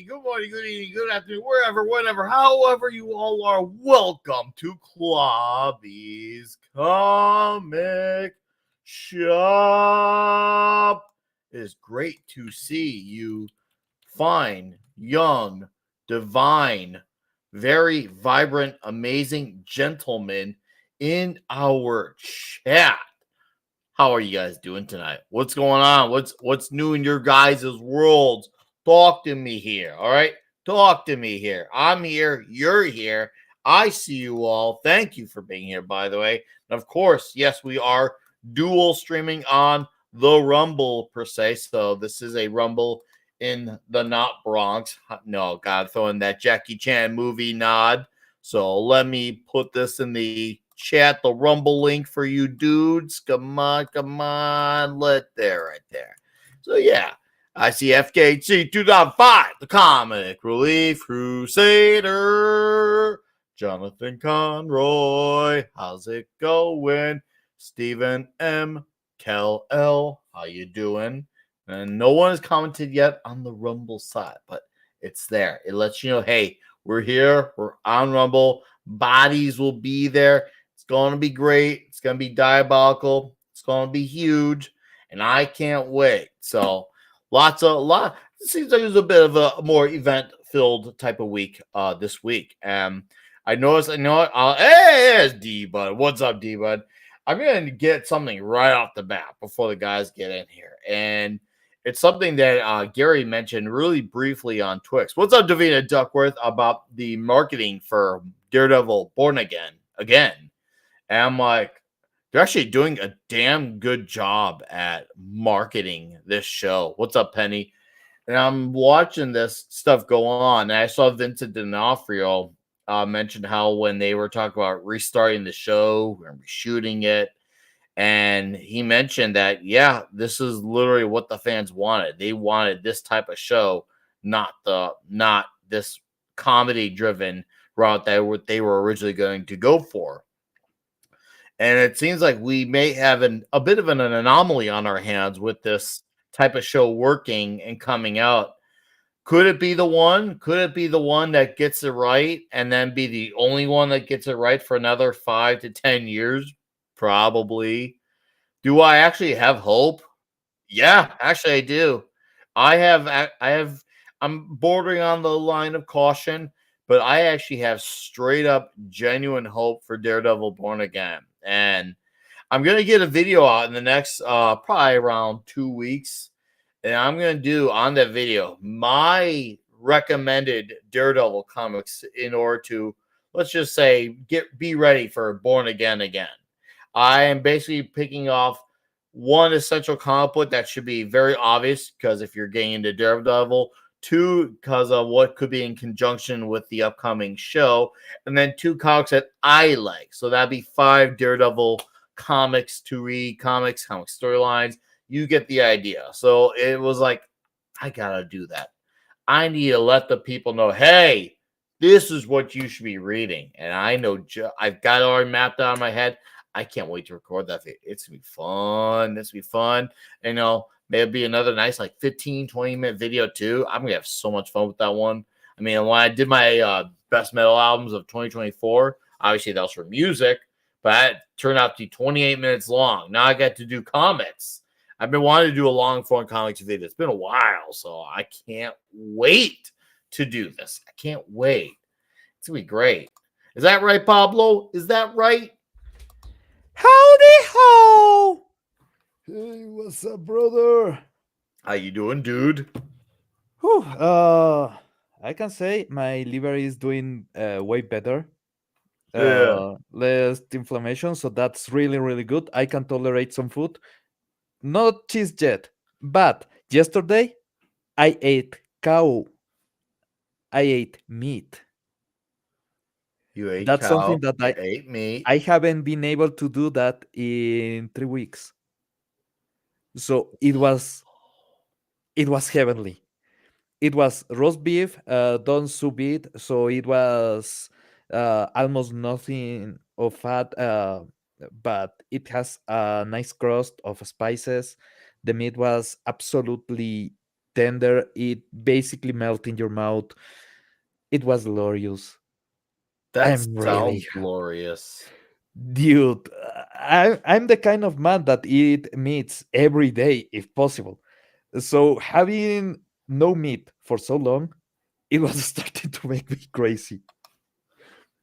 good morning, good evening, good afternoon, wherever, whenever, however you all are. Welcome to Clobby's Comic Shop. It is great to see you fine, young, divine, very vibrant, amazing gentlemen in our chat. How are you guys doing tonight? What's going on? What's new in your guys' worlds? Talk to me here, all right? Talk to me here. I'm here. You're here. I see you all. Thank you for being here, by the way. And of course, yes, we are dual streaming on the Rumble, per se. So this is a Rumble in the not Bronx. No, God, throwing that Jackie Chan movie nod. So let me put this in the chat, the Rumble link for you dudes. Come on. Right there. So yeah, I see FKC 2005, the Comic Relief Crusader. Jonathan Conroy, how's it going? Stephen M. Kel L, how you doing? And no one has commented yet on the Rumble side, but it's there. It lets you know, hey, we're here. We're on Rumble. Bodies will be there. It's going to be great. It's going to be diabolical. It's going to be huge. And I can't wait. So it seems like it was a bit of a more event-filled type of week this week. I know it. Hey, it's D-Bud. What's up, D-Bud? I'm going to get something right off the bat before the guys get in here. And it's something that Gary mentioned really briefly on Twix. What's up, Davina Duckworth, about the marketing for Daredevil Born Again. And I'm like, they're actually doing a damn good job at marketing this show. What's up, Penny? And I'm watching this stuff go on, and I saw Vincent D'Onofrio mention how when they were talking about restarting the show and reshooting it, and he mentioned that, yeah, this is literally what the fans wanted. They wanted this type of show, not this comedy-driven route that they were originally going to go for. And it seems like we may have a bit of an anomaly on our hands with this type of show working and coming out. Could it be the one? Could it be the one that gets it right and then be the only one that gets it right for another 5 to 10 years? Probably. Do I actually have hope? Yeah, actually I do. I'm bordering on the line of caution, but I actually have straight up genuine hope for Daredevil Born Again. And I'm going to get a video out in the next probably around 2 weeks. And I'm going to do on that video my recommended Daredevil comics in order to, let's just say, be ready for Born Again again. I am basically picking off one essential comic book that should be very obvious because if you're getting into Daredevil, 2 because of what could be in conjunction with the upcoming show, and then 2 comics that I like. So that'd be 5 Daredevil comics to read, comic storylines. You get the idea. So it was like, I gotta do that. I need to let the people know, hey, this is what you should be reading. And I know I've got it already mapped out in my head. I can't wait to record that. It's going to be fun. It's going to be fun. Maybe be another nice, 15, 20-minute video, too. I'm going to have so much fun with that one. I mean, when I did my best metal albums of 2024, obviously that was for music, but that turned out to be 28 minutes long. Now I got to do comics. I've been wanting to do a long-form comics video. It's been a while, so I can't wait to do this. I can't wait. It's going to be great. Is that right, Pablo? Is that right? Howdy ho! Hey, what's up, brother? How you doing, dude? Whew, I can say my liver is doing way better. Less inflammation, so that's really, really good. I can tolerate some food. Not cheese yet, but yesterday I ate cow. I ate meat. You ate That's cow. something that You ate meat. I haven't been able to do that in 3 weeks. So it was heavenly. It was roast beef, done sous vide, so it was almost nothing of fat, but it has a nice crust of spices. The meat was absolutely tender. It basically melt in your mouth. It was glorious. That I'm really sounds glorious. dude. I'm the kind of man that eat meats every day if possible. So having no meat for so long, it was starting to make me crazy.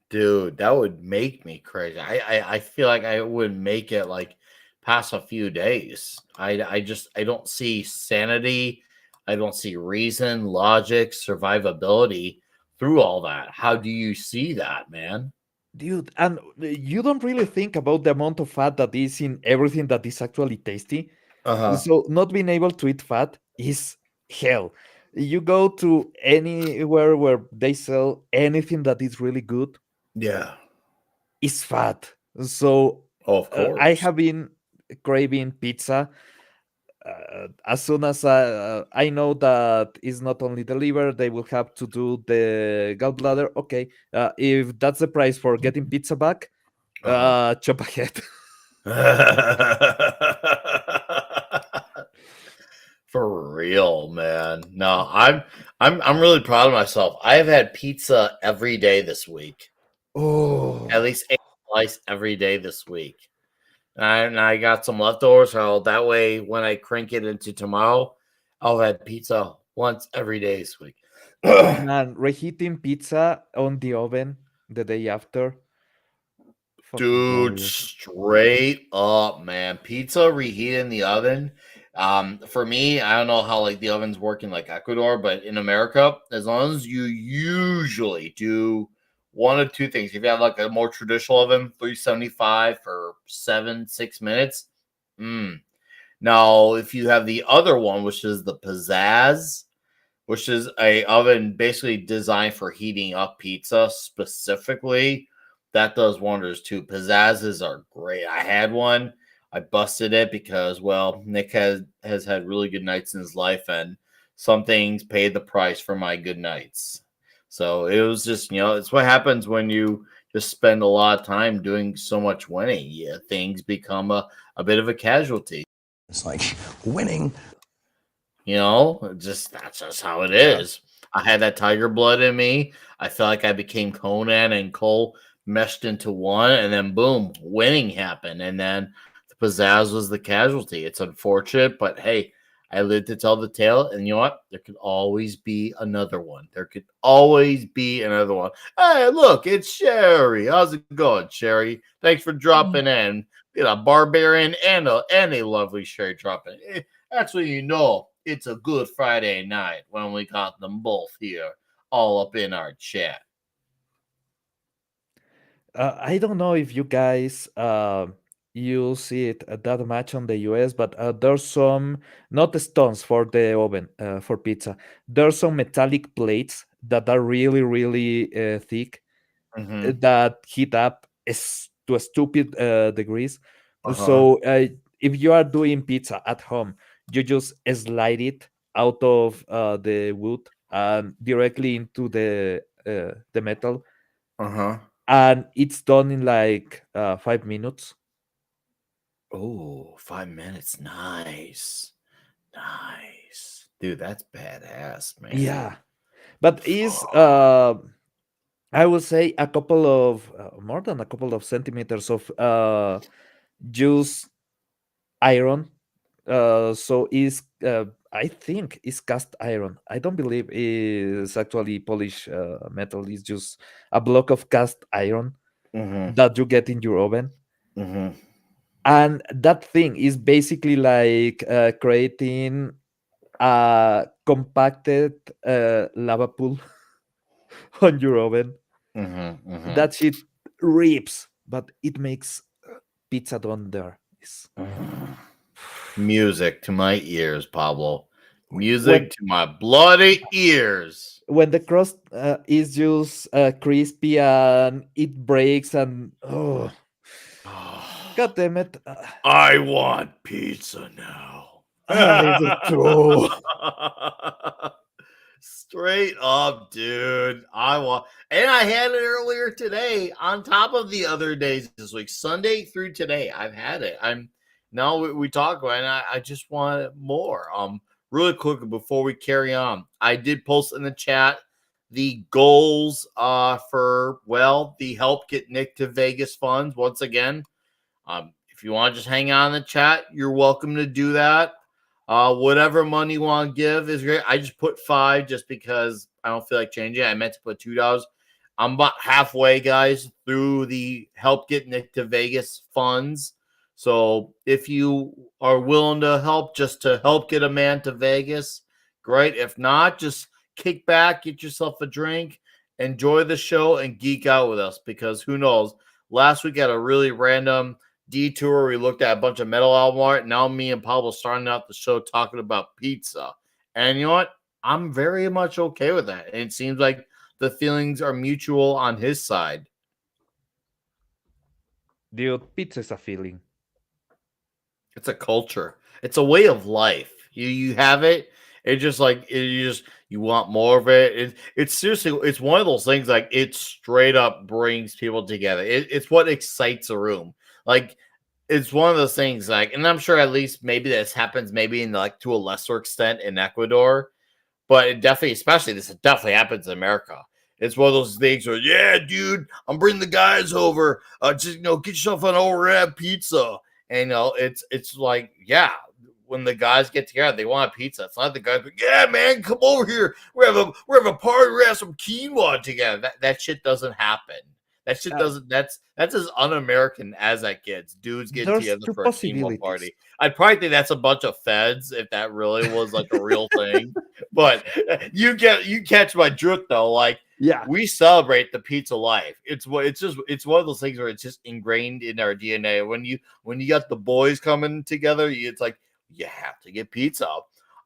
Dude, that would make me crazy. I feel like I would make it like past a few days. I don't see sanity. I don't see reason, logic, survivability through all that. How do you see that, man? Dude, and you don't really think about the amount of fat that is in everything that is actually tasty. Uh-huh. So not being able to eat fat is hell. You go to anywhere where they sell anything that is really good, Yeah. is fat. So Oh, of I course. have been craving pizza. As soon as I know that it's not only the liver, they will have to do the gallbladder. Okay, if that's the price for getting pizza back, Uh-huh. chop ahead. For real, man. No, I'm really proud of myself. I have had pizza every day this week. At Oh least 8 slice every day this week. And I got some leftovers, so that way when I crank it into tomorrow, I'll have pizza once every day this week. man, reheating pizza on the oven the day after, fucking Dude, glorious. straight up, man. Pizza reheated in the oven. For me, I don't know how like the ovens work in like Ecuador, but in America, as long as you usually do one of two things. If you have like a more traditional oven, 375 for 7, 6 minutes. Mm. Now, if you have the other one, which is the pizzazz, which is a oven basically designed for heating up pizza specifically. That does wonders too. Pizzazzes are great. I had one. I busted it because well, Nick has had really good nights in his life, and some things paid the price for my good nights. So it was just it's what happens when you just spend a lot of time doing so much winning. Yeah, things become a bit of a casualty. It's like winning. Just that's just how it Yeah. is. I had that tiger blood in me. I felt like I became Conan and Cole meshed into one, and then boom, winning happened. And then the pizzazz was the casualty. It's unfortunate, but hey, I lived to tell the tale. And you know what? There could always be another one. There could always be another one. Hey, look, it's Sherry. How's it going, Sherry? Thanks for dropping in. Barbarian and a lovely Sherry dropping. That's when it's a good Friday night when we got them both here, all up in our chat. I don't know if you guys you see it that much on the US, but there's some not stones for the oven for pizza. There's some metallic plates that are really really thick Mm-hmm. that heat up to a stupid degrees. Uh huh. So if you are doing pizza at home, you just slide it out of the wood and directly into the metal, Uh huh. and it's done in like 5 minutes. Oh, 5 minutes. Nice. Nice. Dude, that's badass, man. Yeah, but is I would say a couple of more than a couple of centimeters of just iron. So is I think is cast iron. I don't believe is actually polished metal. It's just a block of cast iron Mm-hmm. that you get in your oven, Mm-hmm. and that thing is basically like creating a compacted lava pool on your oven. Mm-hmm. That shit rips, but it makes pizza done there. Mm-hmm. Music to my ears, Pablo. When Music to my bloody ears. when the crust is just crispy and it breaks and oh god damn it, I want pizza now. I do too. Straight up, dude. And I had it earlier today on top of the other days this week, Sunday through today. I've had it. I'm now we talk about it, and I just want more. really quickly before we carry on, I did post in the chat the goals for the Help Get Nick to Vegas funds. Once again, if you want to just hang out in the chat, you're welcome to do that. Whatever money you want to give is great. I just put $5 just because I don't feel like changing it. I meant to put $2. I'm about halfway, guys, through the Help Get Nick to Vegas funds. So if you are willing to help just to help get a man to Vegas, great. If not, just kick back, get yourself a drink, enjoy the show, and geek out with us because who knows? Last week had a really random detour. We looked at a bunch of metal album art. Now me and Pablo starting out the show talking about pizza. And you know what? I'm very much okay with that. And it seems like the feelings are mutual on his side. Dude, pizza is a feeling. It's a culture. It's a way of life. You have it. It's just like you want more of it. It's seriously, it's one of those things like it straight up brings people together. It's what excites a room. Like it's one of those things like, and I'm sure at least maybe this happens maybe in like to a lesser extent in Ecuador, but it definitely, especially this definitely happens in America. It's one of those things where, yeah, dude, I'm bringing the guys over. Just get yourself an overhead pizza. And it's like, yeah, when the guys get together, they want a pizza. It's not the guys, like, yeah, man, come over here. We have a party. We have some quinoa together. That shit doesn't happen. That shit doesn't. That's as un-American as that gets. Dudes get There's together two for a quinoa possibilities. party. I'd probably think that's a bunch of feds if that really was like a real thing. But you catch my drift though. Like, Yeah. we celebrate the pizza life. It's one of those things where it's just ingrained in our DNA. When you got the boys coming together, it's like you have to get pizza.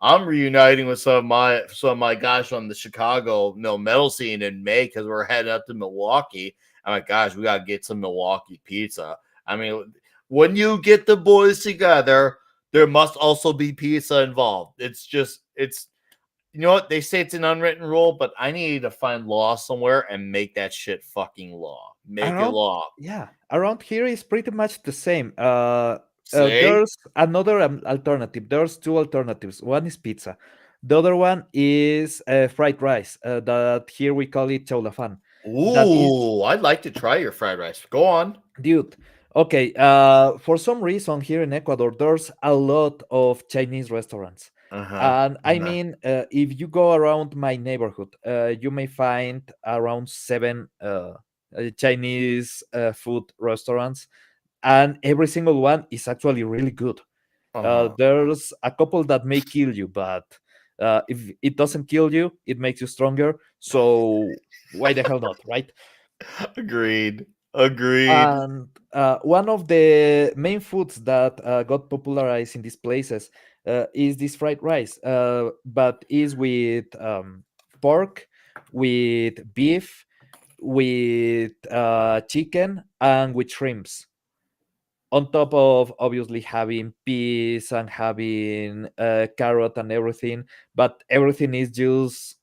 I'm reuniting with some of my guys from the Chicago metal scene in May because we're heading up to Milwaukee. I'm like, guys, we gotta get some Milwaukee pizza. I mean, when you get the boys together, there must also be pizza involved. It's you know what? They say it's an unwritten rule, but I need to find law somewhere and make that shit fucking law. Make it law. Around here is pretty much the same. See? There's another alternative. There's two alternatives. One is pizza. The other one is fried rice. That here we call it chaulafan. That is, Ooh, I'd like to try your fried rice. Go on. dude. Okay. For some reason here in Ecuador, there's a lot of Chinese restaurants. And I mean, if you go around my neighborhood, you may find around 7 Chinese food restaurants, and every single one is actually really good. There's a couple that may kill you, but if it doesn't kill you, it makes you stronger. So why the hell not, right? Agreed. And one of the main foods that got popularized in these places is this fried rice, but is with pork, with beef, with chicken, and with shrimps. On top of obviously having peas and having carrot and everything, but everything is just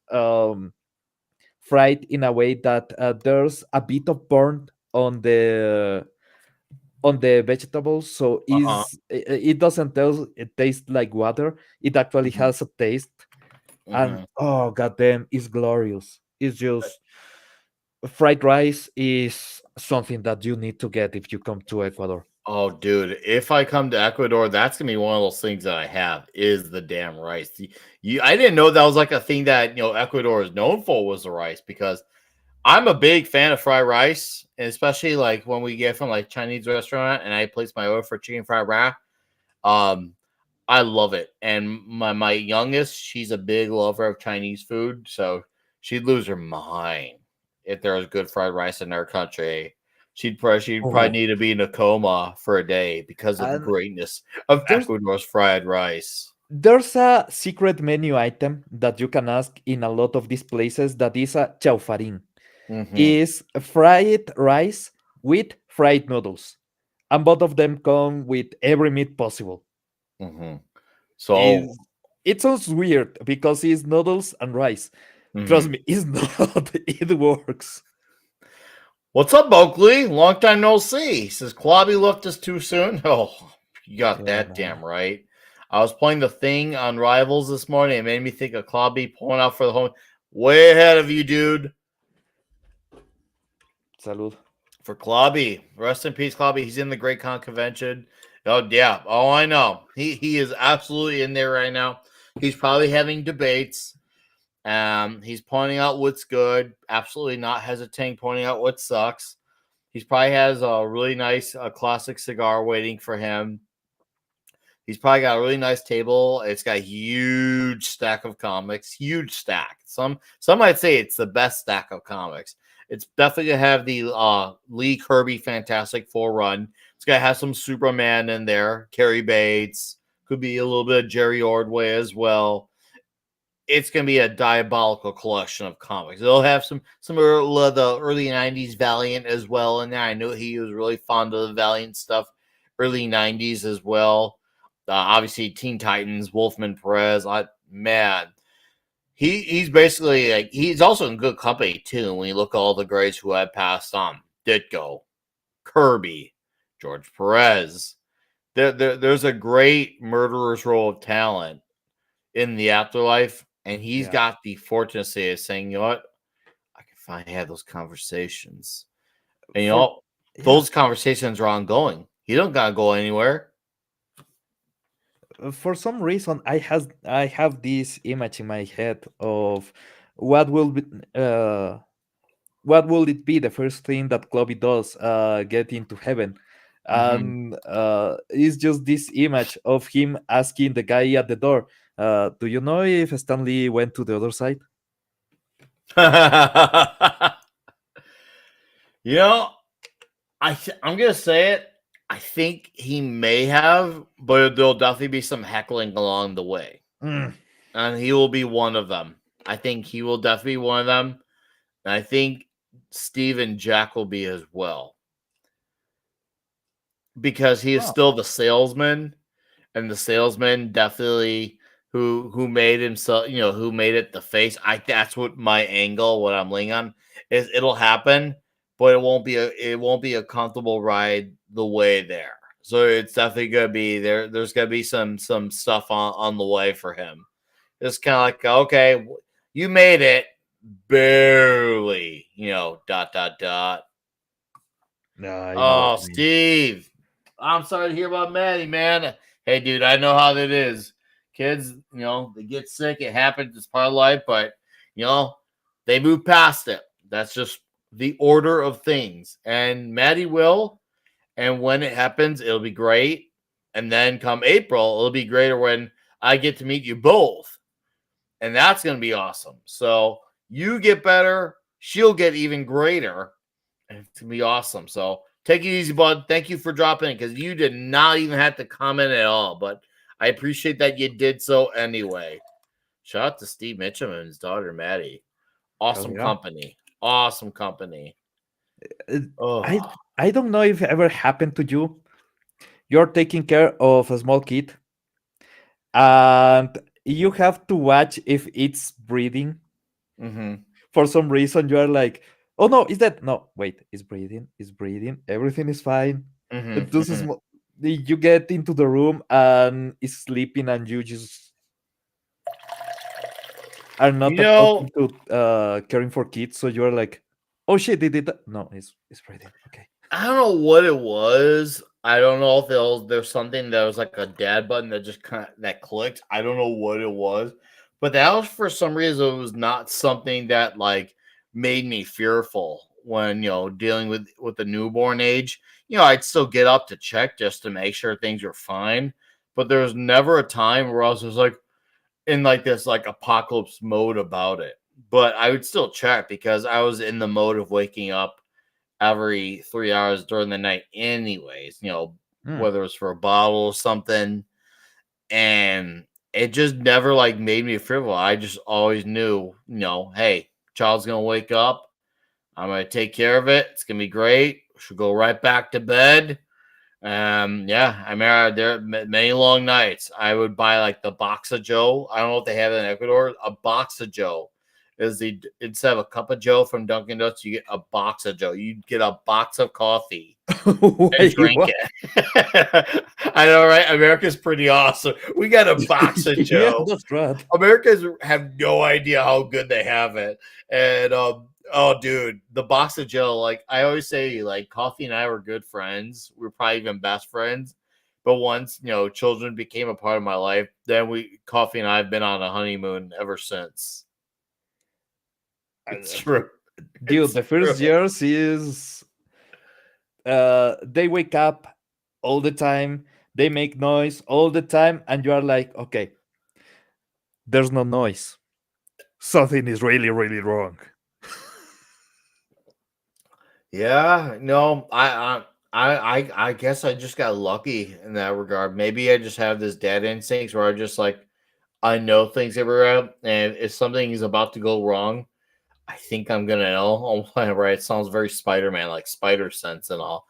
fried in a way that there's a bit of burn on the vegetables, so it doesn't taste like water. It actually has a taste, and oh goddamn, it's glorious. It's just fried rice is something that you need to get if you come to Ecuador. Oh, dude, if I come to Ecuador, that's gonna be one of those things that I have is the damn rice. I didn't know that was like a thing that Ecuador is known for was the rice because I'm a big fan of fried rice, and especially like when we get from like Chinese restaurant and I place my order for chicken fried rice. I love it. And my youngest, she's a big lover of Chinese food, so she'd lose her mind if there was good fried rice in our country. She'd probably need to be in a coma for a day because of the And greatness of Ecuador's fried rice. there's a secret menu item that you can ask in a lot of these places that is a chaufarin. Is fried rice with fried noodles, and both of them come with every meat possible. So it sounds weird because it's noodles and rice. Trust me, it's not. It works. What's up, Oakley? Long time no see. He says Clobby left us too soon. Oh, you got that damn right. I was playing the thing on Rivals this morning. It made me think of Clobby pulling out for the home. Way ahead of you, dude. Salud. For Clobby. Rest in peace, Clobby. He's in the Great Con convention. Oh, yeah. Oh, I know. He is absolutely in there right now. He's probably having debates. He's pointing out what's good. Absolutely not hesitating pointing out what sucks. He probably has a really nice classic cigar waiting for him. He's probably got a really nice table. It's got a huge stack of comics. Huge stack. Some might say it's the best stack of comics. It's definitely gonna have the Lee Kirby Fantastic Four run. It's gonna have some Superman in there. Carrie Bates. Could be a little bit of Jerry Ordway as well. It's gonna be a diabolical collection of comics. It'll have some of the early '90s Valiant as well in there. I know he was really fond of the Valiant stuff, early '90s as well. Obviously, Teen Titans, Wolfman Perez. He's basically like he's also in good company too. When you look at all the greats who have passed on, Ditko, Kirby, George Perez. There's a great murderer's row of talent in the afterlife, and he's got the fortune of saying, you know what, I can finally have those conversations. And you know, those conversations are ongoing. He don't gotta go anywhere. For some reason, I have this image in my head of what will be what will it be the first thing that Clobby does get into heaven, and it's just this image of him asking the guy at the door, "Do you know if Stanley went to the other side?" You know, I'm gonna say it. I think he may have, but there'll definitely be some heckling along the way. And he will be one of them. I think he will definitely be one of them. And I think Steve and Jack will be as well. Because he is still the salesman, and the salesman definitely who made himself, who made it the face. That's what my angle, what I'm laying on, is it'll happen, but it won't be a comfortable ride the way there. So it's definitely gonna be there. There's gonna be some stuff on the way for him. It's kind of like, okay, you made it barely, dot dot dot. Oh, Steve, I'm sorry to hear about Maddie, man. Hey, dude, I know how that is. Kids, they get sick. It happens. It's part of life, but they move past it. That's just the order of things. And Maddie will. And when it happens, it'll be great. And then come April, it'll be greater when I get to meet you both. And that's going to be awesome. So you get better, she'll get even greater. And it's going to be awesome. So take it easy, bud. Thank you for dropping it, because you did not even have to comment at all. But I appreciate that you did so anyway. Shout out to Steve Mitchum and his daughter, Maddie. Awesome company. Awesome company. I don't know if it ever happened to you. You're taking care of a small kid, and you have to watch if it's breathing. For some reason, you are like, "Oh no, is that no? Wait, it's breathing. It's breathing. Everything is fine." You get into the room and it's sleeping, and you just are not accustomed to caring for kids. So you are like, "Oh shit, they did that." No, it's breathing. Okay. I don't know what it was. I don't know if there's something that was like a dad button that just kind of that clicked. I don't know what it was, but that was, for some reason, it was not something that like made me fearful when dealing with the newborn age. I'd still get up to check just to make sure things were fine, but there was never a time where I was just like in like this like apocalypse mode about it. But I would still check because I was in the mode of waking up every 3 hours during the night anyways, whether it's for a bottle or something. And it just never like made me fearful. I just always knew, hey, child's gonna wake up, I'm gonna take care of it, it's gonna be great, she'll go right back to bed. I remember there many long nights I would buy like the box of Joe. I don't know if they have it in Ecuador, a box of Joe, is the instead of a cup of Joe from Dunkin' Donuts, you get a box of Joe. You get a box of coffee and Wait, drink what? it. I know, right? America's pretty awesome. We got a box of Yeah, Joe. that's right. Americans have no idea how good they have it. And oh dude, the box of Joe, like I always say, like Coffee and I were good friends. We are probably even best friends. But once, children became a part of my life, then Coffee and I have been on a honeymoon ever since. It's Uh, true. Dude, It's the true. first years is they wake up all the time, they make noise all the time, and you are like, okay, there's no noise. Something is really, really wrong. Yeah, no, I guess I just got lucky in that regard. Maybe I just have this dad instincts where I just like I know things everywhere, and if something is about to go wrong, I think I'm gonna know. Oh, right, it sounds very Spider-Man, like spider sense and all.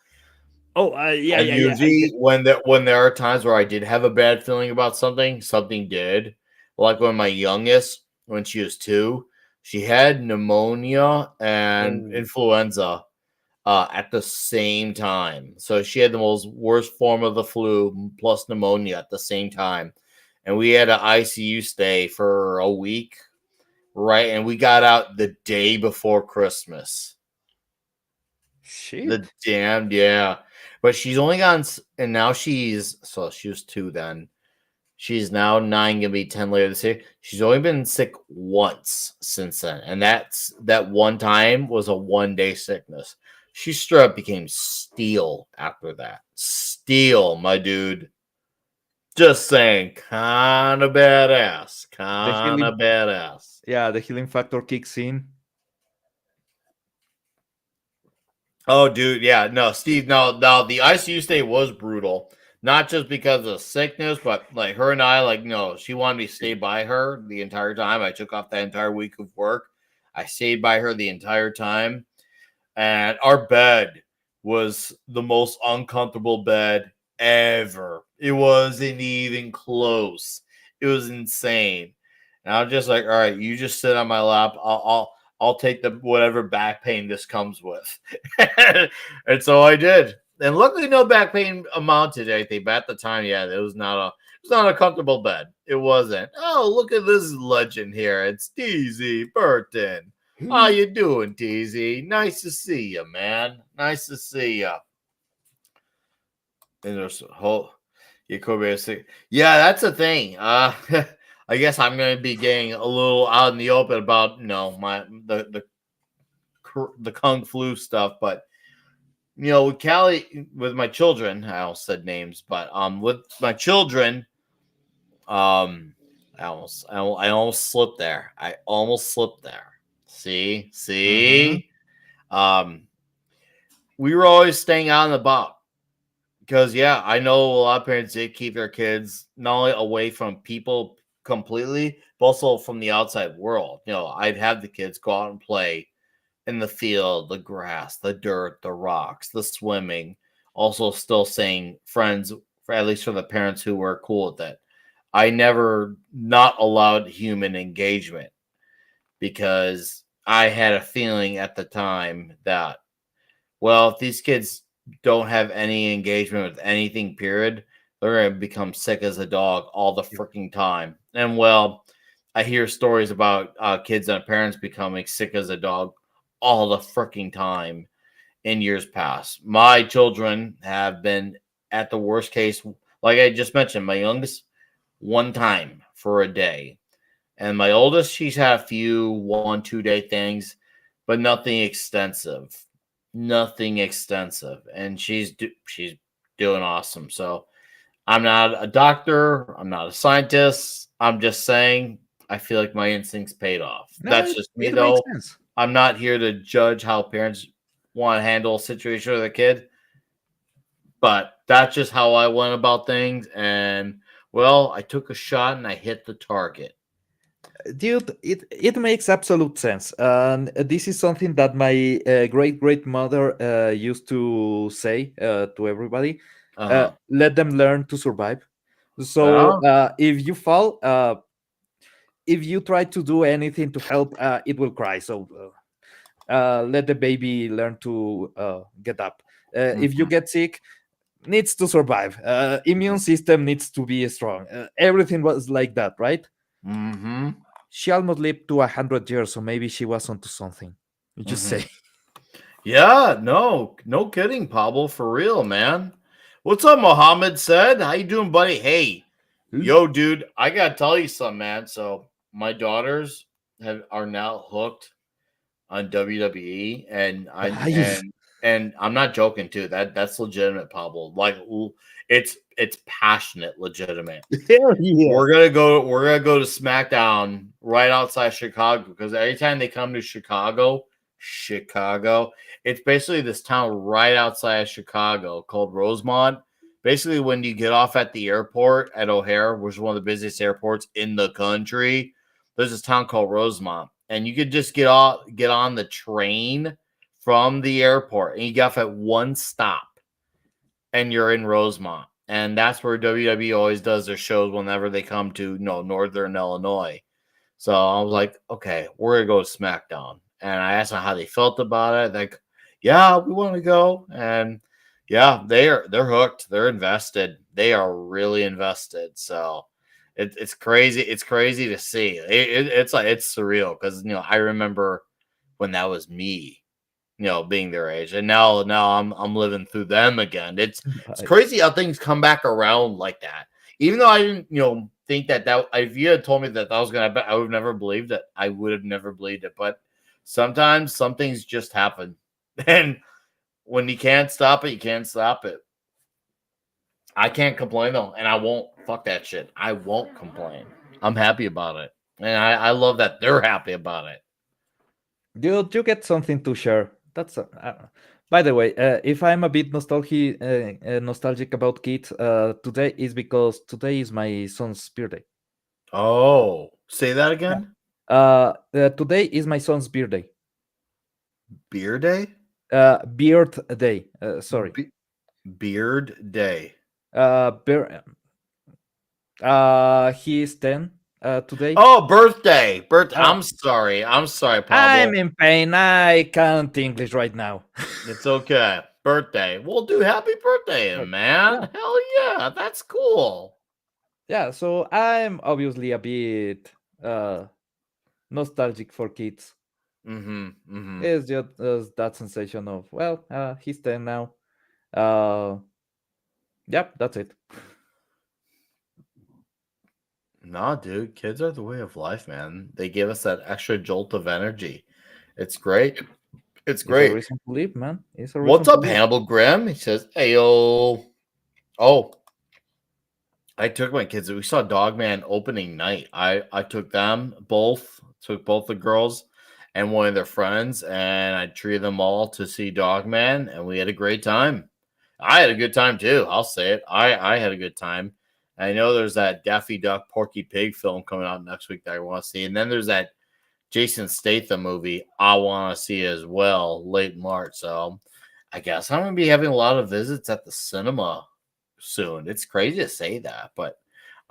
Oh, yeah, I yeah, yeah. I usually when there are times where I did have a bad feeling about something, something did. Like when my youngest, when she was 2, she had pneumonia and oh, influenza at the same time. So she had the most worst form of the flu plus pneumonia at the same time. And we had an ICU stay for a week, right? And we got out the day before Christmas. The shit. damned, yeah. But she's only gotten, and now she was 2 then. She's now 9, gonna be 10 later this year. She's only been sick once since then, and that one time was a 1-day sickness. She straight up became steel after that. Steel, my dude. Just saying, kind of badass, The kind healing, of badass. yeah, the healing factor kicks in. Oh, dude, yeah, no, Steve, no, the ICU stay was brutal. Not just because of sickness, but like her and I, like, no, she wanted me to stay by her the entire time. I took off that entire week of work. I stayed by her the entire time. And our bed was the most uncomfortable bed ever. It wasn't even close. It was insane. And I was just like, all right, you just sit on my lap. I'll take the whatever back pain this comes with. And so I did. And luckily no back pain amounted to anything. But at the time, yeah, it was not a comfortable bed. It wasn't. Oh, look at this legend here. It's DZ Burton. How you doing, DZ? Nice to see you, man. Nice to see you. And there's a whole you could be sick. Yeah, that's the thing. I guess I'm gonna be getting a little out in the open about my the kung flu stuff, but with Callie, with my children, I almost said names, but with my children, I almost slipped there. I almost slipped there. See, Uh-huh. see, um, we were always staying out and about because, yeah, I know a lot of parents did keep their kids not only away from people completely, but also from the outside world. I'd have the kids go out and play in the field, the grass, the dirt, the rocks, the swimming. Also, still saying friends, for at least for the parents who were cool with it. I never not allowed human engagement because I had a feeling at the time that, well, if these kids don't have any engagement with anything, period, they're going to become sick as a dog all the freaking time. And, well, I hear stories about kids and parents becoming sick as a dog all the freaking time in years past. My children have been at the worst case, like I just mentioned, my youngest one time for a day. And my oldest, she's had a few 1, 2 day things, but nothing extensive. Nothing extensive. And she's doing awesome. So I'm not a doctor. I'm not a scientist. I'm just saying I feel like my instincts paid off. No, That's just me it makes though. sense. I'm not here to judge how parents want to handle a situation with a kid, but that's just how I went about things. And well, I took a shot and I hit the target. Dude, it makes absolute sense, and this is something that my great mother used to say to everybody. Uh-huh. Let them learn to survive. So Yeah. if you fall, if you try to do anything to help, it will cry. So let the baby learn to get up. If you Mhm, get sick, needs to survive. Immune system needs to be strong. Everything was like that, right? mhm, She almost lived to 100 years, so maybe she was onto something. You just mhm. say. Yeah, no kidding, Pablo, for real, man. What's up, Mohammed said? How you doing, buddy? Hey, yo, dude, I gotta tell you something, man. So my daughters are now hooked on WWE, and I Nice. and I'm not joking too. That's legitimate, Pablo. Like it's passionate, legitimate. Hell yes. We're gonna go to SmackDown right outside Chicago because every time they come to Chicago, it's basically this town right outside of Chicago called Rosemont. Basically, when you get off at the airport at O'Hare, which is one of the busiest airports in the country, there's this town called Rosemont, and you could just get on the train from the airport, and you get off at one stop, and you're in Rosemont. And that's where WWE always does their shows whenever they come to Northern Illinois. So I was like, okay, we're gonna go to SmackDown. And I asked them how they felt about it. Like, yeah, we want to go. And yeah, they're hooked. They're invested. They are really invested. So it's crazy. It's crazy to see. It's like it's surreal because I remember when that was me, being their age, and now I'm living through them again. It's Nice. crazy how things come back around like that. Even though I didn't, think that if you had told me that was gonna happen, I would have never believed it. I would have never believed it. But sometimes some things just happen, and when you can't stop it, you can't stop it. I can't complain though, and I won't. Fuck that shit. I won't complain. I'm happy about it, and I love that they're happy about it. You get something to share. That's by the way, if I'm a bit nostalgic about kids, today is because today is my son's birthday. Oh, say that Yeah. again. Today is my son's birthday. Beer day. Beard day. Sorry. Be- Beard day. Bear, he is 10 today. Oh, birthday. Oh, I'm sorry, I'm Pablo. in pain. I can't English right now. It's okay. Birthday. We'll do happy birthday, But, yeah, man. Hell yeah. That's cool. yeah. So I'm obviously a bit nostalgic for kids. Mm-hmm. Mm-hmm. It's just that sensation of, well, he's 10 now. Uh, yep, that's it. Nah, dude. Kids are the way of life, man. They give us that extra jolt of energy. It's great. It's It's a great. reason to live, man. It's a What's reason to up, live. Hannibal Grimm? He says, hey, yo. Oh, I took my kids. We saw Dogman opening night. I took both the girls and one of their friends, and I treated them all to see Dogman, and we had a great time. I had a good time too. I'll say it. I had a good time. I know there's that Daffy Duck Porky Pig film coming out next week that I want to see, and then there's that Jason Statham movie I want to see as well late March. So I guess I'm gonna be having a lot of visits at the cinema soon. It's crazy to say that, but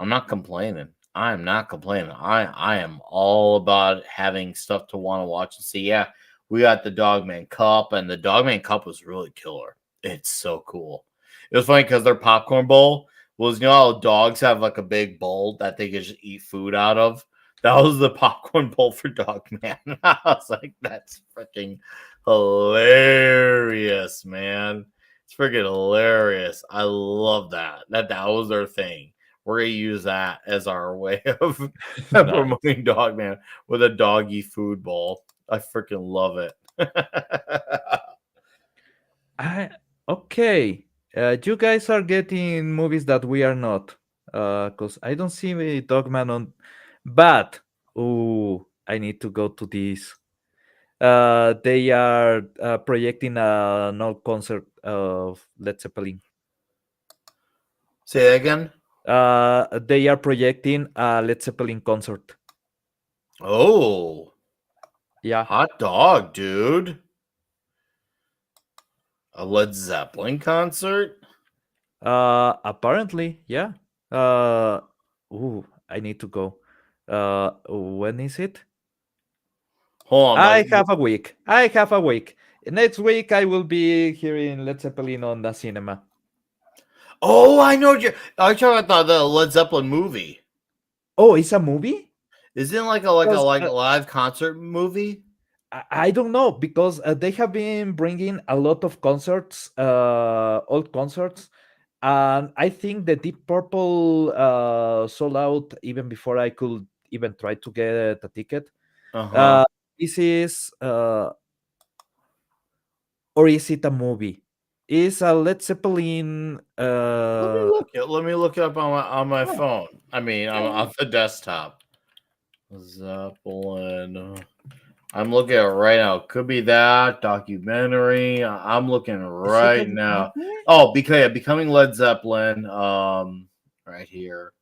I'm not complaining. I'm not complaining. I am all about having stuff to want to watch and see. Yeah, we got the Dogman Cup, and the Dogman Cup was really killer. It's so cool. It was funny because their popcorn bowl was, how dogs have like a big bowl that they can just eat food out of. That was the popcorn bowl for Dogman. I was like, that's freaking hilarious, man. It's freaking hilarious. I love that. That was their thing. We're gonna use that as our way of Nice. promoting Dogman with a doggy food bowl. I freaking love it. I okay. You guys are getting movies that we are not. Cause I don't see a Dogman on, but I need to go to this. They are projecting an old concert of Led Zeppelin. Say that again. They are projecting a Led Zeppelin concert. Oh, Yeah. hot dog, dude. A Led Zeppelin concert? Apparently, yeah. Uh, I need to go. When is it? Hold on. I have a week. I have a week. Next week I will be here in Led Zeppelin on the cinema. Oh, I know. I talking about the Led Zeppelin movie. Oh, it's a movie? Isn't it like a Because live concert movie? I don't know because they have been bringing a lot of concerts, old concerts, and I think the Deep Purple sold out even before I could even try to get a ticket. Uh huh. Uh, this is, or is it a movie? Is a Led Zeppelin? Let me look it up on my Oh, phone. I mean, yeah, on the desktop. Zeppelin. I'm looking at it right now. Could be that documentary. I'm looking is it a right now. documentary? Oh, becoming Led Zeppelin. Right here.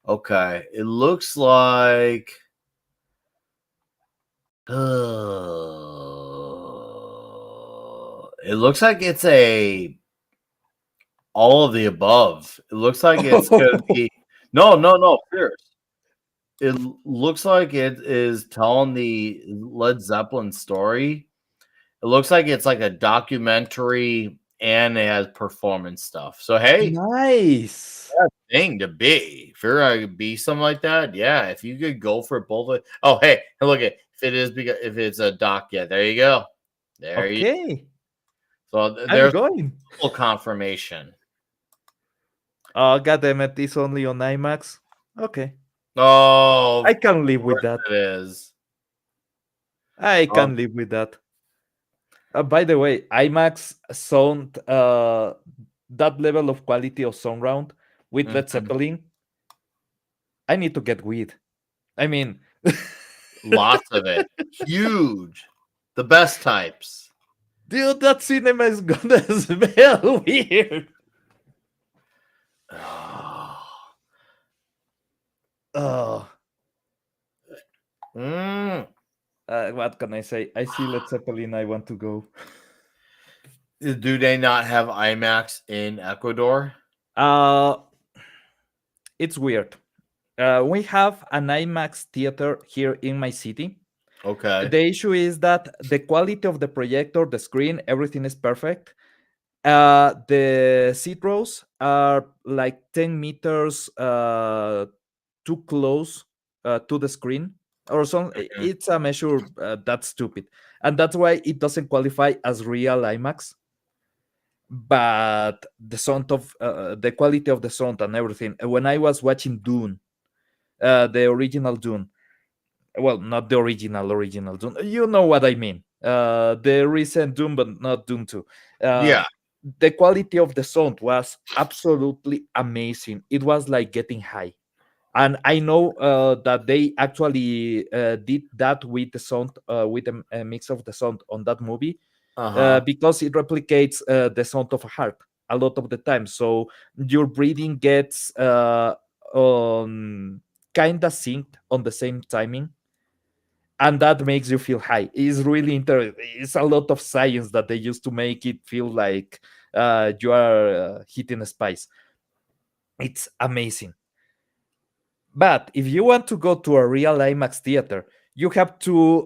Okay, it looks like. It looks like it's a all of the above. It looks like it's gonna be no, serious. Looks like it is telling the Led Zeppelin story. It looks like it's like a documentary and it has performance stuff. So hey, Nice. thing to be. If you're gonna be something like that, yeah. If you could go for both of oh hey, look at if it is because if it's a doc, yeah, there you go. There you Okay, so I'm there's going. full confirmation. Oh, God damn it! It's only on IMAX. Okay, Oh, I of can live with course that. it is. I Um, can live with that. By the way, IMAX sound that level of quality of sound round with Led mhm. Zeppelin. I need to get weed. I mean, Lots of it. Huge. The best types. dude, that cinema is gonna smell weird. Oh, Mm. what can I say? I see Led Zeppelin. I want to go. Do they not have IMAX in Ecuador? Uh, it's weird. We have an IMAX theater here in my city. Okay. The issue is that the quality of the projector, the screen, everything is perfect. The seat rows are like 10 meters too close to the screen, or some. Mhm. It's a measure that's stupid, and that's why it doesn't qualify as real IMAX. But the sound of the quality of the sound and everything. When I was watching Dune, the original Dune, well, not the original Dune. You know what I mean. The recent Dune, but not Dune 2. Uh, Yeah. the quality of the sound was absolutely amazing. It was like getting high. And I know that they actually did that with the sound, with a mix of the sound on that movie, Uh-huh. because it replicates the sound of a heart a lot of the time. So your breathing gets on kind of synced on the same timing, and that makes you feel high. It's really interesting. It's a lot of science that they use to make it feel like you are hitting a spice. It's amazing. But if you want to go to a real IMAX theater, you have to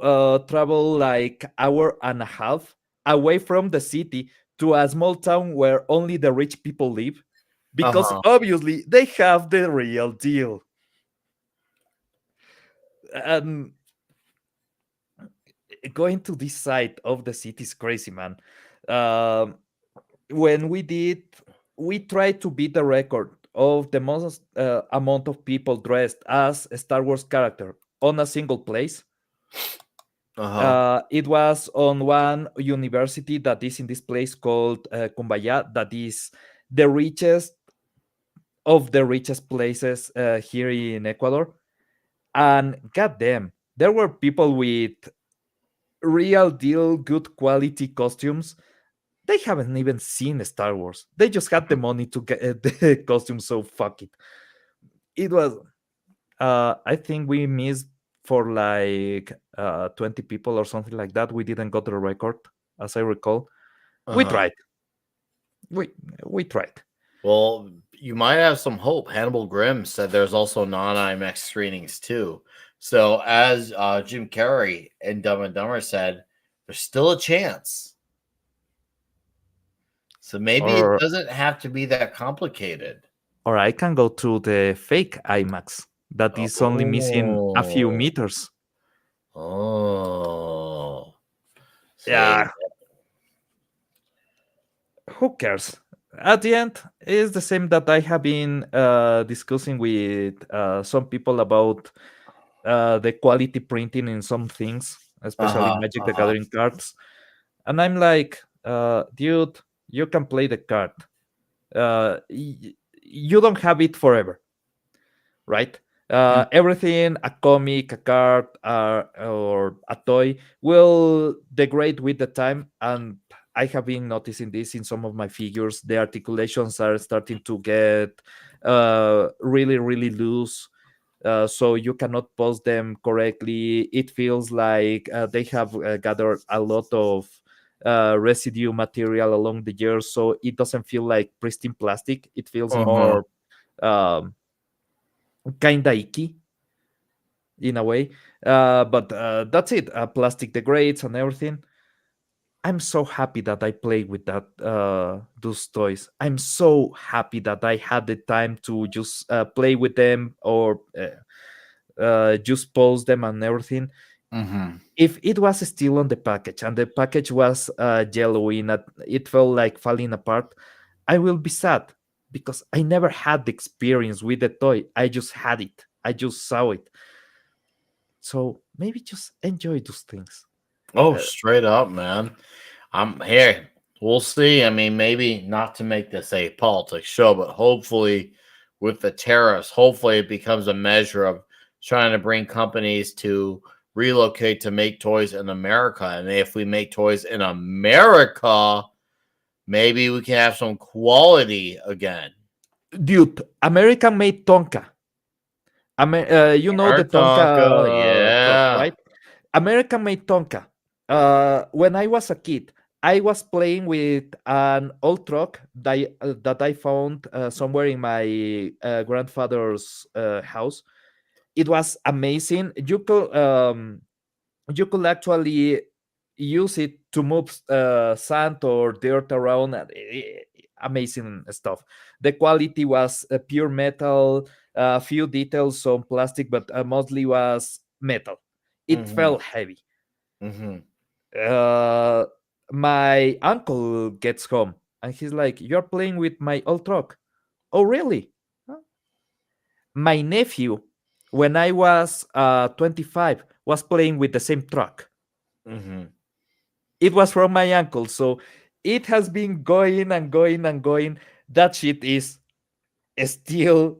travel like hour and a half away from the city to a small town where only the rich people live, because Uh-huh. obviously they have the real deal. And going to this side of the city is crazy, man. Um, when we tried to beat the record of the most amount of people dressed as a Star Wars character on a single place. Uh-huh. It was on one university that is in this place called Kumbaya, that is the richest of the richest places here in Ecuador. And goddamn, there were people with real deal, good quality costumes. They haven't even seen Star Wars. They just had the money to get the costume, so fuck it. It was, I think we missed for like 20 people or something like that. We didn't go to the record, as I recall. We Uh-huh. tried. We we tried. Well, you might have some hope. Hannibal Grimm said there's also non-IMAX screenings too. So, as Jim Carrey in Dumb and Dumber said, there's still a chance. So maybe it Or doesn't have to be that complicated. I can go to the fake IMAX that is only missing a few Oh, meters. oh, Yeah, see, who cares? At the end, it's the same that I have been discussing with some people about the quality printing in some things, especially Magic the uh-huh. Gathering cards. And I'm like, dude, you can play the card. You don't have it forever, right? Everything, a comic, a card, or a toy, will degrade with the time. And I have been noticing this in some of my figures. The articulations are starting to get really, really loose. So you cannot pose them correctly. It feels like they have gathered a lot of residue material along the years, so it doesn't feel like pristine plastic. It feels Uh-huh. more um, kind of icky in a way. But that's it. Plastic degrades and everything. I'm so happy that I played with that those toys. I'm so happy that I had the time to just play with them or just pose them and everything. Mm-hmm. If it was still on the package and the package was yellowy and it felt like falling apart, I will be sad because I never had the experience with the toy. I just had it. I just saw it. So maybe just enjoy those things. Oh, Uh, straight up, man. I'm here. We'll see. I mean, maybe not to make this a politics show, but hopefully, with the tariffs, hopefully it becomes a measure of trying to bring companies to relocate to make toys in America. And if we make toys in America, maybe we can have some quality again. dude, American made Tonka. You know the Our Tonka Tonka, truck, yeah. right? American made Tonka. When I was a kid, I was playing with an old truck that I found somewhere in my grandfather's house. It was amazing. You could actually use it to move sand or dirt around. Amazing stuff. The quality was pure metal, a few details on plastic, but mostly was metal. It Mm-hmm. felt heavy. Mm-hmm. uh, my uncle gets home and he's like, "You're playing with my old truck." Oh, really? Huh? My nephew, when I was 25, was playing with the same truck. Mm-hmm. It was from my uncle. So it has been going and going and going. That shit is still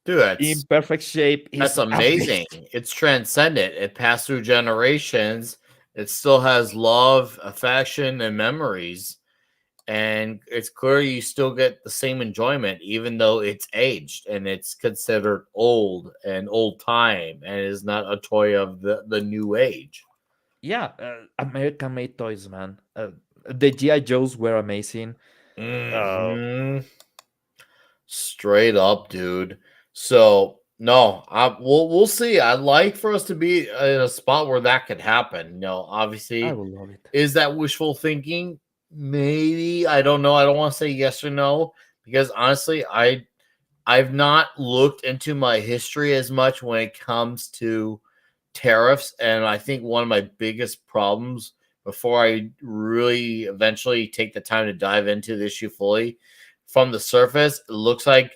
Dude, in perfect shape. that's Is amazing. amazing. It's transcendent. It passed through generations. It still has love, affection, and memories. And it's clear you still get the same enjoyment, even though it's aged and it's considered old and old time and is not a toy of the new age. Yeah, American made toys, man. The GI Joes were amazing. Uh, Hmm. Straight up, dude. So no, we'll see. I'd like for us to be in a spot where that could happen. I Obviously, will love it. is that wishful thinking? Maybe. I don't know. I don't want to say yes or no because honestly, I've not looked into my history as much when it comes to tariffs, and I think one of my biggest problems before I really eventually take the time to dive into the issue fully from the surface, it looks like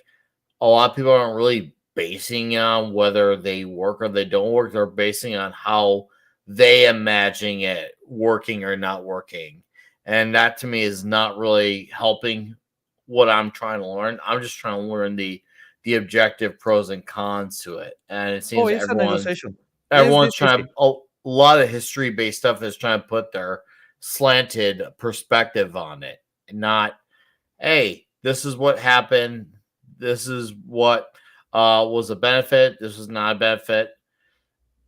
a lot of people aren't really basing on whether they work or they don't work. They're basing on how they imagine it working or not working. And that to me is not really helping what I'm trying to learn. I'm just trying to learn the objective pros and cons to it. And it Oh, seems it's a negotiation. Is this everyone's trying easy? to a lot of history based stuff is trying to put their slanted perspective on it. And not, hey, this is what happened. This is what was a benefit. This was not a benefit.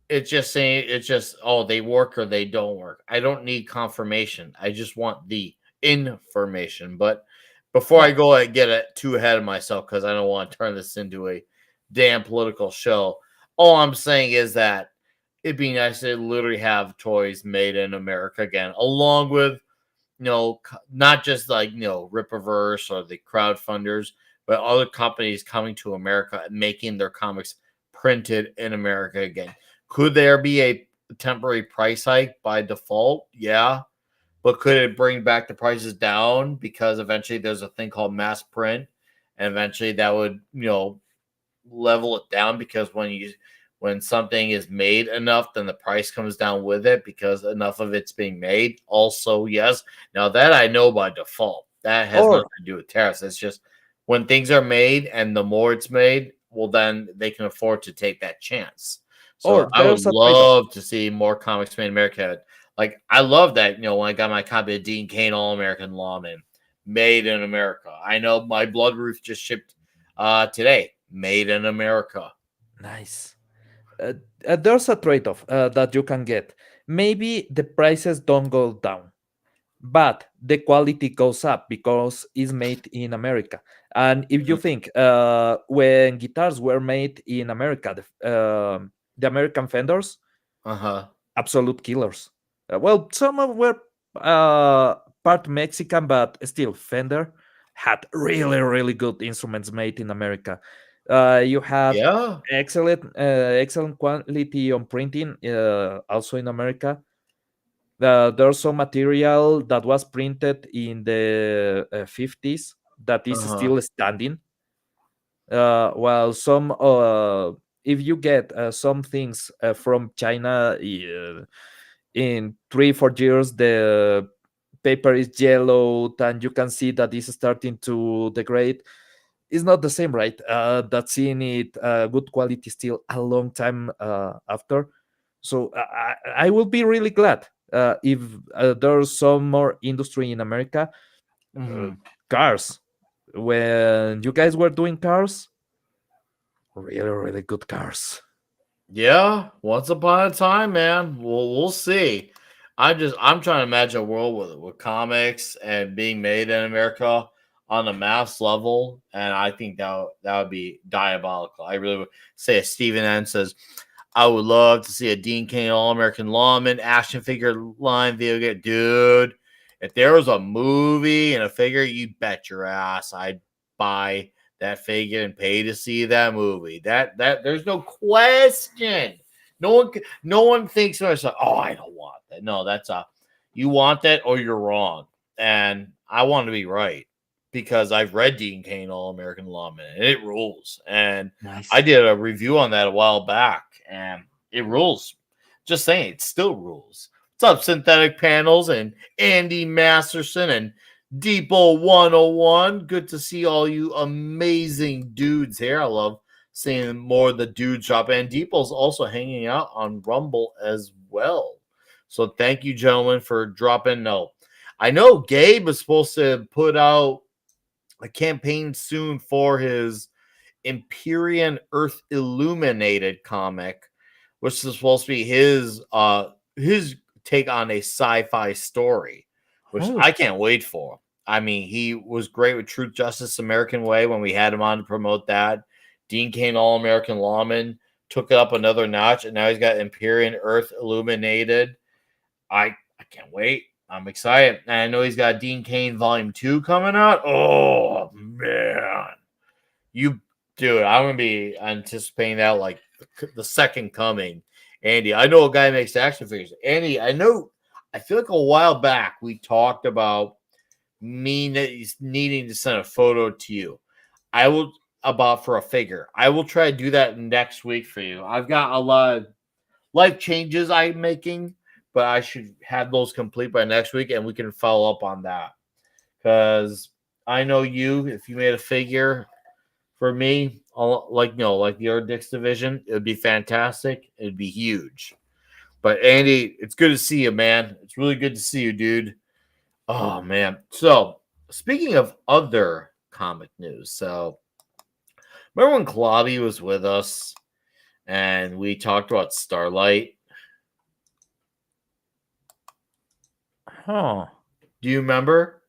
It's just saying it's just, oh, they work or they don't work. I don't need confirmation. I just want the information. But Before I Yeah. go and get it too ahead of myself, because I don't want to turn this into a damn political show. All I'm saying is that it'd be nice to literally have toys made in America again, along with not just like Rippaverse or the crowdfunders, but other companies coming to America and making their comics printed in America again. Could there be a temporary price hike by default? Yeah. But could it bring back the prices down because eventually there's a thing called mass print, and eventually that would level it down because when something is made enough, then the price comes down with it because enough of it's being made. Also, yes. Now that I know by default, that has Or nothing to do with tariffs. It's just when things are made and the more it's made, well, then they can afford to take that chance. So I would there's a trade-off. love to see more comics made in America. Like I love that, when I got my copy of Dean Cain All American Lawman, made in America. I know my Blood Roof just shipped today, made in America. Nice. There's a trade-off that you can get. Maybe the prices don't go down, but the quality goes up because it's made in America. And if you think when guitars were made in America, the American Fenders, Uh-huh. absolute killers. Well, some of were uh, part Mexican, but still Fender had really, really good instruments made in America. You have Yeah. excellent quality on printing, also in America. There's some material that was printed in the 50s that is Uh-huh. still standing. While some, if you get some things from China, in 3 4 years, the paper is yellowed and you can see that it's starting to degrade. It's not the same, right? That's seeing it good quality still a long time after. So I will be really glad if there's some more industry in America. uh, Hmm. Cars, when you guys were doing cars, really, really good cars. Yeah. Once upon a time, man. We'll see. I'm trying to imagine a world with comics and being made in America on a mass level, and I think that would be diabolical. I really would say. As Stephen N says, I would love to see a Dean Cain All American Lawman action figure line video game, dude. If there was a movie and a figure, you bet your ass I'd buy that figure and pay to see that movie. That there's no question. No one thinks to myself, oh, I don't want that. No, that's you want that or you're wrong. And I want to be right because I've read Dean Cain All American Lawman and it rules. And Nice. I did a review on that a while back and it rules. Just saying, it still rules. What's up, Synthetic Panels and Andy Masterson and Depot 101? Good to see all you amazing dudes here. I love seeing more of the dudes drop in. Depot's also hanging out on Rumble as well. So thank you, gentlemen, for dropping. No, I know Gabe is supposed to put out a campaign soon for his Empyrean Earth Illuminated comic, which is supposed to be his take on a sci-fi story, which Oh, I can't wait for. I mean, he was great with Truth, Justice, American Way when we had him on to promote that. Dean Cain, All American Lawman, took it up another notch, and now he's got Empyrean Earth Illuminated. I can't wait. I'm excited. And I know he's got Dean Cain Volume 2 coming out. Oh man. You dude, I'm gonna be anticipating that like the second coming. Andy, I know a guy who makes action figures. Andy, I feel like a while back we talked about me needing to send a photo to you. I will about for a figure. I will try to do that next week for you. I've got a lot of life changes I'm making, but I should have those complete by next week and we can follow up on that. Because I know if you made a figure for me, like the Ardix division, it would be fantastic. It'd be huge. But Andy, it's good to see you, man. It's really good to see you, dude. Oh man. So speaking of other comic news, so remember when Clobby was with us and we talked about Starlight? huh. Do you remember?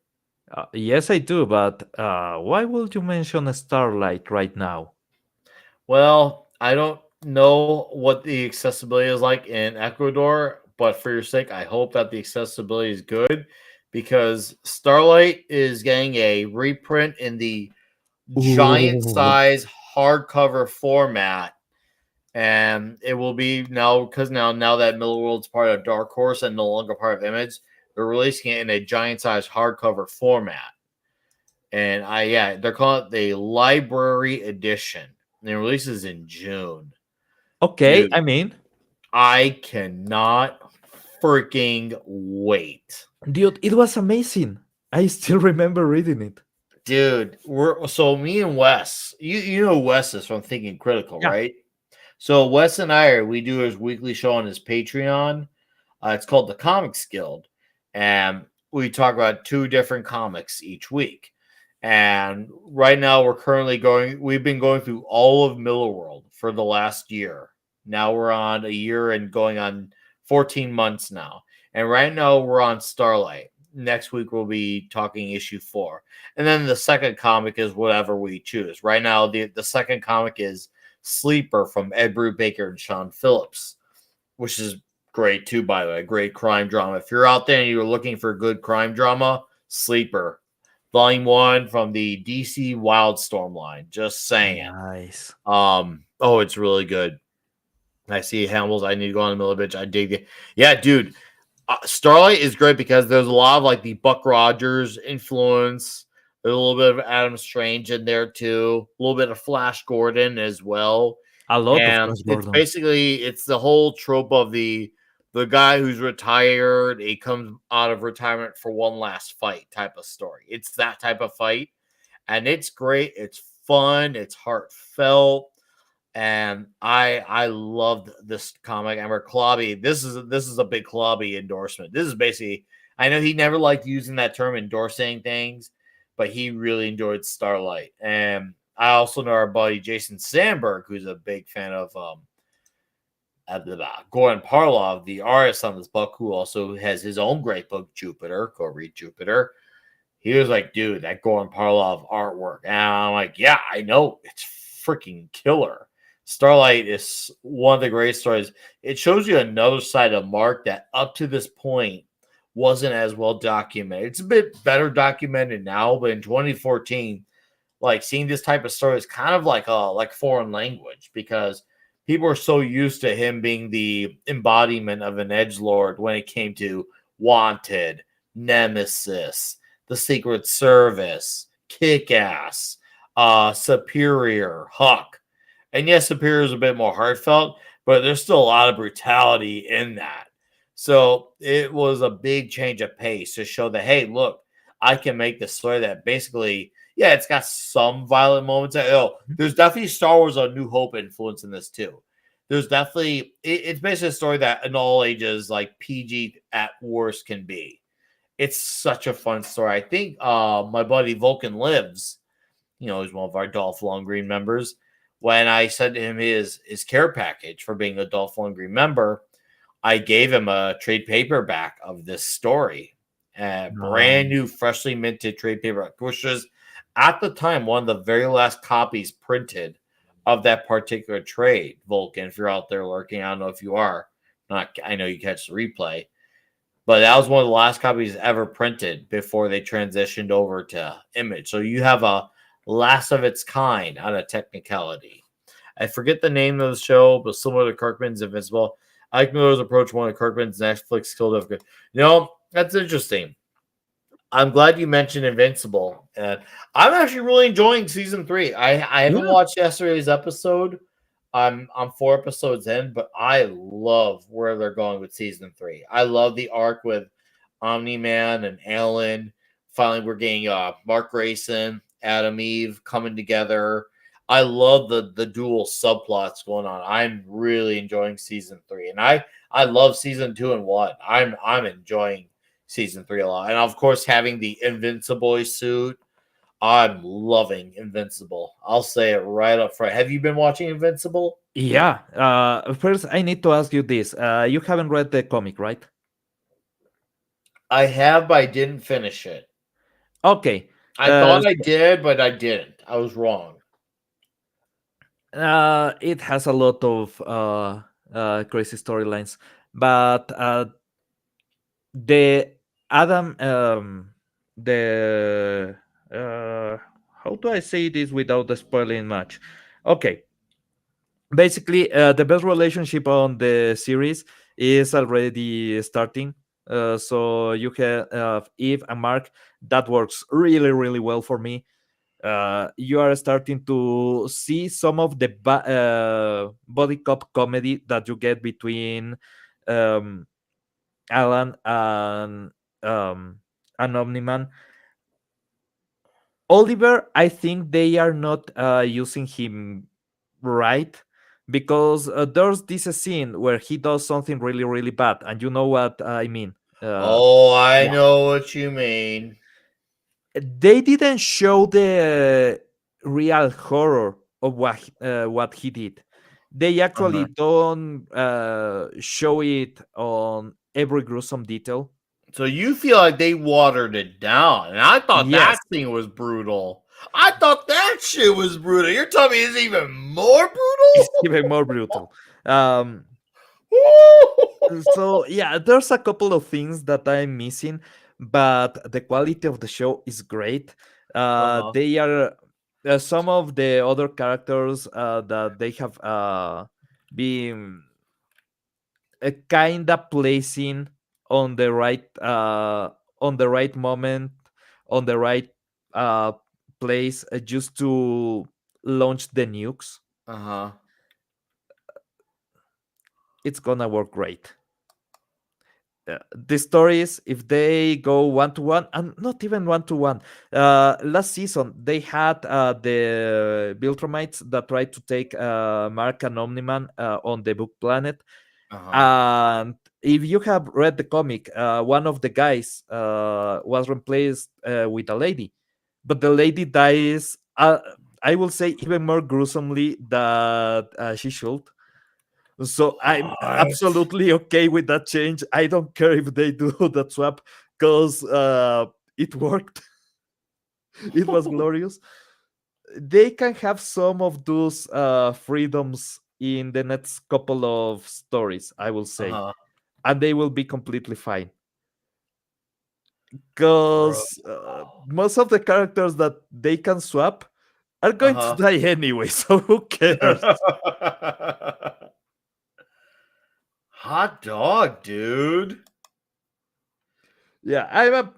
Yes, I do, but why would you mention Starlight right now? Well, I don't know what the accessibility is like in Ecuador, but for your sake, I hope that the accessibility is good because Starlight is getting a reprint in the giant Ooh. size hardcover format. And it will be now because now that Middle World's part of Dark Horse and no longer part of Image, they're releasing it in a giant size hardcover format. And they're calling it the Library Edition. And it releases in June. Okay, Dude, I mean, I cannot freaking wait. dude, it was amazing. I still remember reading it. Dude, we're so me and Wes, you know Wes is from Thinking Critical, Yeah, right? So Wes and we do his weekly show on his Patreon. It's called the Comics Guild, and we talk about two different comics each week. And right now, we've been going through all of Millerworld for the last year. Now we're on a year and going on 14 months now. And right now, we're on Starlight. Next week, we'll be talking issue 4. And then the second comic is whatever we choose. Right now, the second comic is Sleeper from Ed Brubaker and Sean Phillips, which is great too, by the way. Great crime drama. If you're out there and you're looking for a good crime drama, Sleeper. Volume 1 from the DC Wildstorm line. Just saying. nice. It's really good. I see Hamels. I need to go on the Milovich. I dig it. Yeah, dude. Starlight is great because there's a lot of like the Buck Rogers influence. There's a little bit of Adam Strange in there too. A little bit of Flash Gordon as well. A lot of And Flash it's Gordon. basically the whole trope of the guy who's retired, he comes out of retirement for one last fight type of story. It's that type of fight. And it's great. It's fun. It's heartfelt. And I loved this comic. And Clobby, this is a big Clobby endorsement. This is basically, I know he never liked using that term endorsing things, but he really enjoyed Starlight. And I also know our buddy Jason Sandberg, who's a big fan of Goran Parlov, the artist on this book, who also has his own great book, Jupiter. Go read Jupiter. He was like, dude, that Goran Parlov artwork. And I'm like, yeah, I know. It's freaking killer. Starlight is one of the great stories. It shows you another side of Mark that up to this point wasn't as well documented. It's a bit better documented now, but in 2014, like seeing this type of story is kind of like foreign language because people are so used to him being the embodiment of an edgelord when it came to Wanted, Nemesis, the Secret Service, Kick Ass, Superior, Huck. And yes, Superior is a bit more heartfelt, but there's still a lot of brutality in that. So it was a big change of pace to show that, hey, look, I can make this story that basically, yeah, it's got some violent moments. There's definitely Star Wars A New Hope influence in this too. There's definitely, it's basically a story that in all ages, like PG at worst can be. It's such a fun story. I think my buddy Vulcan Lives, he's one of our Dolph Lundgren members. When I sent him his care package for being a Dolph Lundgren member, I gave him a trade paperback of this story, a brand Nice. new, freshly minted trade paperback, which was at the time one of the very last copies printed of that particular trade. Vulcan, if you're out there lurking, I don't know if you are. Not, I know you catch the replay, but that was one of the last copies ever printed before they transitioned over to Image. So you have a last of its kind on a technicality. I forget the name of the show, but similar to Kirkman's Invincible. Ike Miller's approach one of Kirkman's Netflix killed of good. That's interesting. I'm glad you mentioned Invincible. And I'm actually really enjoying season 3. I haven't Yeah. watched yesterday's episode. I'm 4 episodes in, but I love where they're going with season 3. I love the arc with Omni Man and Alan. Finally, we're getting Mark Grayson, Adam Eve coming together. I love the dual subplots going on. I'm really enjoying season 3, and I love season 2 and 1. I'm enjoying season 3 a lot, and of course having the Invincible suit. I'm loving Invincible. I'll say it right up front. Have you been watching Invincible? Yeah. First, I need to ask you this. You haven't read the comic, right? I have, but I didn't finish it. Okay. I thought I did, but I didn't. I was wrong. It has a lot of crazy storylines, but the Adam, the how do I say this without spoiling much? Okay, basically, the best relationship on the series is already starting. So you have Eve and Mark. That works really, really well for me. You are starting to see some of the body cop comedy that you get between um, Alan um, and Omniman. Oliver, I think they are not using him right, because there's this scene where he does something really, really bad, and you know what I mean. Oh, I Yeah, know what you mean. they didn't show the real horror of what he did. They actually Uh-huh. don't show it on every gruesome detail. So you feel like they watered it down, and I thought that Yes, thing was brutal. I thought that shit was brutal. You're telling me it's even more it's brutal? even more brutal. Um, so yeah, there's a couple of things that I'm missing, but the quality of the show is great. Uh-huh. They are some of the other characters that they have been kind of placing on on the right moment, on the right uh place, just to launch the nukes. Uh-huh. It's gonna work great. The stories, if they go one to one, and not even one to one, last season they had the Viltrumites that tried to take Mark and Omniman on the book planet. Uh-huh. And if you have read the comic, one of the guys was replaced with a lady, but the lady dies, I will say, even more gruesomely than she should. So I'm What? absolutely okay with that change. I don't care if they do that swap, because it worked. It was glorious. They can have some of those freedoms in the next couple of stories, I will say, Uh-huh. and they will be completely fine. Bro. Because most of the characters that they can swap are going to Uh-huh. die anyway, so who cares? Hot dog, dude. Yeah,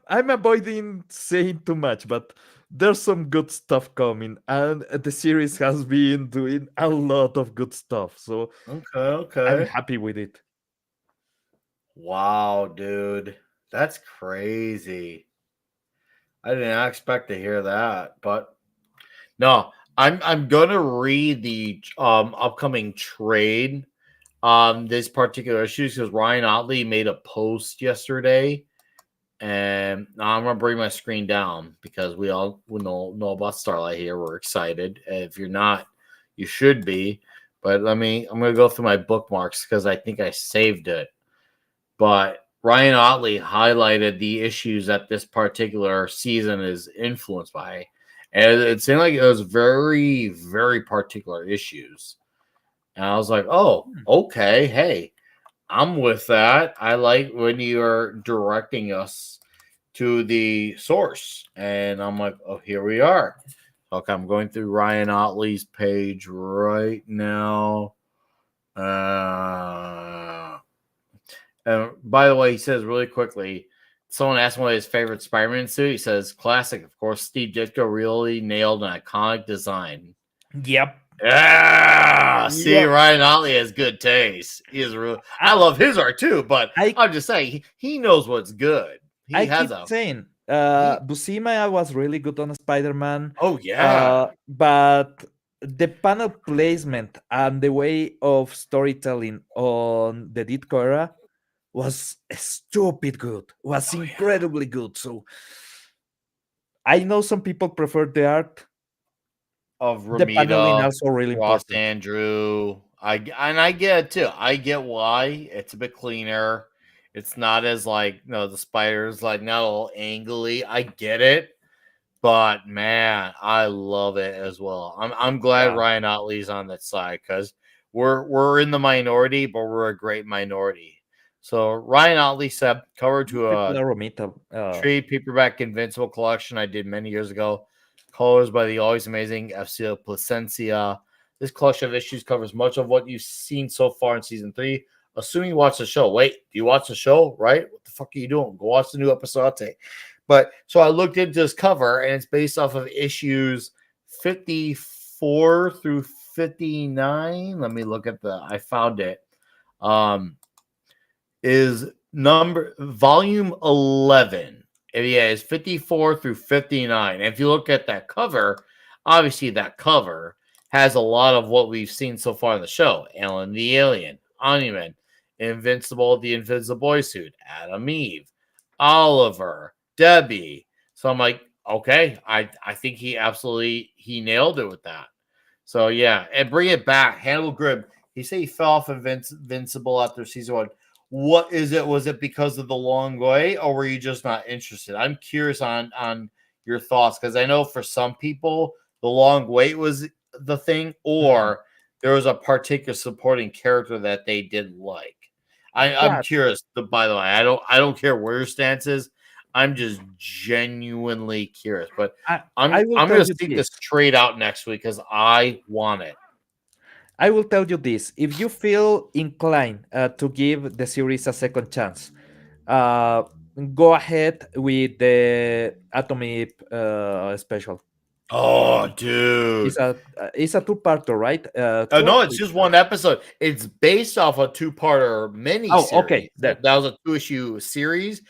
I'm avoiding saying too much, but there's some good stuff coming, and the series has been doing a lot of good stuff, so Okay, I'm okay. happy with it. Wow, dude. That's crazy. I did not expect to hear that, but no, I'm gonna read the upcoming trade this particular issue because Ryan Otley made a post yesterday, and now I'm gonna bring my screen down because we know about Starlight here. We're excited. If you're not, you should be. But I'm gonna go through my bookmarks because I think I saved it. But Ryan Otley highlighted the issues that this particular season is influenced by. And it seemed like it was very, very particular issues. And I was like, oh, Hmm. okay. Hey, I'm with that. I like when you're directing us to the source. And I'm like, oh, here we are. Okay, I'm going through Ryan Otley's page right now. Uh, and by the way, he says really quickly, someone asked him what his favorite Spider-Man suit. He says, classic, of course. Steve Ditko really nailed an iconic design. Yep. Yeah, see, Yep. Ryan Otley has good taste. He is real. I I love his art too, but I, I'm just saying he knows what's good. He I has keep a saying he. Buscema was really good on Spider-Man, Oh yeah. but the panel placement and the way of storytelling on the Ditko era was stupid good, was Oh yeah. incredibly good. So I know some people prefer the art. Of The paneling Ramita, also really Ross important. Andrew. I get it too. I get why it's a bit cleaner. It's not as like the spiders like not all angly. I get it. But man, I love it as well. I'm glad Yeah. Ryan Otley's on that side because we're in the minority, but we're a great minority. So Ryan Otley said cover to a Popular Romita. trade paperback Invincible collection I did many years ago. Colors by the always amazing FCO Placencia. This collection of issues covers much of what you've seen so far in season 3. Assuming you watch the show. Wait, do you watch the show? Right? What the fuck are you doing? Go watch the new episode. But so I looked into this cover, and it's based off of issues 54 through 59. Let me look at I found it. Is volume 11. Yeah, it's 54 through 59. And if you look at that cover, obviously that cover has a lot of what we've seen so far in the show. Alan the Alien, Omni-Man, Invincible, the Invisible Boy Suit, Adam Eve, Oliver, Debbie. So I'm like, okay, I think he nailed it with that. So yeah, and bring it back. Hannibal Grimm. He said he fell off Invincible after season 1. What is it? Was it because of the long way, or were you just not interested? I'm curious on your thoughts because I know for some people the long wait was the thing, or there was a particular supporting character that they didn't like. I'm Yeah, curious. By the way, I don't care where your stance is. I'm just genuinely curious. But I will I'm tell gonna you see this. this trade out next week because I want it. I will tell you this. If you feel inclined to give the series a second chance, uh, go ahead with the Atomy special. Oh, dude. It's a two-parter, right? Two or No, it's three. just one episode. It's based off a two-parter mini Oh, series. okay. Then That was a 2-issue series,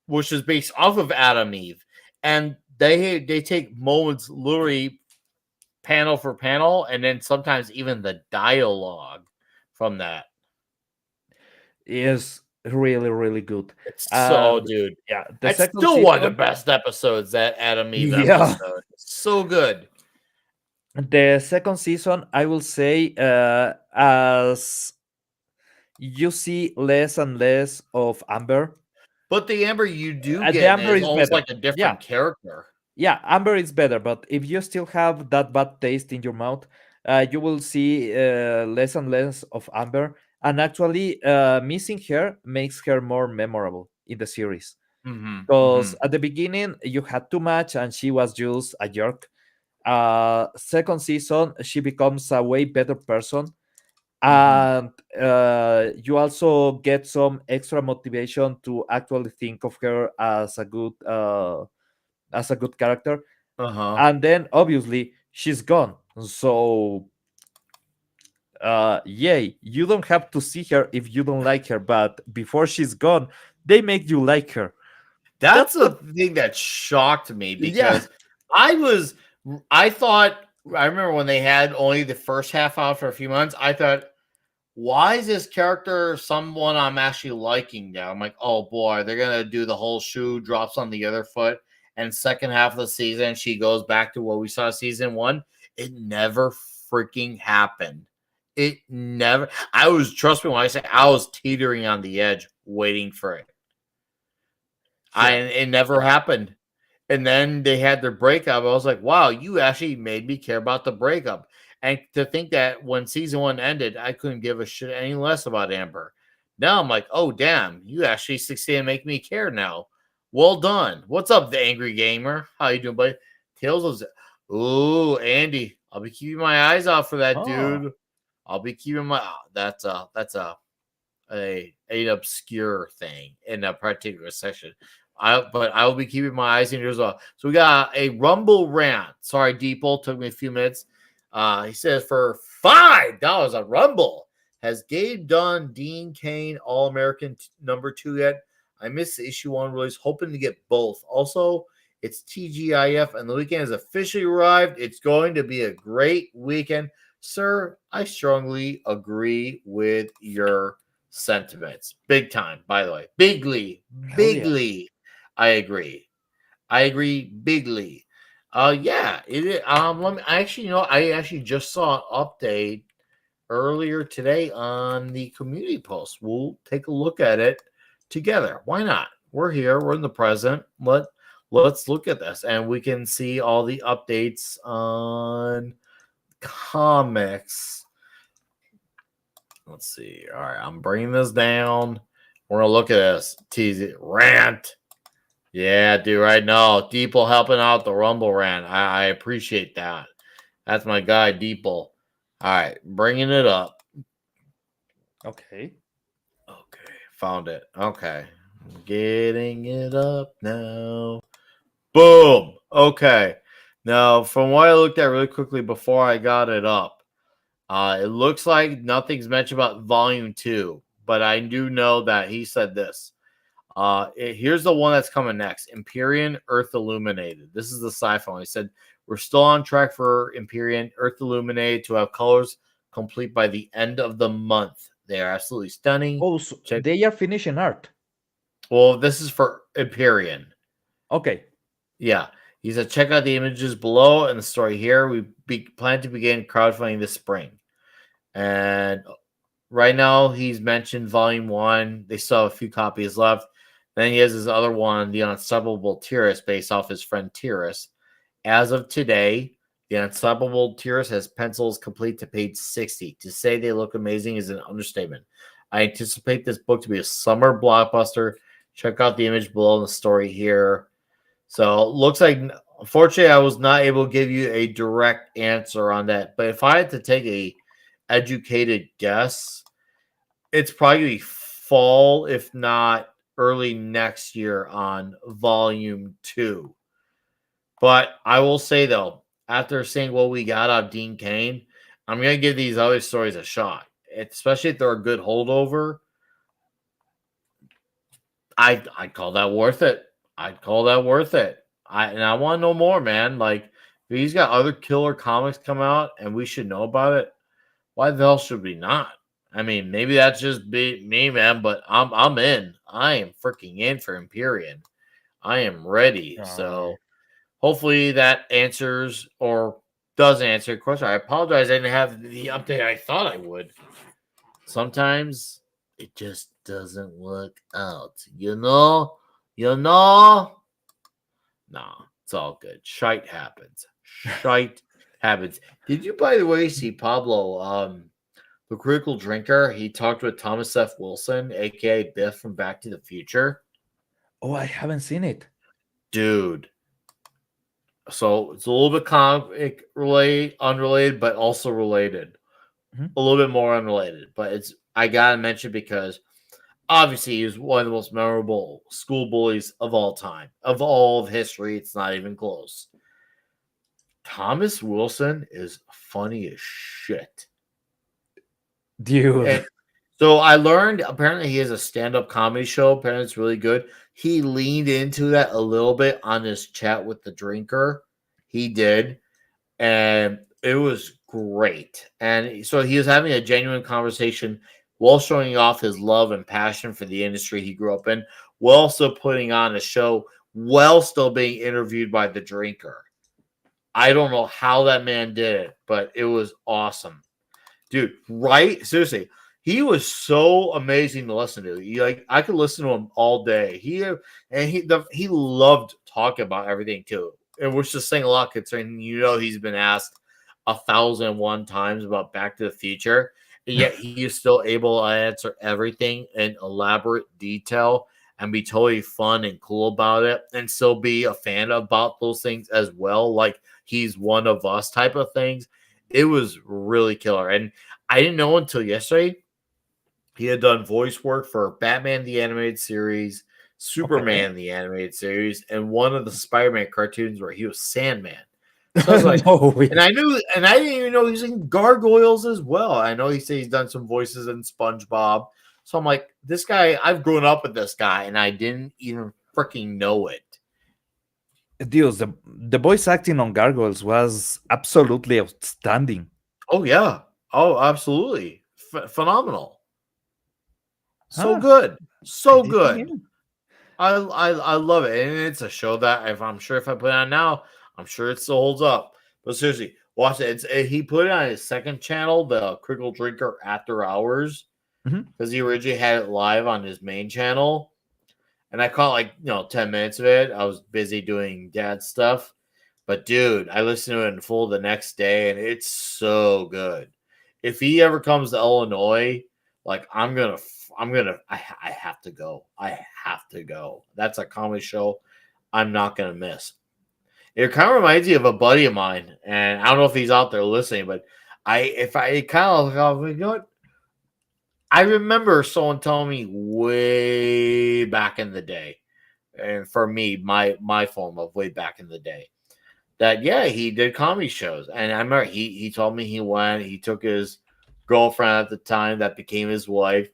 which is based off of Adam Eve, and they take moments, literally panel for panel, and then sometimes even the dialogue from that. is really really good. It's so, And dude. yeah, the That's second still one of the season. best episodes. That Adam Eve Yeah, episode, so good. the second season, I will say, as you see less and less of Amber. But the Amber you do The get Amber is is almost better. like a Yeah, different character. yeah, Amber is better, but if you still have that bad taste in your mouth, you will see less and less of Amber. And actually, missing her makes her more memorable in the series. Mm-hmm, mm-hmm. Because at the beginning, you had too much, and she was just a jerk. Second season, she becomes a way better person, and you also get some extra motivation to actually think of her as a good character. Uh-huh. And then obviously she's gone, so yay, you don't have to see her if you don't like her, but before she's gone, they make you like her. That's That's the the thing that shocked me Yeah, because I thought I remember when they had only the first half out for a few months, I thought, why is this character someone I'm actually liking now? I'm like, oh boy, they're gonna do the whole shoe drops on the other foot, and second half of the season she goes back to what we saw season 1. It never freaking happened. It never. Trust me when I say I was teetering on the edge, waiting for it. yeah, It never happened. And then they had their breakup. I was like, wow, you actually made me care about the breakup. And to think that when season 1 ended, I couldn't give a shit any less about Amber. Now I'm like, oh damn, you actually succeeded in making me care now. Well done. What's up, the angry gamer? How you doing, buddy? Tails of Ooh, Andy. I'll be keeping my eyes out for that, oh, dude. I'll be keeping my that's an obscure thing in a particular section. But I will be keeping my eyes and ears off. So we got a Rumble rant. Sorry, Deeple, took me a few minutes. He says for $5 a Rumble. Has Gabe done Dean Kane All American number 2 yet? I missed the issue 1 release, hoping to get both. Also, it's TGIF and the weekend has officially arrived. It's going to be a great weekend. Sir, I strongly agree with your sentiments. Big time, by the way. Bigly. hell yeah. Bigly. I agree. I agree bigly. Yeah, it is. I actually just saw an update earlier today on the community post. We'll take a look at it together. Why not? We're here. We're in the present. let's look at this, and we can see all the updates on comics. Let's see. All right, I'm bringing this down. We're gonna look at this. Tease it. Rant. Yeah, dude. Right now, Deeple helping out the Rumble rant. I appreciate that. That's my guy, Deeple. All right, bringing it up. Okay. Okay, found it. Okay, getting it up now. Boom. Okay. Now, from what I looked at really quickly before I got it up, it looks like nothing's mentioned about Volume 2, but I do know that he said this. Here's the one that's coming next. Empyrean Earth Illuminated. This is the sci-fi one. He said, we're still on track for Empyrean Earth Illuminated to have colors complete by the end of the month. They are absolutely stunning. Oh, so they are finishing art. Well, this is for Empyrean. Okay. Yeah. He said, check out the images below and the story here. We plan to begin crowdfunding this spring. And right now, he's mentioned Volume 1. They still have a few copies left. Then he has his other one, The Unstoppable Tyrus, based off his friend Tyrus. As of today, The Unstoppable Tyrus has pencils complete to page 60. To say they look amazing is an understatement. I anticipate this book to be a summer blockbuster. Check out the image below in the story here. So looks like, unfortunately, I was not able to give you a direct answer on that. But if I had to take a educated guess, it's probably fall, if not early next year on Volume 2. But I will say, though, after seeing what we got out of Dean Cain, I'm going to give these other stories a shot, especially if they're a good holdover. I'd call that worth it. I'd call that worth it. I want to know more, man. Like, if he's got other killer comics come out and we should know about it, why the hell should we not? I mean, maybe that's just me, man, but I'm in. I am freaking in for Empyrean. I am ready. So hopefully that answers or does answer your question. I apologize. I didn't have the update I thought I would. Sometimes it just doesn't work out. You know? No, it's all good. Shite happens. Shite happens. Did you, by the way, see Pablo, the critical drinker? He talked with Thomas F. Wilson, aka Biff from Back to the Future. Oh, I haven't seen it. Dude. So it's a little bit comic related, unrelated, but also related. Mm-hmm. A little bit more unrelated. But I gotta mention because obviously he was one of the most memorable school bullies of all time. Of all of history, it's not even close. Thomas Wilson is funny as shit. Dude. And so I learned apparently he has a stand-up comedy show. Apparently it's really good. He leaned into that a little bit on his chat with the drinker. He did. And it was great. And so he was having a genuine conversation while showing off his love and passion for the industry he grew up in, while also putting on a show while still being interviewed by the drinker. I don't know how that man did it, but it was awesome. Dude, right? Seriously, he was so amazing to listen to. I could listen to him all day. He loved talking about everything too, and which is saying a lot concerning he's been asked 1,001 times about Back to the Future, and yet he is still able to answer everything in elaborate detail and be totally fun and cool about it, and still be a fan about those things as well, like he's one of us type of things. It was really killer. And I didn't know until yesterday he had done voice work for Batman the Animated Series, Superman the Animated Series, and one of the Spider-Man cartoons where he was Sandman. So I was like, and I didn't even know he was in Gargoyles as well. I know he said he's done some voices in SpongeBob. So I'm like, this guy, I've grown up with this guy, and I didn't even freaking know it. Dios, the voice acting on Gargoyles was absolutely outstanding. Oh, yeah. Oh, absolutely. Phenomenal. So good. So good. I love it. And it's a show that I'm sure if I put it on now, I'm sure it still holds up. But seriously, watch it. He put it on his second channel, the Critical Drinker After Hours, because he originally had it live on his main channel. and I caught 10 minutes of it. I was busy doing dad stuff, but dude, I listened to it in full the next day, and it's so good. If he ever comes to Illinois, I have to go. I have to go. That's a comedy show I'm not gonna miss. It kind of reminds me of a buddy of mine, and I don't know if he's out there listening, but it kind of, you know what? I remember someone telling me way back in the day, and for me, my form of way back in the day, that yeah, he did comedy shows, and I remember he told me he took his girlfriend at the time that became his wife,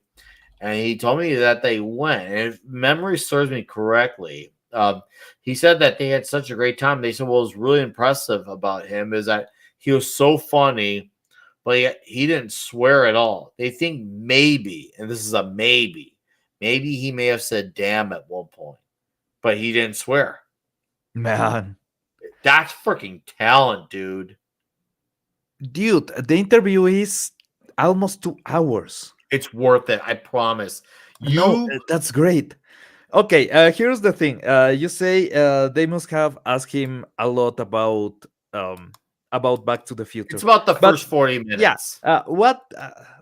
and he told me that they went. And if memory serves me correctly, he said that they had such a great time. They said what was really impressive about him is that he was so funny, but he didn't swear at all. They think maybe, and this is a maybe he may have said "damn" at one point, but he didn't swear. Man, That's freaking talent, dude. dude, the interview is almost 2 hours. It's worth it. I promise. No, that's great. Okay, here's the thing. You say they must have asked him a lot about Back to the Future. It's about the But first 40 minutes. yes,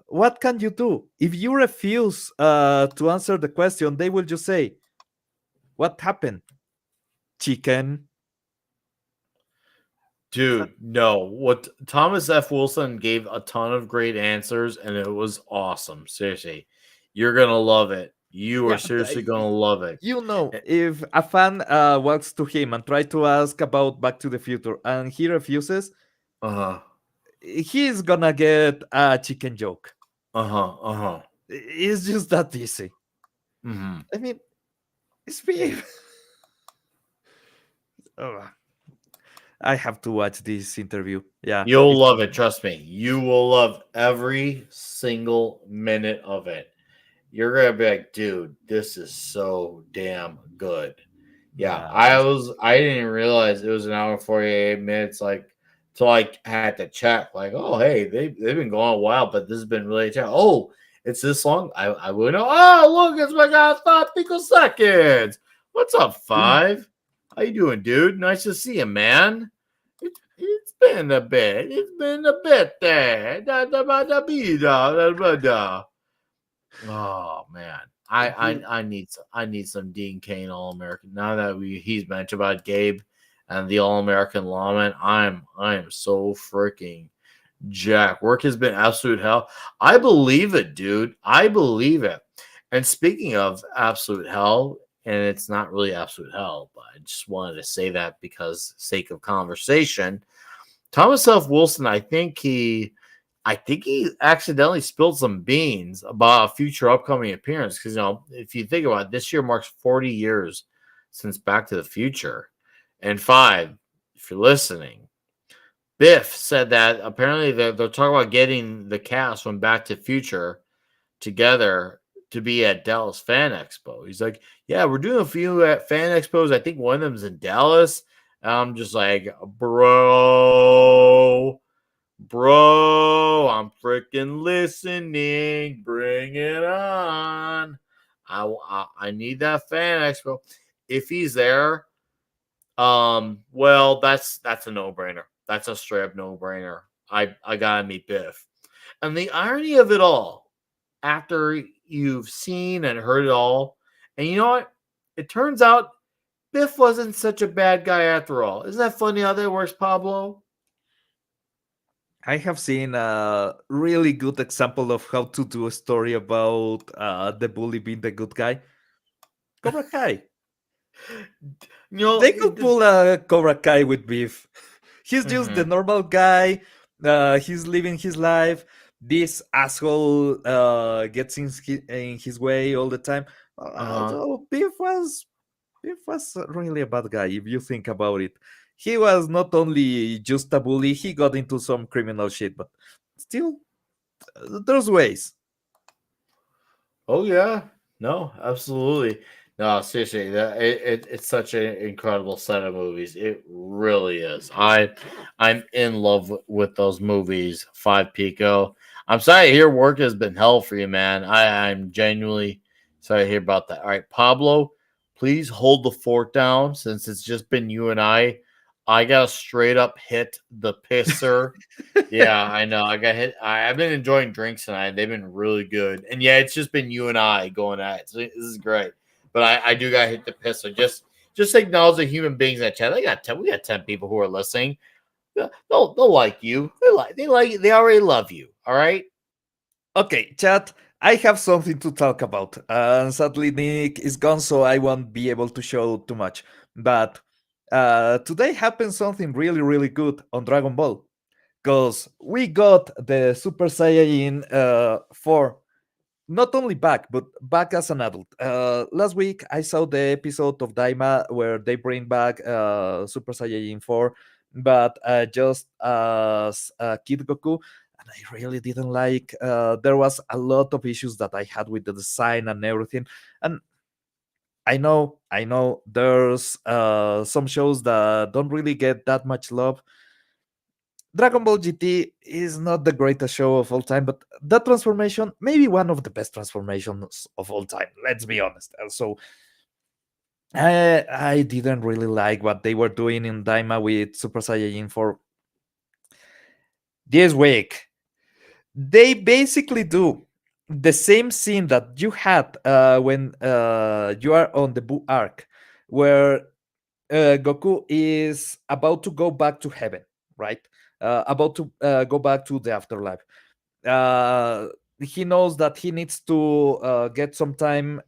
what can you do if you refuse to answer the question? They will just say, "What happened, chicken?" Dude, no. What Thomas F. Wilson gave a ton of great answers, and it was awesome. Seriously, you're gonna love it. You are Yeah, seriously gonna love it. You know, if a fan walks to him and try to ask about Back to the Future and he refuses, Uh huh. he's gonna get a chicken joke. Uh huh. It's just that easy. Mm-hmm. I mean, it's beef. Oh, I have to watch this interview. Yeah, You'll love it. Trust me. You will love every single minute of it. You're gonna be like, dude, this is so damn good. Yeah, I didn't realize it was an hour and 48 minutes, till I had to check, oh hey, they've been going a while, but this has been really tough. Oh, it's this long. I would know. Oh, look, it's my god 5 picoseconds. What's up, 5? How you doing, dude? Nice to see you, man. It's been a bit. It's been a bit there. Oh man, I need some Dean Kane All American. Now that he's mentioned about Gabe and the All American lawman, I am so freaking jacked. Work has been absolute hell. I believe it, dude. I believe it. And speaking of absolute hell, and it's not really absolute hell, but I just wanted to say that because sake of conversation. Thomas F. Wilson, I think he accidentally spilled some beans about a future upcoming appearance. Because, if you think about it, this year marks 40 years since Back to the Future. And 5, if you're listening, Biff said that apparently they're talking about getting the cast from Back to the Future together to be at Dallas Fan Expo. He's like, yeah, we're doing a few at Fan Expos. I think one of them's in Dallas. And I'm just like, bro, I'm freaking listening. Bring it on. I need that Fan Expo. If he's there, well, that's a no-brainer. That's a straight up no-brainer. I gotta meet Biff. And the irony of it all, after you've seen and heard it all, and you know what? It turns out Biff wasn't such a bad guy after all. Isn't that funny how that works, Pablo? I have seen a really good example of how to do a story about the bully being the good guy. Cobra Kai. They could pull a Cobra Kai with Beef. He's just the normal guy. He's living his life. This asshole gets in his way all the time. Although Beef was really a bad guy if you think about it. He was not only just a bully, he got into some criminal shit, but still, there's ways. Oh yeah, no, absolutely, no, seriously, it's such an incredible set of movies. It really is. I'm in love with those movies. 5 Pico. I'm sorry to hear work has been hell for you, man. I'm genuinely sorry to hear about that. All right, Pablo, please hold the fort down since it's just been you and I. I got straight up hit the pisser. Yeah, I know. I got hit. I've been enjoying drinks tonight. They've been really good. And yeah, it's just been you and I going at it. So this is great. But I do got hit the pisser. Just acknowledge the human beings in that chat. We got 10 people who are listening. They'll like you. They already love you. All right. Okay, chat. I have something to talk about. Sadly, Nick is gone, so I won't be able to show too much. But today happened something really, really good on Dragon Ball. Because we got the Super Saiyan 4 not only back, but back as an adult. Last week, I saw the episode of Daima where they bring back Super Saiyan 4, but just as Kid Goku. And I really didn't like. There was a lot of issues that I had with the design and everything. And I know, there's some shows that don't really get that much love. Dragon Ball GT is not the greatest show of all time, but that transformation may be one of the best transformations of all time. Let's be honest. So I didn't really like what they were doing in Daima with Super Saiyajin 4 this week. They basically do the same scene that you had when you are on the Buu arc, where Goku is about to go back to heaven, right? About to go back to the afterlife. Uh, he knows that he needs to get some time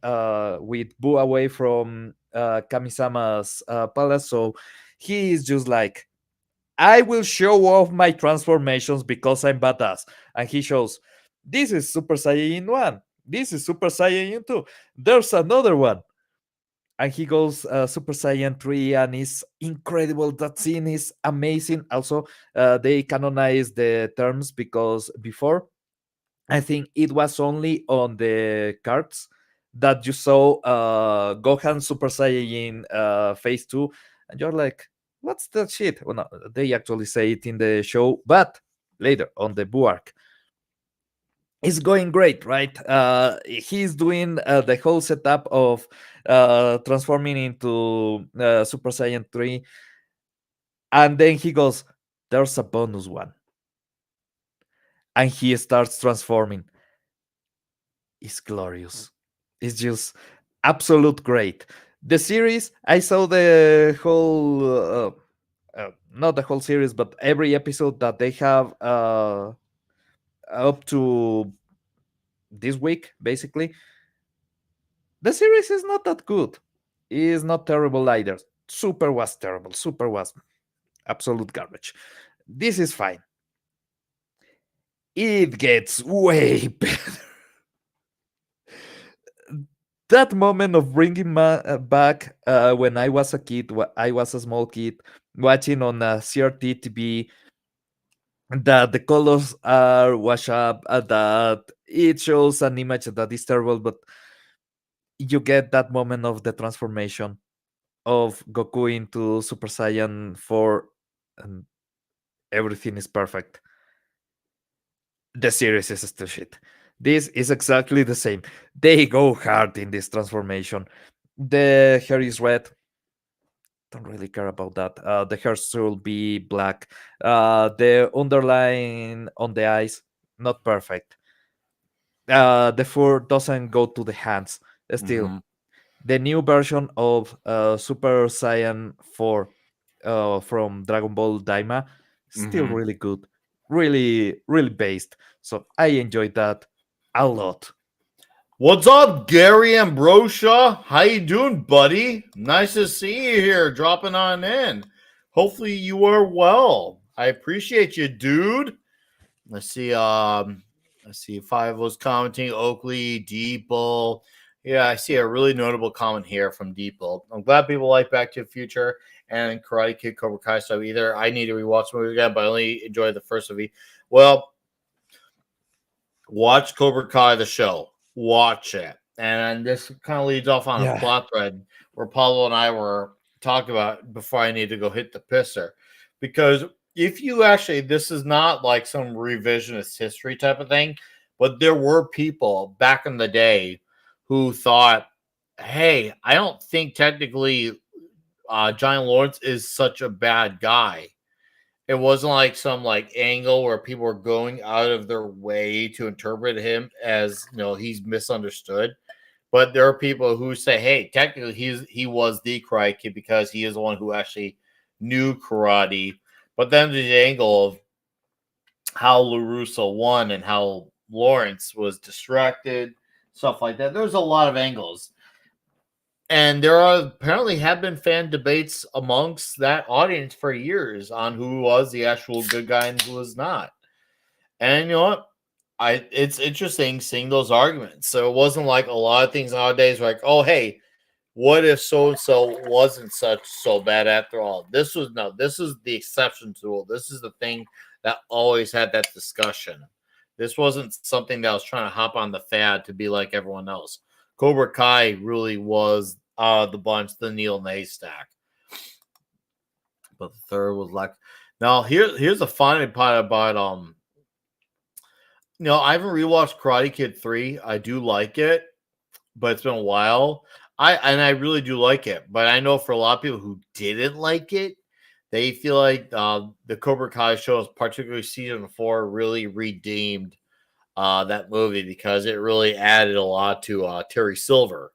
with Buu away from Kamisama's palace, so he is just like, I will show off my transformations because I'm badass. And he shows, this is Super Saiyan 1, this is Super Saiyan 2, there's another one. And he goes Super Saiyan 3, and it's incredible. That scene is amazing. Also, they canonize the terms because before, I think it was only on the cards that you saw Gohan Super Saiyan Phase 2, and you're like, what's that shit? Well, no, they actually say it in the show, but later on the Buark. It's going great, right? He's doing the whole setup of transforming into Super Saiyan 3, and then he goes, there's a bonus one. And he starts transforming. It's glorious. It's just absolute great. The series, I saw the whole, not the whole series, but every episode that they have up to this week, basically. The series is not that good. It's not terrible either. Super was terrible. Super was absolute garbage. This is fine. It gets way better. That moment of bringing back when I was a kid, I was a small kid, watching on a CRT TV that the colors are washed up, that it shows an image that is terrible, but you get that moment of the transformation of Goku into Super Saiyan 4, and everything is perfect. The series is still shit. This is exactly the same. They go hard in this transformation. The hair is red. Don't really care about that. The hair should be black. The underline on the eyes, not perfect. The fur doesn't go to the hands. Still, the new version of Super Saiyan 4 from Dragon Ball Daima, still really good. Really, really based. So I enjoyed that a lot. What's up, Gary Ambrosia? How you doing, buddy? Nice to see you here, dropping on in. Hopefully you are well. I appreciate you, dude. Let's see. Let's see. Five was commenting. Oakley, Deeple. Yeah, I see a really notable comment here from Deeple. I'm glad people like Back to the Future and Karate Kid Cobra Kai. So either I need to rewatch the movie again, but I only enjoyed the first movie. Well, watch Cobra Kai the show. Watch it. And this kind of leads off on a plot thread where Pablo and I were talking about before I need to go hit the pisser. Because if you actually, this is not like some revisionist history type of thing, but there were people back in the day who thought hey, I don't think technically Johnny Lawrence is such a bad guy. It wasn't like some like angle where people were going out of their way to interpret him as he's misunderstood. But there are people who say, hey, technically he was the Karate Kid because he is the one who actually knew karate. But then the angle of how LaRusso won and how Lawrence was distracted, stuff like that. There's a lot of angles. And there are apparently have been fan debates amongst that audience for years on who was the actual good guy and who was not. And you know what? It's interesting seeing those arguments. So it wasn't like a lot of things nowadays like, oh hey, what if so and so wasn't such so bad after all? This is the exception to the rule. This is the thing that always had that discussion. This wasn't something that was trying to hop on the fad to be like everyone else. Cobra Kai really was the bunch, the needle in the haystack. But the third was like, now here's the funny part about I haven't rewatched Karate Kid 3. I do like it, but it's been a while. I really do like it, but I know for a lot of people who didn't like it, they feel like the Cobra Kai shows, particularly season 4, really redeemed that movie because it really added a lot to Terry Silver.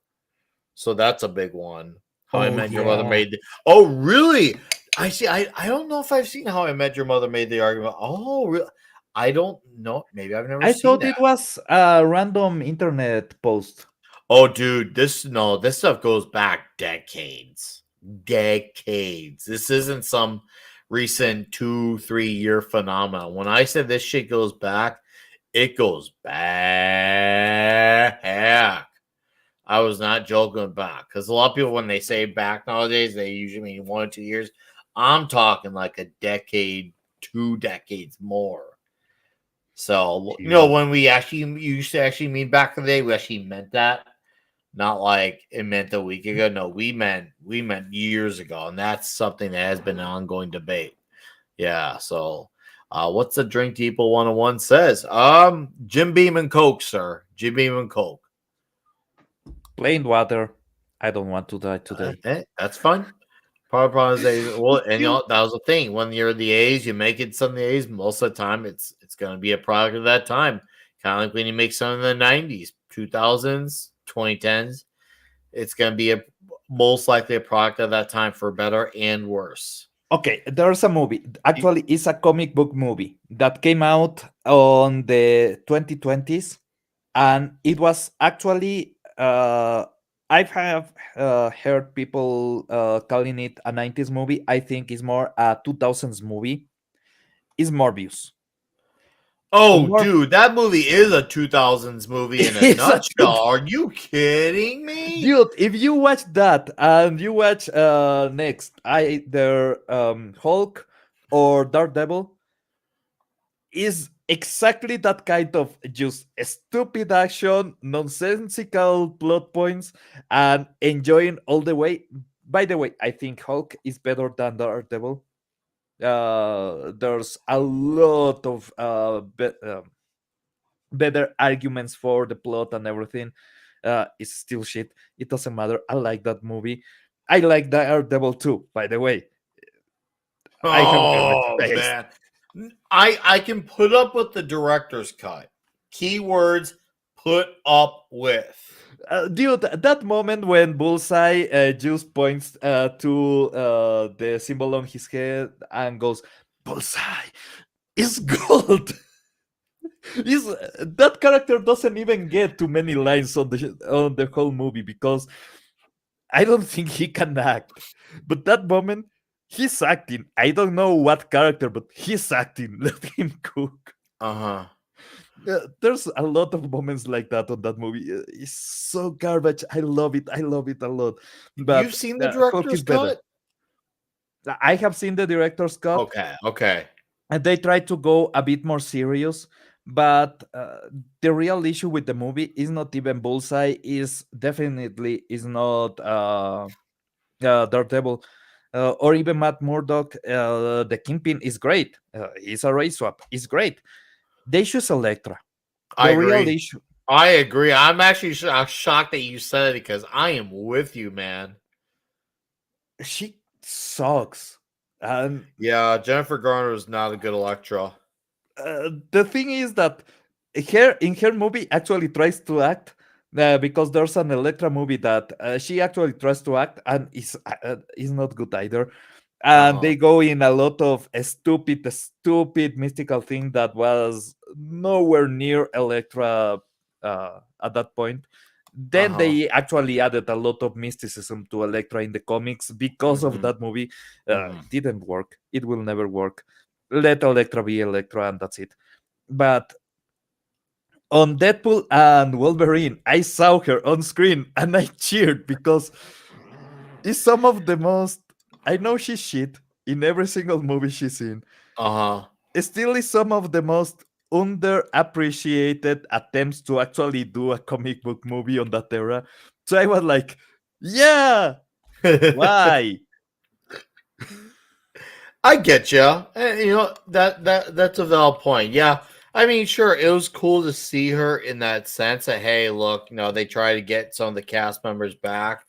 So that's a big one. How I Oh Met Your Mother yeah. made. Oh, really? I see. I don't know if I've seen How I Met Your Mother made the argument. Oh, really? I don't know. Maybe I've never I seen thought it that. was a random internet post. Oh, dude, this stuff goes back decades. Decades. This isn't some recent 2-3 year phenomenon. When I said this shit goes back, it goes back. I was not joking back because a lot of people, when they say back nowadays, they usually mean 1 or 2 years. I'm talking like a decade, 2 decades more. So, Dude. when we actually used to actually mean back in the day, we actually meant that. Not like it meant a week ago. No, we meant years ago, and that's something that has been an ongoing debate. Yeah. So, what's the Drink People 101 says? Jim Beam and Coke, sir. Jim Beam and Coke. Plain water. I don't want to die today. That's fun. Part of the problem is and You that was the thing. When you're the A's, you make it some of the A's. Most of the time, it's going to be a product of that time. Kind of like when you make some in the '90s, 2000s, 2010s. It's going to be most likely a product of that time for better and worse. Okay, there's a movie. Actually, it's a comic book movie that came out on the 2020s, and it was actually I have heard people calling it a 90s movie. I think it's more a 2000s movie. It's Morbius. Oh, Mor- dude, that movie is a 2000s movie in a it's a nutshell. Are you kidding me? dude. If you watch that and you watch next either Hulk or Daredevil, is exactly that kind of just stupid action, nonsensical plot points, and enjoying all the way. By the way, I think Hulk is better than Daredevil. There's a lot of better arguments for the plot and everything. It's still shit. It doesn't matter. I like that movie. I like Daredevil too, by the way. I have garbage Oh taste. man. I can put up with the director's cut. Keywords put up with. Dude, that moment when Bullseye just points to the symbol on his head and goes, "Bullseye is gold." Is that character doesn't even get too many lines on the whole movie because I don't think he can act. But that moment, he's acting. I don't know what character, but he's acting. Let him cook. Uh-huh. There's a lot of moments like that on that movie. It's so garbage. I love it. I love it a lot. You've But seen the Hulk director's is better. cut? I have seen the director's cut, Okay. and they try to go a bit more serious. But the real issue with the movie is not even Bullseye. Is definitely is not Daredevil. Or even Matt Murdock, the Kingpin is great. He's a race swap. It's great. They choose Elektra. I The real agree. issue. I agree. I'm actually shocked that you said it because I am with you, man. She sucks. And Yeah, Jennifer Garner is not a good Electra. the thing is that her movie actually tries to act, because there's an Electra movie that she actually tries to act and is not good either. And Uh they go in a lot of stupid mystical thing that was nowhere near Electra at that point. Then huh. they actually added a lot of mysticism to Electra in the comics because of Hmm. that movie. Hmm. It didn't work. It will never work. Let Electra be Electra, and that's it. But on Deadpool and Wolverine, I saw her on screen and I cheered because it's some of the most. I know she's shit in every single movie she's in. Uh huh. It still is some of the most underappreciated attempts to actually do a comic book movie on that era. So I was like, yeah, why? I get you. You know that's a valid point. Yeah, I mean, sure, it was cool to see her in that sense that hey, look, they try to get some of the cast members back,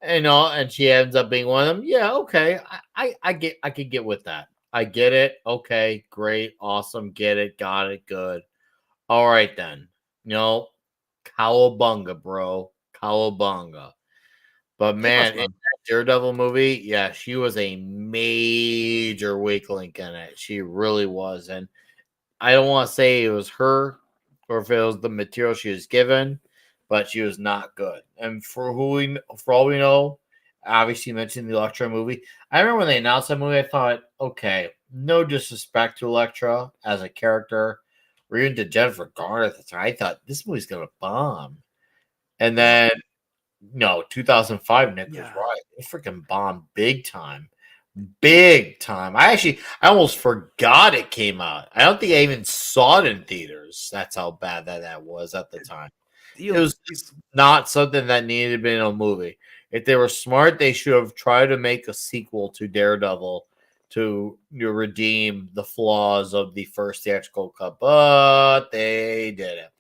and she ends up being one of them. Yeah, okay, I could get with that. I get it. Okay, great, awesome, get it, got it, good. All right then. You know, cowabunga, bro, cowabunga. But It was man, in fun. that Daredevil movie, yeah, she was a major weak link in it. She really was. And I don't want to say it was her or if it was the material she was given, but she was not good. And for all we know, obviously you mentioned the Electra movie. I remember when they announced that movie, I thought, okay, no disrespect to Electra as a character, or even to Jennifer Garner at the time. I thought this movie's gonna bomb. And Uh, then no, 2005, Nick was yeah. right. It freaking bombed big time. Big time. I almost forgot it came out. I don't think I even saw it in theaters. That's how bad that was at the time. It Dude, was just not something that needed to be in a movie. If they were smart, they should have tried to make a sequel to Daredevil to redeem the flaws of the first theatrical cut, but they didn't.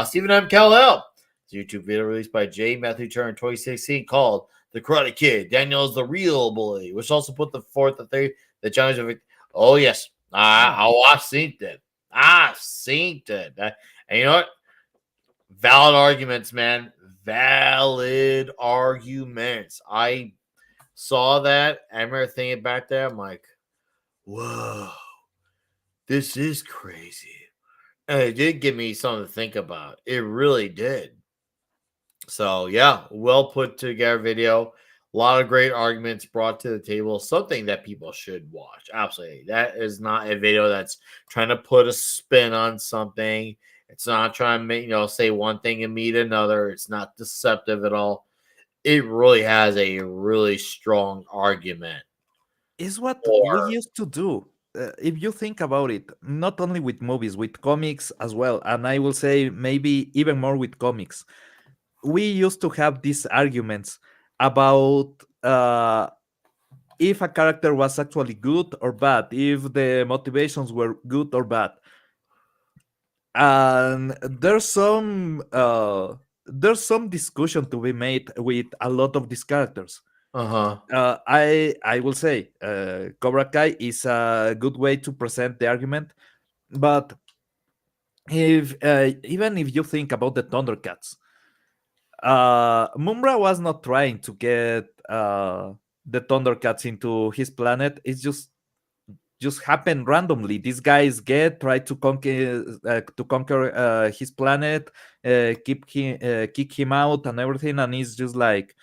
Stephen M. Callell, YouTube video released by J. Matthew Turner in 2016 called The Karate Kid. Daniel is the real bully, which also put the forth the theory that Johnny's a victim. Oh, yes. yeah. I've seen it. I've seen it. And you know what? Valid arguments, man. Valid arguments. I saw that. I remember thinking back there. I'm like, whoa, this is crazy. And it did give me something to think about. It really did. So, yeah, well put together video. A lot of great arguments brought to the table. Something that people should watch. Absolutely. That is not a video that's trying to put a spin on something. It's not trying to make, say one thing and mean another. It's not deceptive at all. It really has a really strong argument. Is what we Or, used to do. If you think about it, not only with movies, with comics as well, and I will say maybe even more with comics, we used to have these arguments about if a character was actually good or bad, if the motivations were good or bad, and there's some discussion to be made with a lot of these characters. uh-huh. I will say Cobra Kai is a good way to present the argument, but if even if you think about the Thundercats, Mumra was not trying to get the Thundercats into his planet. It's just happened randomly. These guys try to conquer his planet, kick him out and everything, and he's just like,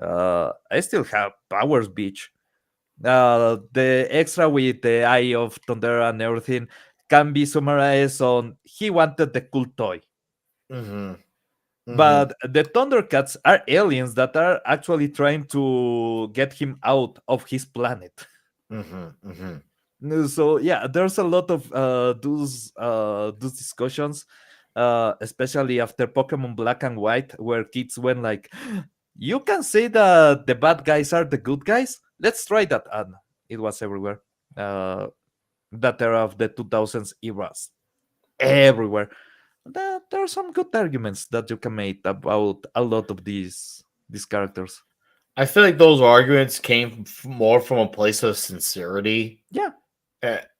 I still have powers, bitch. The extra with the Eye of Thunder and everything can be summarized on he wanted the cool toy. Mm-hmm. Mm-hmm. But the Thundercats are aliens that are actually trying to get him out of his planet. Mm-hmm. Mm-hmm. So yeah, there's a lot of those discussions, especially after Pokemon Black and White, where kids went like, "You can say that the bad guys are the good guys. Let's try that." And it was everywhere. That era of the 2000s eras, everywhere. There are some good arguments that you can make about a lot of these characters. I feel like those arguments came more from a place of sincerity. Yeah,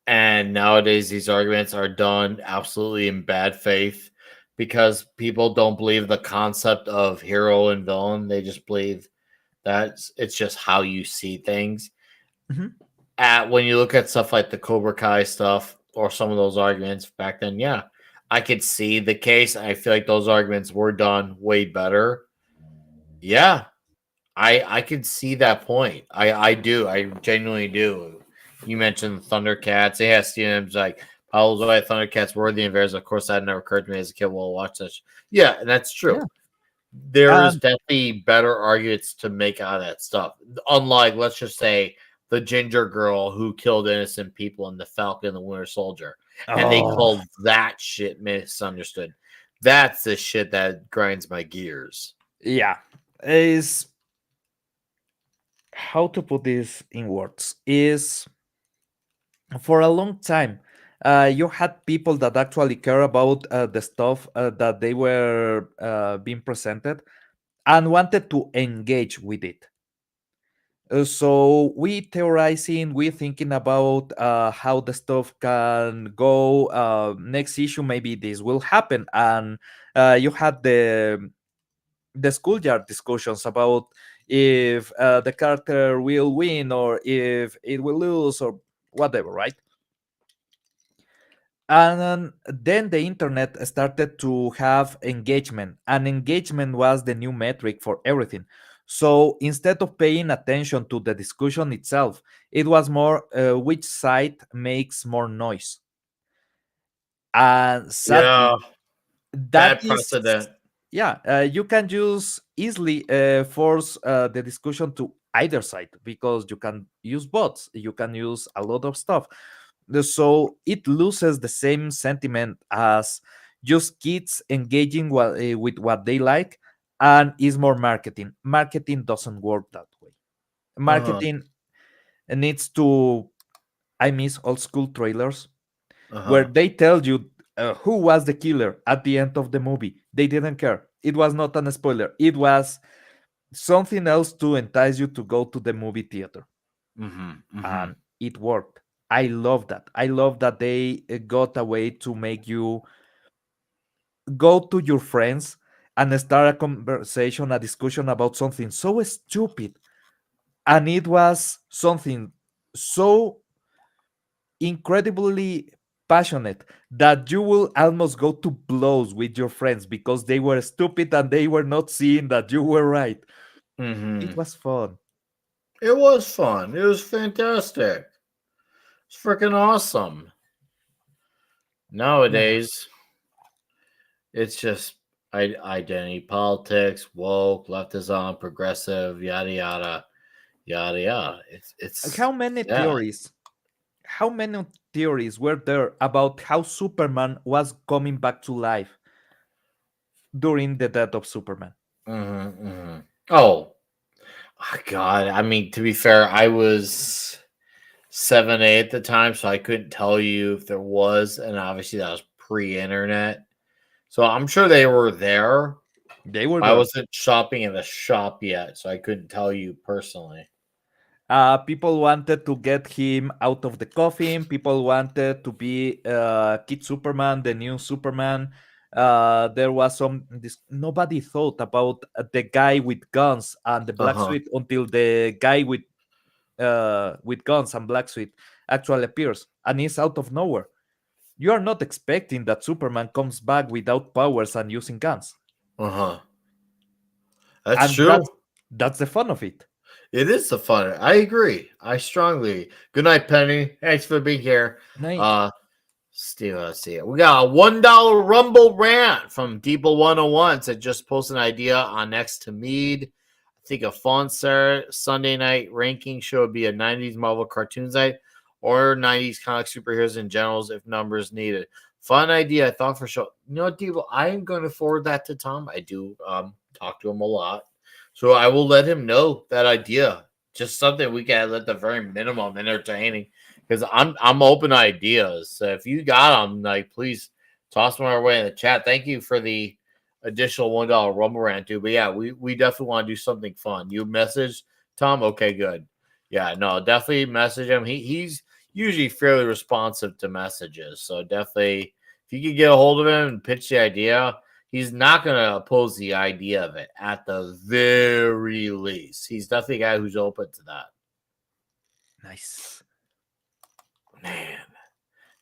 And nowadays, these arguments are done absolutely in bad faith because people don't believe the concept of hero and villain. They just believe that it's just how you see things. mhm. When you look at stuff like the Cobra Kai stuff or some of those arguments back then, yeah, I could see the case. I feel like those arguments were done way better. Yeah, I can see that point. I do. I genuinely do. You mentioned Thundercats. Yeah, Steven's like Paul's right. Thundercats were the invaders. Of course, that never occurred to me as a kid. Well, watch this. Yeah, and that's true. Yeah, There's and definitely better arguments to make out of that stuff. Unlike, let's just say, the ginger girl who killed innocent people in the Falcon and the Winter Soldier, and they oh called that shit misunderstood. That's the shit that grinds my gears. yeah, is how to put this in words is for a long time. You had people that actually care about the stuff that they were being presented and wanted to engage with it. So we theorizing, we thinking about how the stuff can go. Next issue, maybe this will happen, and you had the schoolyard discussions about if the character will win or if it will lose or whatever, right? And then the internet started to have engagement, and engagement was the new metric for everything. So instead of paying attention to the discussion itself, it was more which side makes more noise. And Yeah, sadly, that bad is, precedent. yeah, you can just easily force the discussion to either side because you can use bots, you can use a lot of stuff. So it loses the same sentiment as just kids engaging with what they like, and is more marketing. Marketing doesn't work that way. Uh-huh. Marketing needs to, I miss old school trailers where Uh-huh. they tell you who was the killer at the end of the movie. They didn't care. It was not a spoiler. It was something else to entice you to go to the movie theater, Mhm. and Mhm. it worked. I love that. I love that they got a way to make you go to your friends and start a conversation, a discussion about something so stupid. And it was something so incredibly passionate that you will almost go to blows with your friends because they were stupid and they were not seeing that you were right. It Mhm. was fun. It was fun. It was fantastic. It's freaking awesome. Yeah. Nowadays, it's just identity politics, woke, leftism, progressive, yada yada yada yada. It's How many yeah. theories? How many theories were there about how Superman was coming back to life during the death of Superman? Mm-hmm. Oh, God. I mean, to be fair, I was 7, 8 at the time, so I couldn't tell you if there was, and obviously that was pre-internet. So I'm sure they were there. They were I there. wasn't shopping in the shop yet, so I couldn't tell you personally. People wanted to get him out of the coffin. People wanted to be Kid Superman, the new Superman. There was some. Nobody thought about the guy with guns and the black Uh-huh. suit until the guy with guns and black suit actually appears, and he's out of nowhere. You are not expecting that Superman comes back without powers and using guns, Uh-huh. That's and true. that's the fun of it. It is the fun. I agree. I strongly. Good night, Penny. Thanks for being here. Night. Uh Steve, let's see. We got a $1 Rumble rant from Deeple 101. Said just post an idea on Next to Mead. I think a fun Sunday night ranking show would be a 90s Marvel cartoons night or 90s comic superheroes in general if numbers needed. Fun idea. I thought for sure. You know what, Deeple? I am going to forward that to Tom. I do talk to him a lot. So I will let him know that idea. Just something we can at the very minimum entertaining because I'm open to ideas. So if you got them, like please toss them our way in the chat. Thank you for the additional $1 Rumble rant, dude. But yeah, we definitely want to do something fun. You message Tom? Okay, good. Yeah, no, definitely message him. He's usually fairly responsive to messages. So definitely, if you could get a hold of him and pitch the idea, he's not going to oppose the idea of it at the very least. He's definitely a guy who's open to that. Nice. Man.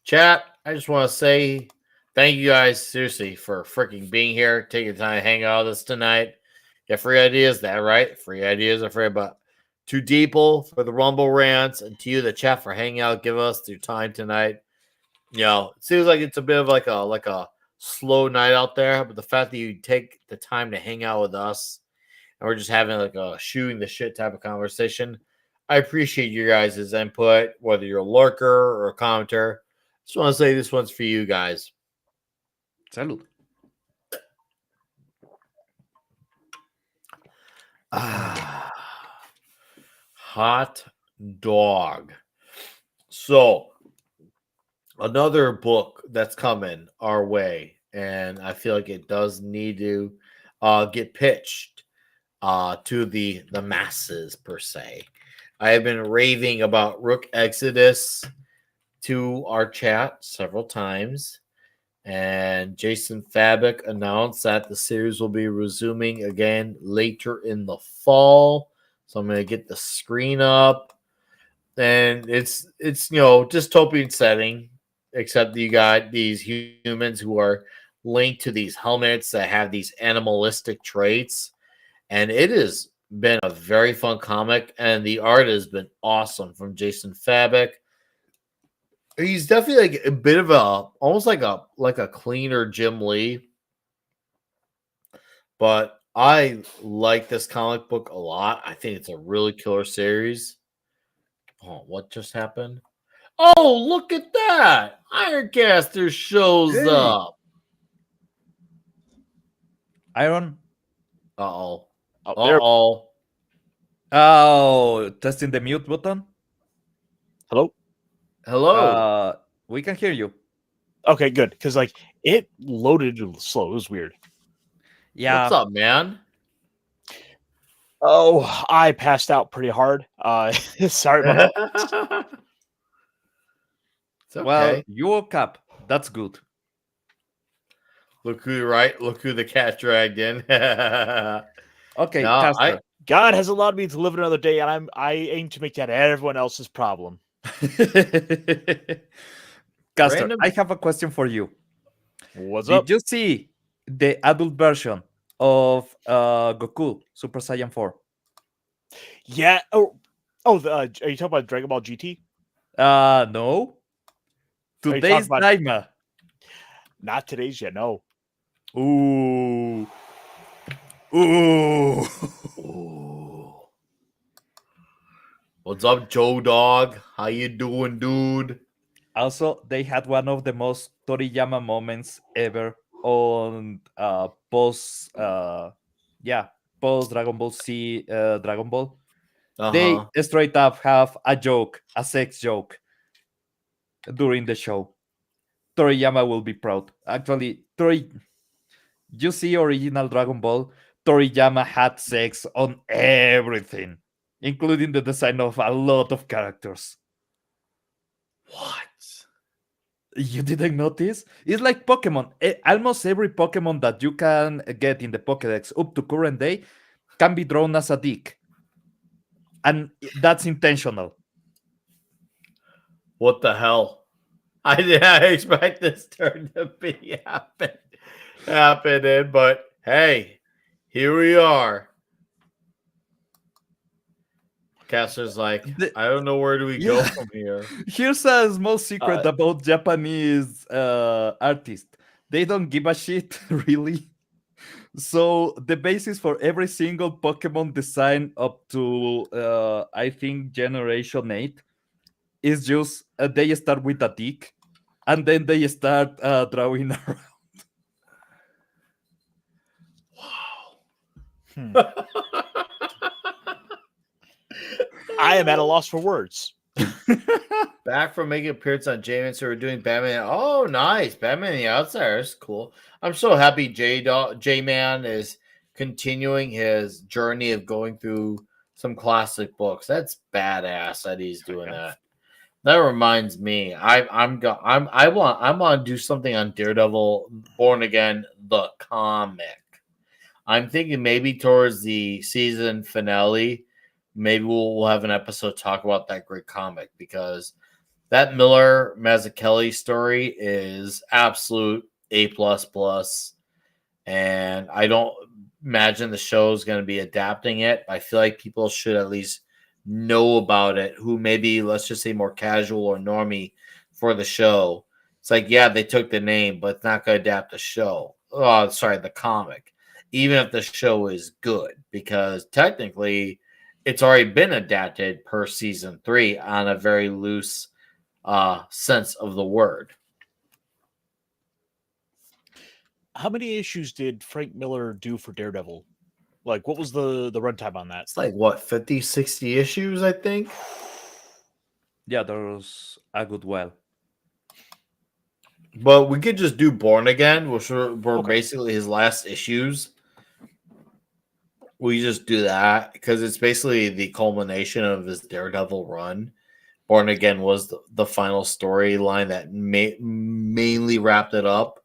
Chat, I just want to say thank you guys seriously for freaking being here, taking time to hang out with us tonight. Yeah, free ideas, that right? Free ideas are free, but to Deeple for the Rumble rants and to you, the chat, for hanging out, give us your time tonight. You know, it seems like it's a bit of like a slow night out there, but the fact that you take the time to hang out with us and we're just having like a shooting the shit type of conversation, I appreciate your guys' input, whether you're a lurker or a commenter. Just want to say this one's for you guys. Salud. Hot dog. So, another book that's coming our way, and I feel like it does need to get pitched to the masses per se. I have been raving about Rook Exodus to our chat several times, and Jason Fabik announced that the series will be resuming again later in the fall. So I'm going to get the screen up, and it's dystopian setting, except you got these humans who are linked to these helmets that have these animalistic traits, and it has been a very fun comic, and the art has been awesome from Jason Fabik. He's definitely like a bit of almost like a cleaner Jim Lee, but I like this comic book a lot. I think it's a really killer series. Oh, what just happened? Oh, look at that! Ironcaster shows Hey. up. Iron. Uh-oh. Oh, there. Oh, testing the mute button. Hello. Hello. We can hear you. Okay, good. Because like it loaded slow. It was weird. Yeah. What's up, man? Oh, I passed out pretty hard. Sorry about that. It's okay. Well, you woke up. That's good. Look who the cat dragged in. Okay, No, Caster. God has allowed me to live another day, and I aim to make that everyone else's problem. Caster, Random- I have a question for you. What's Did up? you see the adult version of Goku Super Saiyan 4? Yeah. Are you talking about Dragon Ball GT? No. Are you Today's talking about- Daima. Not today's yet. No. Ooh. Ooh. Ooh. What's up, Joe Dog? How you doing, dude? Also, they had one of the most Toriyama moments ever on post Dragon Ball Z Dragon Ball. They straight up have a sex joke during the show. Toriyama will be proud. Actually, you see original Dragon Ball, Toriyama had sex on everything, including the design of a lot of characters. What? You didn't notice? It's like Pokemon. Almost every Pokemon that you can get in the Pokédex up to current day can be drawn as a dick. And that's intentional. What the hell? I did not expect this turn to be happening, but hey, here we are. Caster's like, I don't know where do we go from here. Here's a small secret about Japanese artists. They don't give a shit, really. So the basis for every single Pokemon design up to I think Generation 8 is just they start with a dick and then they start drawing around. I am at a loss for words. Back from making appearance on J-Man, so we're doing Batman. Oh, nice. Batman the Outsiders. Cool. I'm so happy J-Man is continuing his journey of going through some classic books. That's badass that he's doing that. That reminds me, I want to do something on Daredevil Born Again the comic. I'm thinking maybe towards the season finale, maybe we'll have an episode talk about that great comic because that Miller Mazzucchelli story is absolute A plus plus, and I don't imagine the show is going to be adapting it. I feel like people should at least know about it who maybe, let's just say, more casual or normie for the show. It's like, yeah, they took the name, but it's not going to adapt the show. Oh, sorry, the comic. Even if the show is good, because technically it's already been adapted per season 3 on a very loose sense of the word. How many issues did Frank Miller do for Daredevil? Like, what was the runtime on that? It's like, what, 50, 60 issues, I think? Yeah, there was a good while. But we could just do Born Again, which were Okay. basically his last issues. We just do that because it's basically the culmination of his Daredevil run. Born Again was the final storyline that mainly wrapped it up.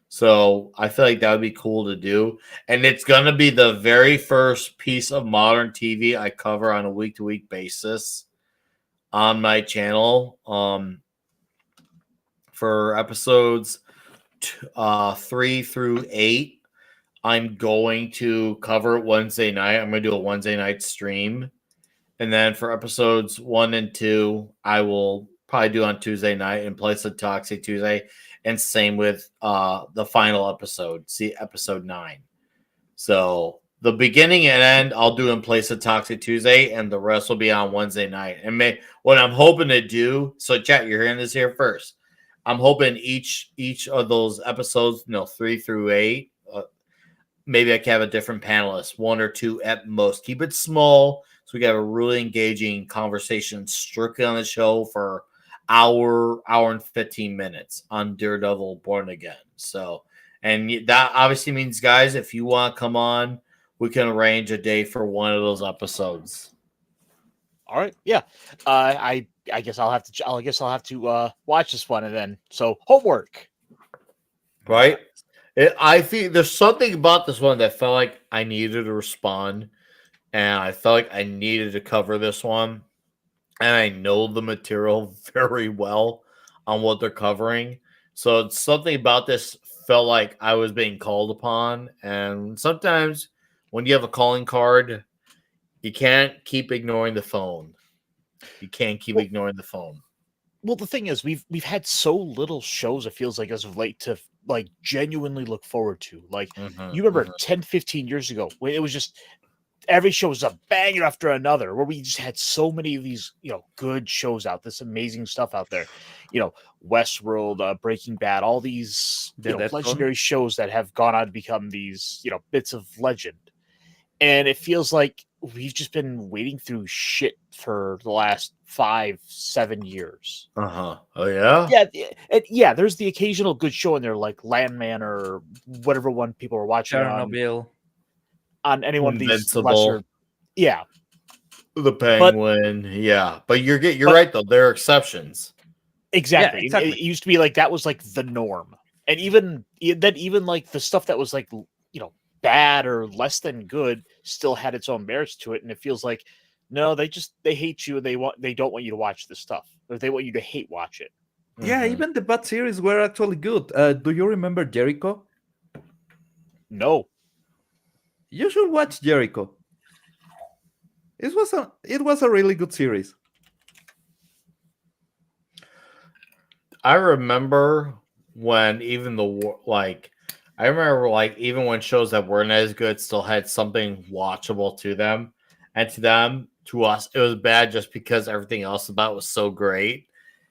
So I feel like that would be cool to do. And it's going to be the very first piece of modern TV I cover on a week-to-week basis on my channel. For episodes 3 through 8, I'm going to cover Wednesday night. I'm going to do a Wednesday night stream. And then for episodes 1 and 2, I will probably do on Tuesday night in place of Toxic Tuesday. And same with the final episode, see episode 9. So the beginning and end, I'll do in place of Toxic Tuesday, and the rest will be on Wednesday night. And what I'm hoping to do, so chat, you're hearing this here first. I'm hoping each of those episodes, 3 through 8, maybe I can have a different panelist, 1 or 2 at most. Keep it small so we can have a really engaging conversation strictly on the show for hour and 15 minutes on Daredevil Born Again. So, and that obviously means, guys, if you want to come on, we can arrange a day for one of those episodes. All right, yeah. I guess I'll have to watch this one, and then so homework. Right? I think there's something about this one that felt like I needed to respond, and I felt like I needed to cover this one. And I know the material very well on what they're covering. So it's something about this felt like I was being called upon. And sometimes when you have a calling card, you can't keep ignoring the phone. You can't keep ignoring the phone. Well, the thing is, we've had so little shows, it feels like, as of late, to like genuinely look forward to. Like, you remember 10, 15 years ago when it was just every show was a banger after another, where we just had so many of these, good shows out, this amazing stuff out there. Westworld, Breaking Bad, all these legendary shows that have gone on to become these, bits of legend. And it feels like we've just been wading through shit for the last 5-7 years. Oh yeah. Yeah. There's the occasional good show in there, like Landman or whatever one people are watching on any one of these Invincible. lesser. Yeah, The Penguin. But you're right though. There are exceptions. Exactly. Yeah, exactly. It used to be like that was like the norm, and even like the stuff that was like bad or less than good still had its own merits to it, and it feels like no, they hate you and they don't want you to watch this stuff, or they want you to hate watch it. Yeah, even the bad series were actually good. Do you remember Jericho? No. You should watch Jericho. It was a really good series. I remember when even even when shows that weren't as good still had something watchable to them, and to us, it was bad just because everything else about it was so great.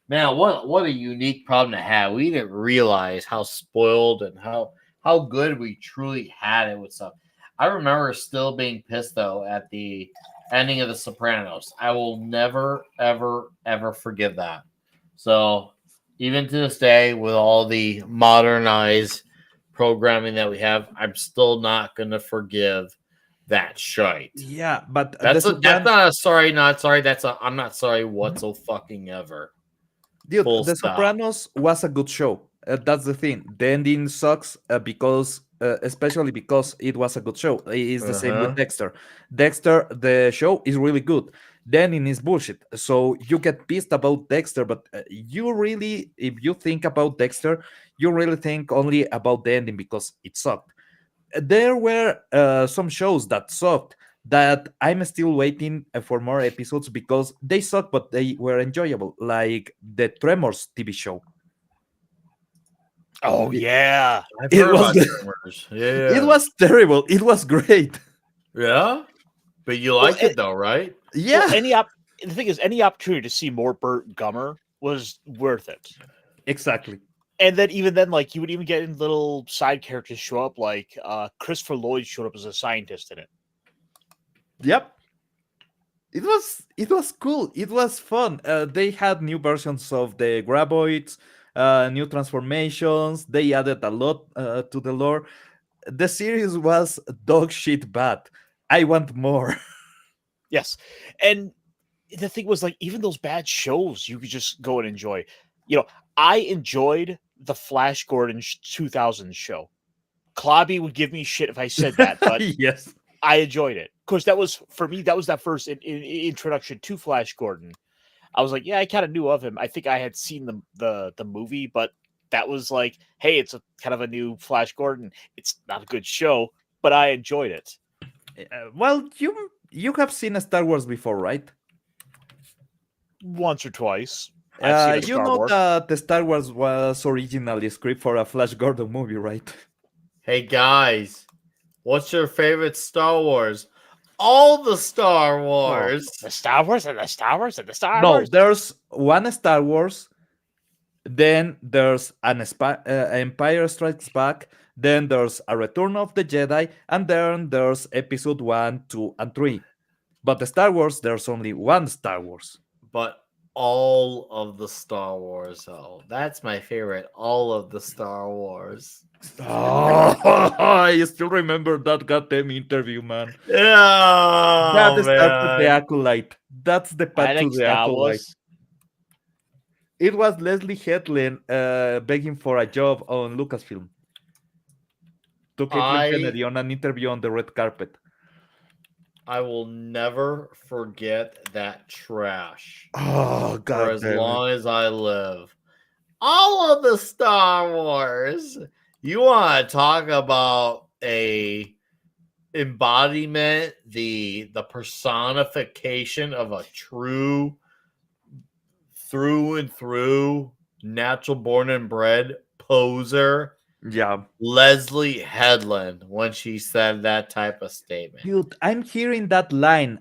Man, what a unique problem to have. We didn't realize how spoiled and how good we truly had it with stuff. I remember still being pissed though at the ending of The Sopranos. I will never, ever, ever forgive that. So even to this day, with all the modernized programming that we have, I'm still not gonna forgive that shite. Yeah, but That's not a sorry, not sorry. That's a I'm not sorry whatsoever. Dude, Full The stop. Sopranos was a good show. That's the thing. The ending sucks because, especially because it was a good show. It's the same with Uh-huh. Dexter. Dexter, the show is really good. The ending is bullshit. So you get pissed about Dexter, but you really, if you think about Dexter, you really think only about the ending because it sucked. There were some shows that sucked that I'm still waiting for more episodes because they suck, but they were enjoyable, like the Tremors TV show. Oh It, yeah. I've it heard was about Tremors. it Yeah. was terrible. It was great. Yeah. But you Well, liked it though, right? well, Yeah, the thing is, any opportunity to see more Burt Gummer was worth it. exactly. And then even then, like you would even get in little side characters show up, like Christopher Lloyd showed up as a scientist in it. Yep. It was cool. It was fun. They had new versions of the Graboids, new transformations. They added a lot to the lore. The series was dog shit bad. I want more. Yes, and the thing was, like, even those bad shows you could just go and enjoy. You know, I enjoyed the Flash Gordon 2000 show. Clobby would give me shit if I said that, but Yes. I enjoyed it. Of course, that was for me. That was that first introduction to Flash Gordon. I was like, yeah, I kind of knew of him. I think I had seen the movie, but that was like, hey, it's a kind of a new Flash Gordon. It's not a good show, but I enjoyed it Well, you have seen Star Wars before, right? once or twice. I've seen a You Star know Wars. that the Star Wars was originally script for a Flash Gordon movie, right? Hey guys, what's your favorite Star Wars? All the Star Oh, Wars. the Star Wars and the Star Wars and the Star No, Wars. there's one Star Wars, then there's Empire Strikes Back, then there's a Return of the Jedi, and then there's Episode 1, 2, and 3. But the Star Wars, there's only one Star Wars. But all of the Star Wars. Oh, that's my favorite. All of the Star Wars. Oh, I still remember that goddamn interview, man. That Oh started the man. acolyte. That's the I path to like the Star acolyte. Wars. It was Leslie Headland begging for a job on Lucasfilm to Kathleen I Kennedy on an interview on the red carpet. I will never forget that trash Oh, for god as damn it. long as I live. All of the Star Wars. You want to talk about a embodiment, the personification of a true through and through natural born and bred poser, Yeah. Leslie Headland, when she said that type of statement. Dude, I'm hearing that line,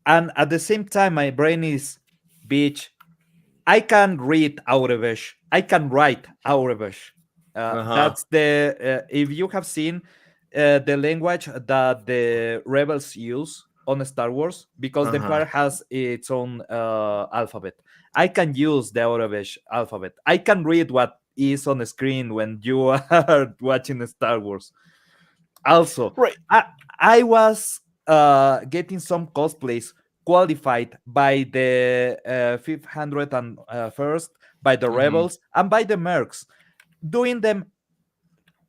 and at the same time, my brain is, bitch, I can read Aurebesh. I can write Aurebesh. Uh-huh. That's if you have seen the language that the rebels use on Star Wars, because the Uh-huh. Empire has its own alphabet. I can use the Aurebesh alphabet. I can read what is on the screen when you are watching Star Wars. Also, Right. I was getting some cosplays qualified by the 501st, by the Mhm. Rebels, and by the Mercs. Doing them,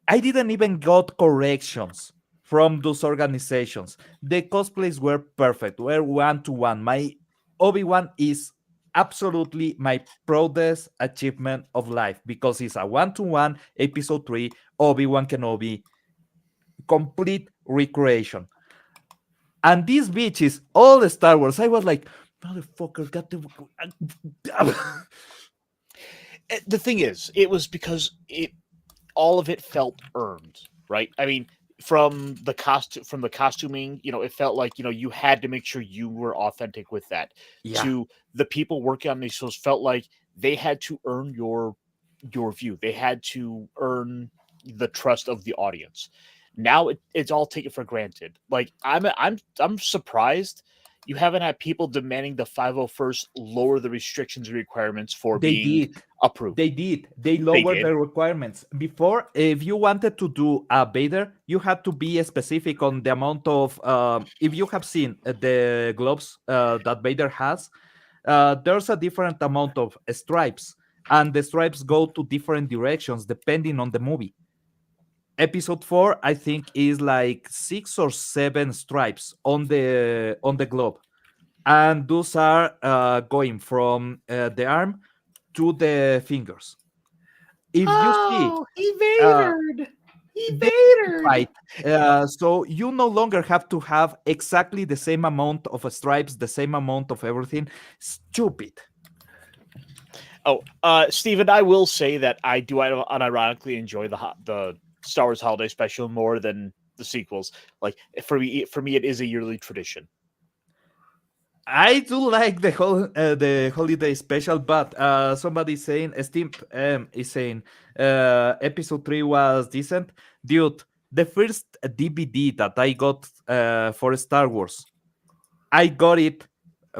I didn't even got corrections from those organizations. The cosplays were perfect, were one to one. My Obi-Wan is absolutely my proudest achievement of life because it's a one to one episode 3 Obi-Wan Kenobi complete recreation. And these bitches, all the Star Wars, I was like, motherfucker, got the. The thing is, it was because all of it felt earned, right? I mean, from the costuming, it felt like you had to make sure you were authentic with that. Yeah. To the people working on these shows, felt like they had to earn your view. They had to earn the trust of the audience. Now it's all taken for granted. Like I'm surprised. you haven't had people demanding the 501st lower the restrictions and requirements for They being did. approved. They did. They lowered did. the requirements. Before, if you wanted to do a Vader, you had to be specific on the amount of. If you have seen the gloves that Vader has, there's a different amount of stripes, and the stripes go to different directions depending on the movie. Episode 4, I think, is like 6 or 7 stripes on the glove, and those are going from the arm to the fingers. If you see, He uh, Vadered. He they Vadered. fight, so you no longer have to have exactly the same amount of stripes, the same amount of everything. Stupid. Oh, Steven, I will say that I do unironically enjoy the Star Wars Holiday Special more than the sequels. Like for me, it is a yearly tradition. I do like the holiday special, but somebody saying Steve is saying episode 3 was decent. Dude, the first DVD that I got for Star Wars, I got it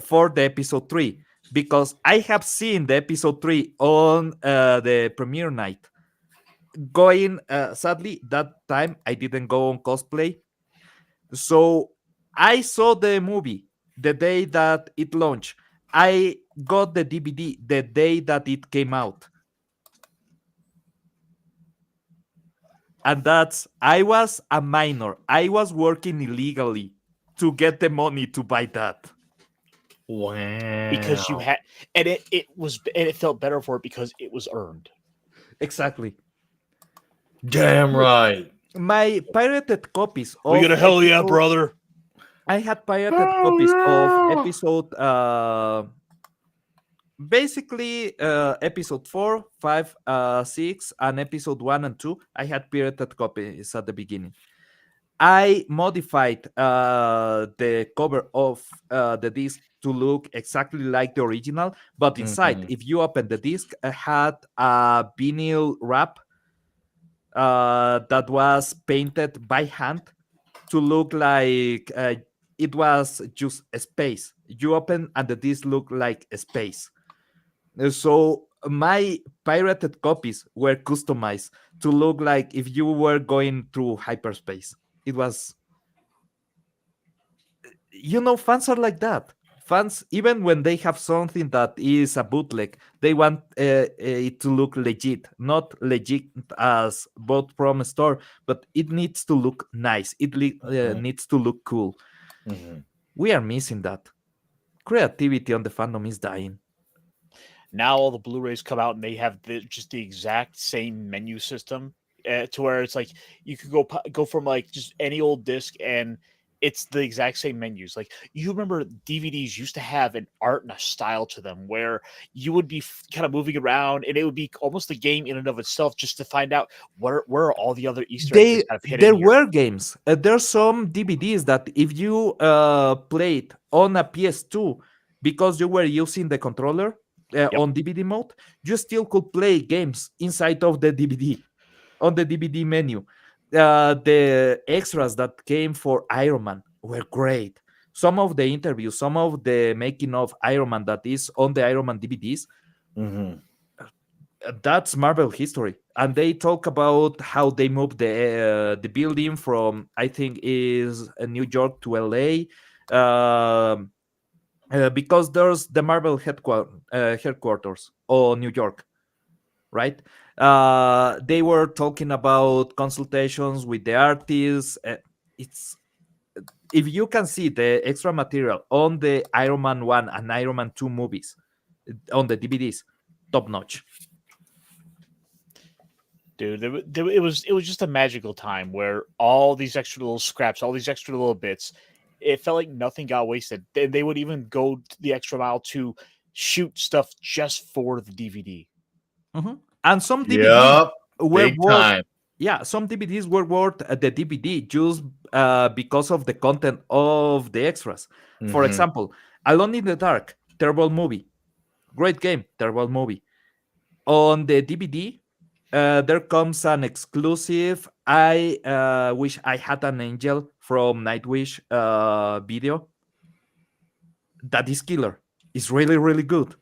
for the episode 3 because I have seen the episode 3 on the premiere night. Going sadly that time I didn't go on cosplay, so I saw the movie the day that it launched. I got the DVD the day that it came out. And I was a minor. I was working illegally to get the money to buy that. Wow. Because you had, and it felt better for it because it was earned. Exactly. Damn right. My pirated copies of We got a hell yeah, brother. I had pirated copies of episode basically episode 4, 5, 6, and episode 1 and 2. I had pirated copies at the beginning. I modified the cover of the disc to look exactly like the original, but inside, if you open the disc, it had a vinyl wrap that was painted by hand to look like it was just a space. You open and the disc looked like a space. So my pirated copies were customized to look like if you were going through hyperspace. It was, fans are like that. Fans, even when they have something that is a bootleg, they want it to look legit, not legit as bought from a store, but it needs to look nice. It needs to look cool. We are missing that. Creativity on the fandom is dying. Now all the Blu-rays come out and they have just the exact same menu system to where it's like you could go from like just any old disc and it's the exact same menus. Like you remember DVDs used to have an art and a style to them where you would be kind of moving around and it would be almost a game in and of itself just to find out where are all the other Easter eggs kind of hidden There here. were games. There's some DVDs that if you played on a PS2 because you were using the controller on DVD mode, you still could play games inside of the DVD on the DVD menu. The extras that came for Iron Man were great. Some of the interviews, some of the making of Iron Man that is on the Iron Man DVDs, that's Marvel history. And they talk about how they moved the building from, I think, is New York to LA. Because there's the Marvel headquarters on New York, right? They were talking about consultations with the artists. It's if you can see the extra material on the Iron Man 1 and Iron Man 2 movies on the DVDs, top notch. Dude, it was just a magical time where all these extra little scraps, all these extra little bits, it felt like nothing got wasted. They would even go the extra mile to shoot stuff just for the DVD. And some DVDs were big worth, time. yeah, some DVDs were worth the DVD just because of the content of the extras. For example, Alone in the Dark, terrible movie, great game, terrible movie. On the DVD, there comes an exclusive. I wish I had an angel from Nightwish video. that is killer. It's really, really good.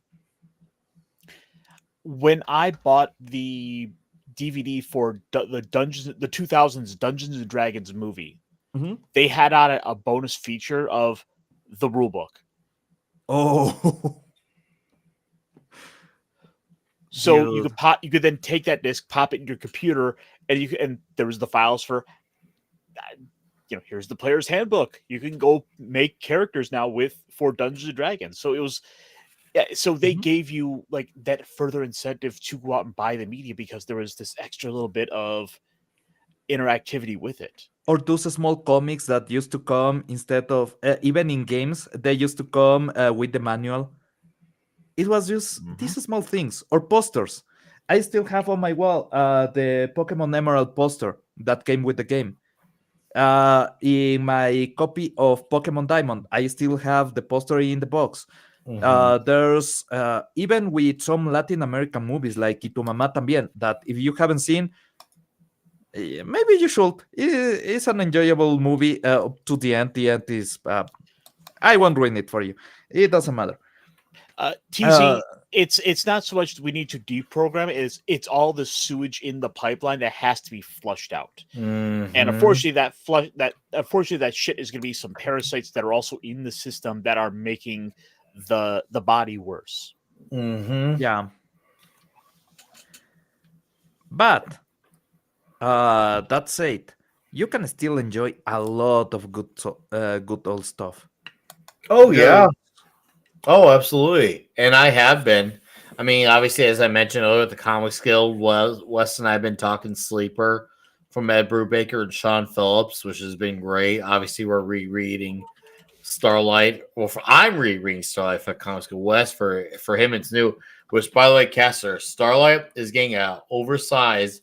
When I bought the DVD for the 2000s Dungeons and Dragons movie, Mhm. they had on a bonus feature of the rule book. Oh, So dude. you could then take that disc, pop it in your computer, and there was the files for here's the player's handbook. You can go make characters now for Dungeons and Dragons. So it was so they Mhm. gave you like that further incentive to go out and buy the media because there was this extra little bit of interactivity with it. Or those small comics that used to come instead of even in games, they used to come with the manual. It was just Mhm. these small things or posters. I still have on my wall the Pokemon Emerald poster that came with the game. In my copy of Pokemon Diamond, I still have the poster in the box. Mhm. There's even with some Latin American movies like Itumamá también, that if you haven't seen, maybe you should. It's an enjoyable movie up to the end. The end is, I won't ruin it for you. It doesn't matter. TC, it's not so much we need to deprogram it, it's all the sewage in the pipeline that has to be flushed out. And Mhm. unfortunately that shit is going to be some parasites that are also in the system that are making the body worse. Mhm. Yeah, but that said, you can still enjoy a lot of good old stuff. Oh There, yeah. Oh, absolutely. And I have been. I mean, obviously, as I mentioned earlier, the Comics Guild was Wes and I have been talking Sleeper from Ed Brubaker and Sean Phillips, which has been great. Obviously, we're rereading Starlight. Well, I'm rereading Starlight for Comics Guild. Wes for him, it's new. Which, by the way, Kessler, Starlight is getting a oversized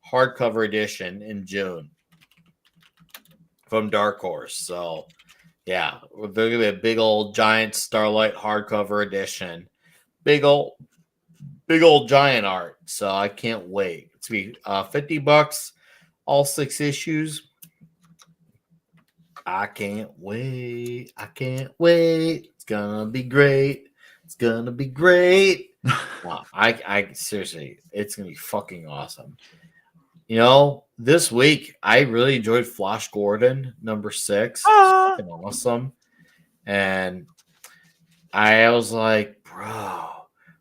hardcover edition in June from Dark Horse. So yeah, they're gonna be a big old giant Starlight hardcover edition. Big old giant art. So I can't wait. It's gonna be $50, all 6 issues. I can't wait. I can't wait. It's gonna be great. It's gonna be great. Wow, I seriously, it's gonna be fucking awesome. You know, this week I really enjoyed Flash Gordon #6. It's fucking awesome. And I was like, bro,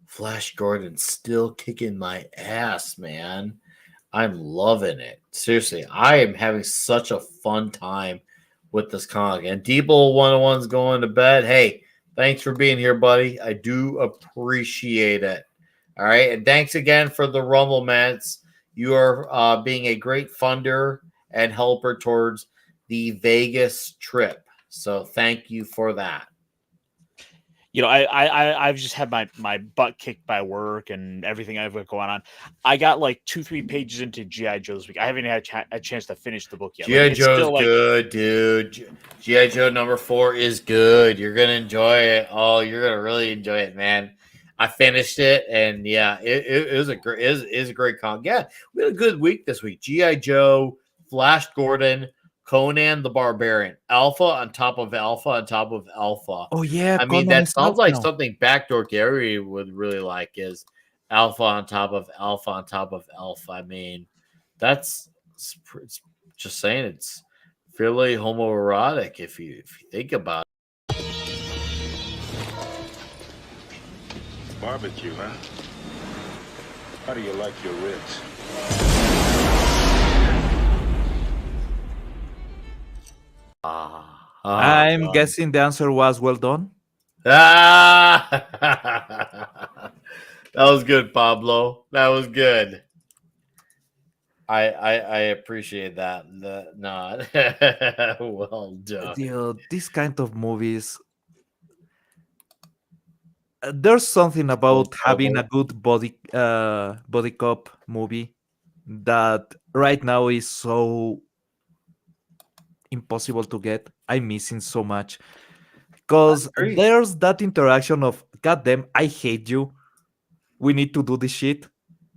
Flash Gordon's still kicking my ass, man. I'm loving it. Seriously, I am having such a fun time with this comic. And Debo 101's going to bed. Hey, thanks for being here, buddy. I do appreciate it. All right. And thanks again for the Rumble Mats. You are being a great funder and helper towards the Vegas trip. So thank you for that. I've just had my butt kicked by work and everything I've got going on. I got like 2-3 pages into GI Joe this week. I haven't had a chance to finish the book yet. G.I. Like, it's Joe's still like good, dude. G.I. Joe #4 is good. You're gonna enjoy it. Oh, you're gonna really enjoy it, man. I finished it, and yeah, it was a great is a great comic. Yeah, we had a good week this week. G.I. Joe, Flash Gordon, Conan the Barbarian, Alpha on top of Alpha on top of Alpha. oh yeah, I mean, Conan that is sounds out like now. something Backdoor Gary would really like is Alpha on top of Alpha on top of Alpha. I mean, it's just saying it's fairly homoerotic if you think about Barbecue, huh? How do you like your ribs? it. I'm guessing the answer was well done. Ah, that was good, Pablo. That was good. I appreciate that. Not well done. These kind of movies, there's something about having a Pablo. good body cop movie that right now is so impossible to get. I'm missing so much because Agree. there's that interaction of goddamn, I hate you. We need to do this shit.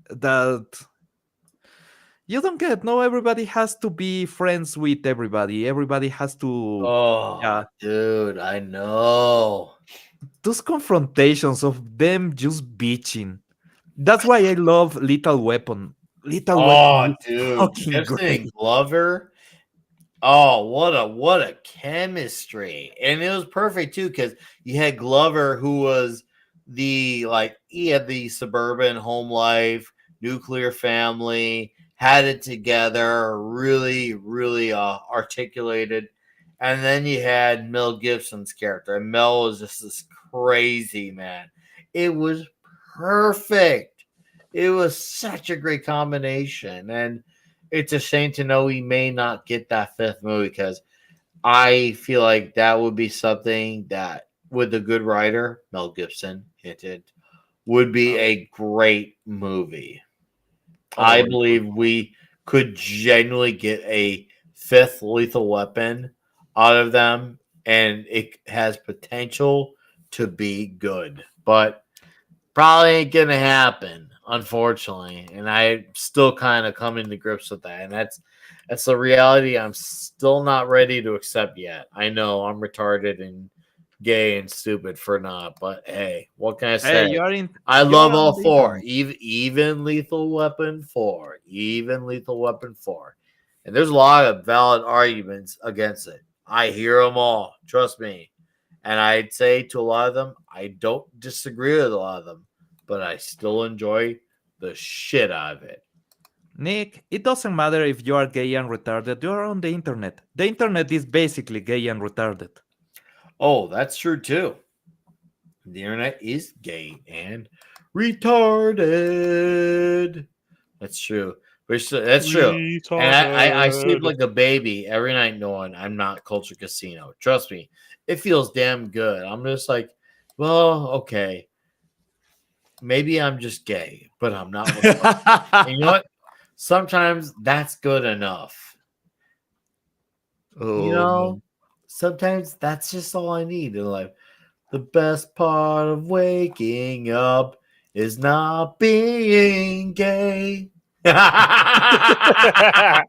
That You don't get. No, everybody has to be friends with everybody. Everybody has to. Oh, Yeah, dude, I know. those confrontations of them just bitching. That's why I love Little Weapon. Little Weapon Oh, is dude, fucking Gibson great. and Glover. Oh, what a chemistry. And it was perfect too, because you had Glover, who was he had the suburban home life, nuclear family, had it together, really, really articulated. And then you had Mel Gibson's character. And Mel was just this crazy man. It was perfect. It was such a great combination. And it's a shame to know we may not get that fifth movie, because I feel like that would be something that, with a good writer, Mel Gibson hinted, would be a great movie. I Oh, believe we could genuinely get a fifth Lethal Weapon out of them, and it has potential to be good. But probably ain't gonna happen, unfortunately. And I still kind of coming to grips with that. And that's the reality I'm still not ready to accept yet. I know I'm retarded and gay and stupid for not, but hey, what can I hey, say? you are in. I You love are on all the four, internet. even Lethal Weapon 4, even Lethal Weapon 4. And there's a lot of valid arguments against it. I hear them all, trust me. And I'd say to a lot of them, I don't disagree with a lot of them, but I still enjoy the shit out of it. Nick, it doesn't matter if you are gay and retarded. You are on the internet. The internet is basically gay and retarded. Oh, that's true too. The internet is gay and retarded. That's true. That's true. And I sleep Retarded. like a baby every night knowing I'm not Culture Casino. Trust me, it feels damn good. I'm just like, well, okay. Maybe I'm just gay, but I'm not. And you know what? Sometimes that's good enough. You Oh know, man. sometimes that's just all I need in life. The best part of waking up is not being gay. I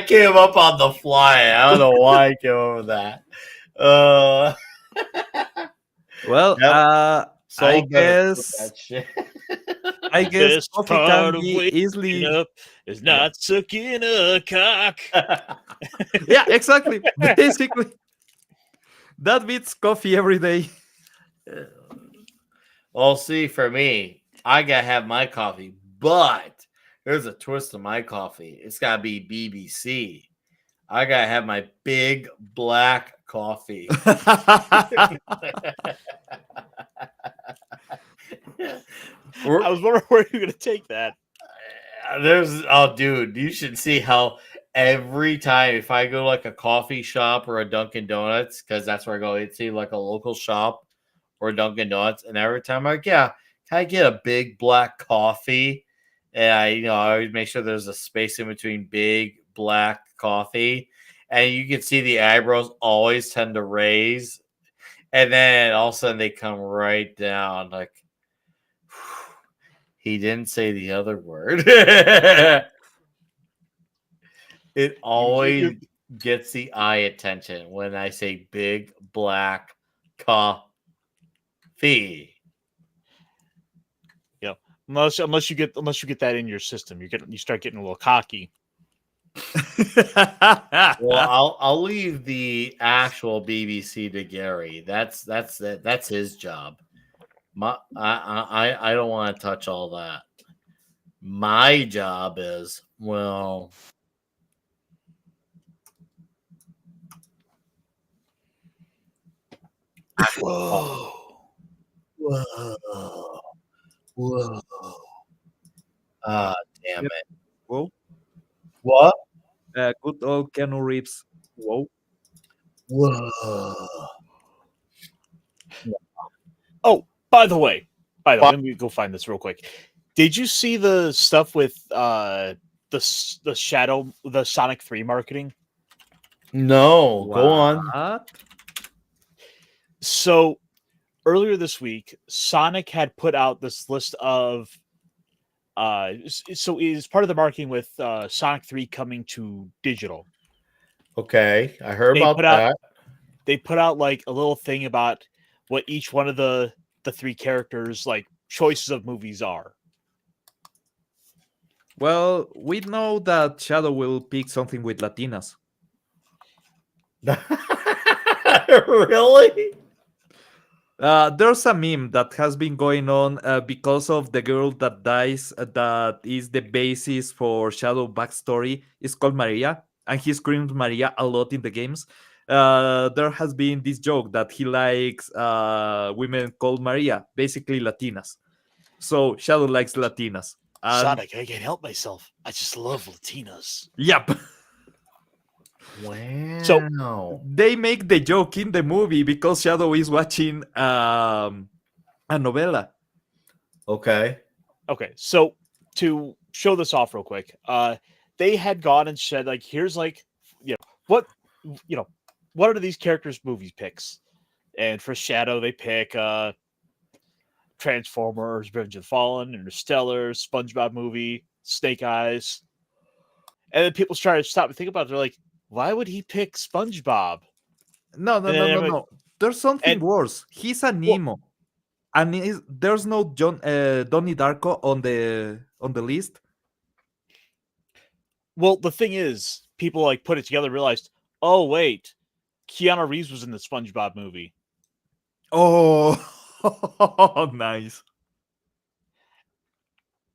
came up on the fly. I don't know why I came up with that. Uh, Well, yep. I So better with guess that shit. I The guess best coffee can part of be waking easily. up is not sucking a cock. Yeah, exactly. Basically, that beats coffee every day. Well, see, for me, I gotta have my coffee, but there's a twist to my coffee. It's gotta be BBC. I gotta have my big black coffee. I was wondering where you're going to take that. Dude, you should see how every time if I go to like a coffee shop or a Dunkin' Donuts, because that's where I go, it's either like a local shop or Dunkin' Donuts, and every time I'm like, yeah, can I get a big black coffee? And I always make sure there's a space in between big black coffee, and you can see the eyebrows always tend to raise, and then all of a sudden they come right down like. He didn't say the other word. It You're, always gets the eye attention when I say big black coffee. you unless you get that in your system, you start getting a little cocky. Well, I'll leave the actual BBC to Gary. That's his job. I don't want to touch all that. My job is, well, Whoa. whoa, whoa. Ah, damn Yep. it. Whoa. What? Good old Keanu Reeves. Whoa. Whoa. Oh, by the way, let me go find this real quick. Did you see the stuff with the Sonic 3 marketing? No, go on. What? So earlier this week, Sonic had put out this list of so it is part of the marketing with Sonic 3 coming to digital. Okay, I heard They about put out that. they put out like a little thing about what each one of the three characters like choices of movies are. Well, we know that Shadow will pick something with Latinas. Really? There's a meme that has been going on because of the girl that dies, that is the basis for Shadow backstory. It's called Maria, and he screams Maria a lot in the games. There has been this joke that he likes women called Maria, basically Latinas. So Shadow likes Latinas. And Sonic, I can't help myself. I just love Latinas. yep. So Wow. They make the joke in the movie because Shadow is watching a novela. Okay. okay, so to show this off real quick, they had gone and said like, here's like, what what are these characters' movie picks? And for Shadow, they pick Transformers, Revenge of the Fallen, Interstellar, SpongeBob movie, Snake Eyes. And then people started to stop and think about it. They're like, why would he pick SpongeBob? No, no, And no, then no, I'm like, no. There's something and worse. He's a Nemo, and there's no Donnie Darko on the list. well, the thing is, people like put it together and realized, oh wait, Keanu Reeves was in the SpongeBob movie. Oh, nice.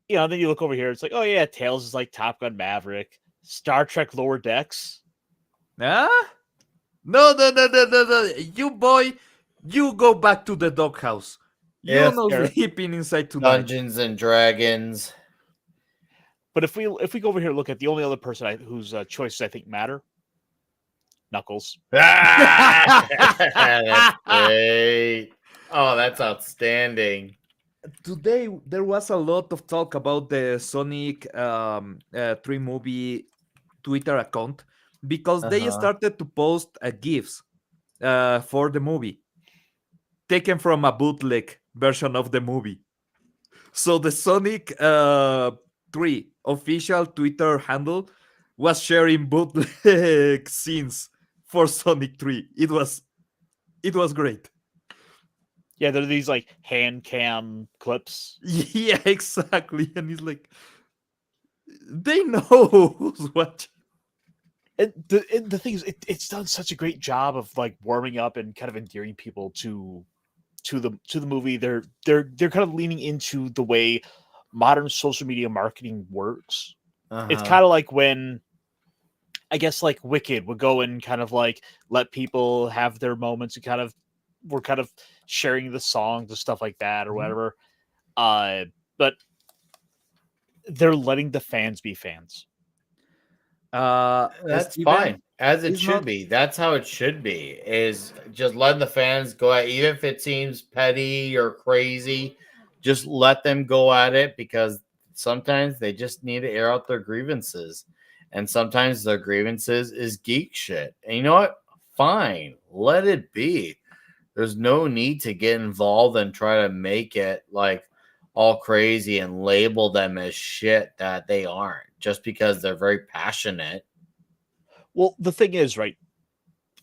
Then you look over here, it's like, oh yeah, Tails is like Top Gun Maverick, Star Trek Lower Decks. Huh? No, no, no, no, no, no. You boy, you go back to the doghouse. You Yes, no Eric. sleeping inside tonight. Dungeons and Dragons. But if we go over here and look at the only other person whose choices I think matter, Knuckles. Ah, that's great. Oh, that's outstanding. Today there was a lot of talk about the Sonic 3 movie Twitter account because they Uh-huh. started to post GIFs for the movie taken from a bootleg version of the movie. So the Sonic 3 official Twitter handle was sharing bootleg scenes for Sonic 3. It was great. Yeah, there are these like hand cam clips. Yeah, exactly. And it's like they know who's watching. And the thing is, it's done such a great job of like warming up and kind of endearing people to the movie. They're kind of leaning into the way modern social media marketing works. It's Uh-huh. kind of like when I guess like Wicked would go and kind of like let people have their moments and we're kind of sharing the songs and stuff like that or whatever. But they're letting the fans be fans. That's Steven fine. As it is should not. be. That's how it should be. Is just letting the fans go at, even if it seems petty or crazy, just let them go at it, because sometimes they just need to air out their grievances. And sometimes their grievances is geek shit. And you know what? Fine. Let it be. There's no need to get involved and try to make it like all crazy and label them as shit that they aren't, just because they're very passionate. Well, the thing is, right?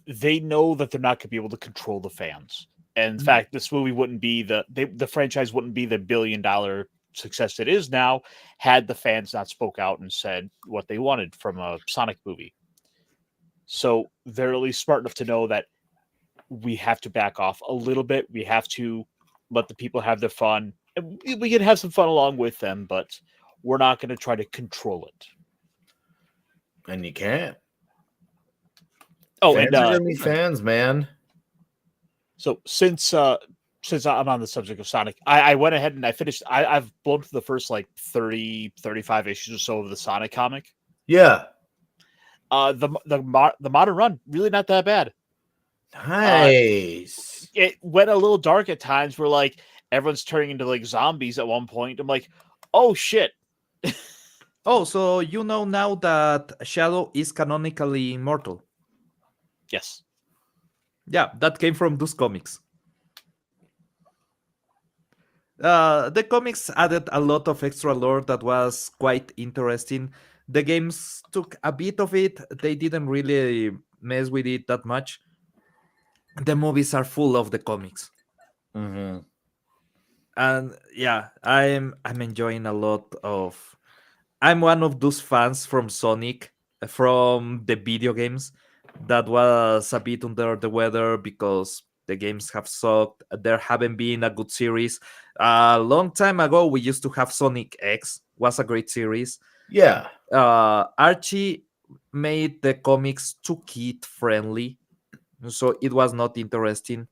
They know that they're not going to be able to control the fans. And in fact, this movie wouldn't be the franchise wouldn't be the $1 billion success it is now had the fans not spoke out and said what they wanted from a Sonic movie. So they're at least smart enough to know that we have to back off a little bit. We have to let the people have their fun. And we can have some fun along with them, but we're not going to try to control it. And you can't. Oh, Fans and are gonna be fans, man. so since I'm on the subject of Sonic, I went ahead and I finished. I've blown through the first like 30, 35 issues or so of the Sonic comic. Yeah. The modern run really not that bad. Nice. It went a little dark at times where like everyone's turning into like zombies at one point. I'm like, oh shit. Oh, so you know now that Shadow is canonically immortal. Yes. Yeah, that came from those comics. The comics added a lot of extra lore that was quite interesting. The games took a bit of it. They didn't really mess with it that much. The movies are full of the comics. Mm-hmm. And yeah, I'm enjoying a lot of. I'm one of those fans from Sonic, from the video games, that was a bit under the weather because the games have sucked. There haven't been a good series. A long time ago, we used to have Sonic X, was a great series. Yeah. Archie made the comics too kid friendly, so it was not interesting.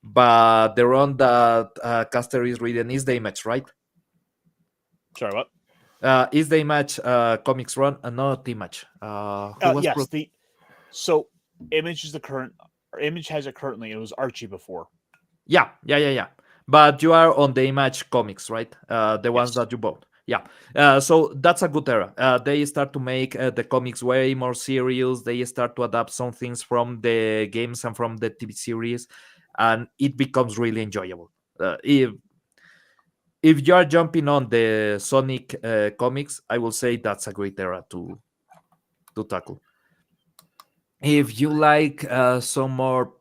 But the run that Caster is reading is the Image, right? Sorry, what? Is the Image comics run? Not Image. Who was Yes, so Image is the current, or Image has it currently. It was Archie before. Yeah. But you are on the Image comics, right? The ones Yes. that you bought. Yeah. So that's a good era. They start to make the comics way more serious. They start to adapt some things from the games and from the TV series, and it becomes really enjoyable. If you are jumping on the Sonic comics, I will say that's a great era to tackle. If you like some more,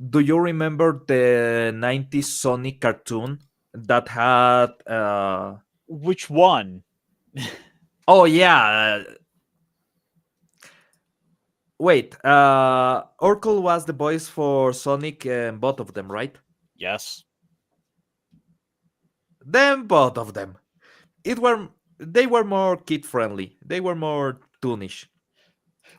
do you remember the 90s Sonic cartoon that had? Which one? Oh yeah, wait. Oracle was the voice for Sonic, both of them, right? Yes. Then both of them. It were they were more kid friendly. They were more toonish.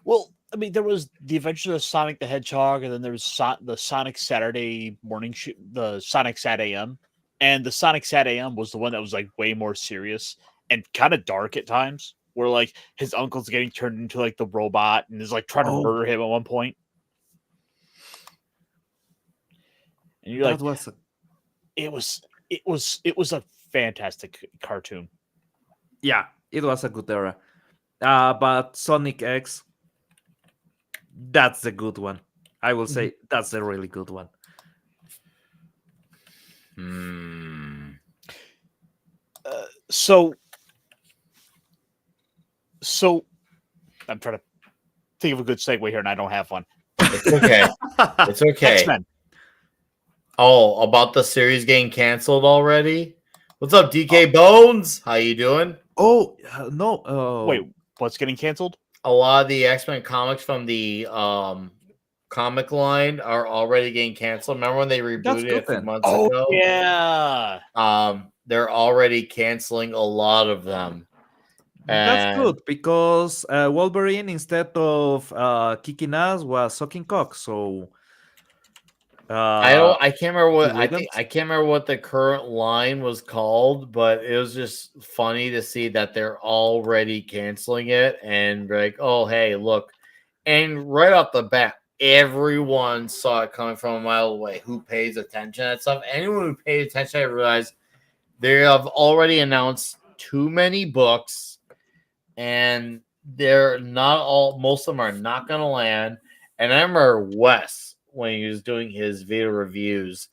Well, I mean, there was the Adventures of Sonic the Hedgehog, and then there was the Sonic Saturday morning the Sonic Sat AM, and the Sonic Sat AM was the one that was like way more serious and kind of dark at times, where like his uncle's getting turned into like the robot and is like trying to Oh, murder him at one point, and you're that like, was it was a fantastic cartoon. yeah, it was a good era. But Sonic X, that's the good one. I will say that's a really good one. Hmm. So I'm trying to think of a good segue here, and I don't have one. It's okay. It's okay. X-Men. Oh, about the series getting canceled already? What's up, DK Bones? How you doing? Oh no! Wait, what's getting canceled? A lot of the X-Men comics from the comic line are already getting canceled. Remember when they That's rebooted good a few then. months Oh ago? yeah. They're already canceling a lot of them. That's And good because Wolverine, instead of kicking ass, was sucking cock. So I can't remember he what wouldn't. I can't remember what the current line was called, but it was just funny to see that they're already canceling it and be like, oh hey, look. And right off the bat, everyone saw it coming from a mile away. Who pays attention to that stuff? Anyone who paid attention, I realized they have already announced too many books, and they're not all. Most of them are not going to land. And I remember Wes, when he was doing his video reviews,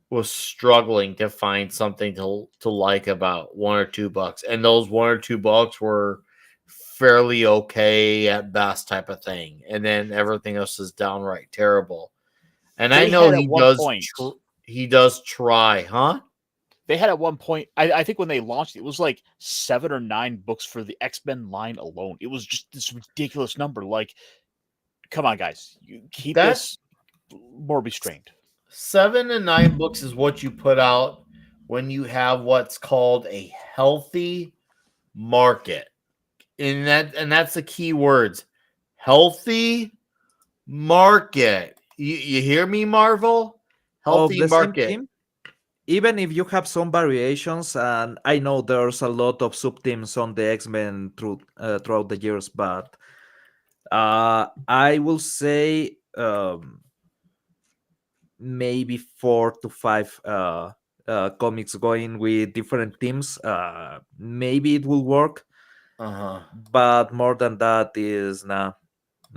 was struggling to find something to like about one or two books, and those one or two books were fairly okay at best type of thing, and then everything else is downright terrible. And I They know had at one point. he does try, huh? They had at one point. I think when they launched, it was like 7 or 9 books for the X-Men line alone. It was just this ridiculous number. Like, come on, guys, you keep That this more restrained. 7 and 9 books is what you put out when you have what's called a healthy market. And that's the key words. Healthy market. You hear me, Marvel? Of Healthy the same market. team, even if you have some variations, and I know there's a lot of sub teams on the X-Men throughout the years, but I will say maybe 4 to 5 comics going with different teams. Maybe it will work, Uh-huh. but more than that is nah.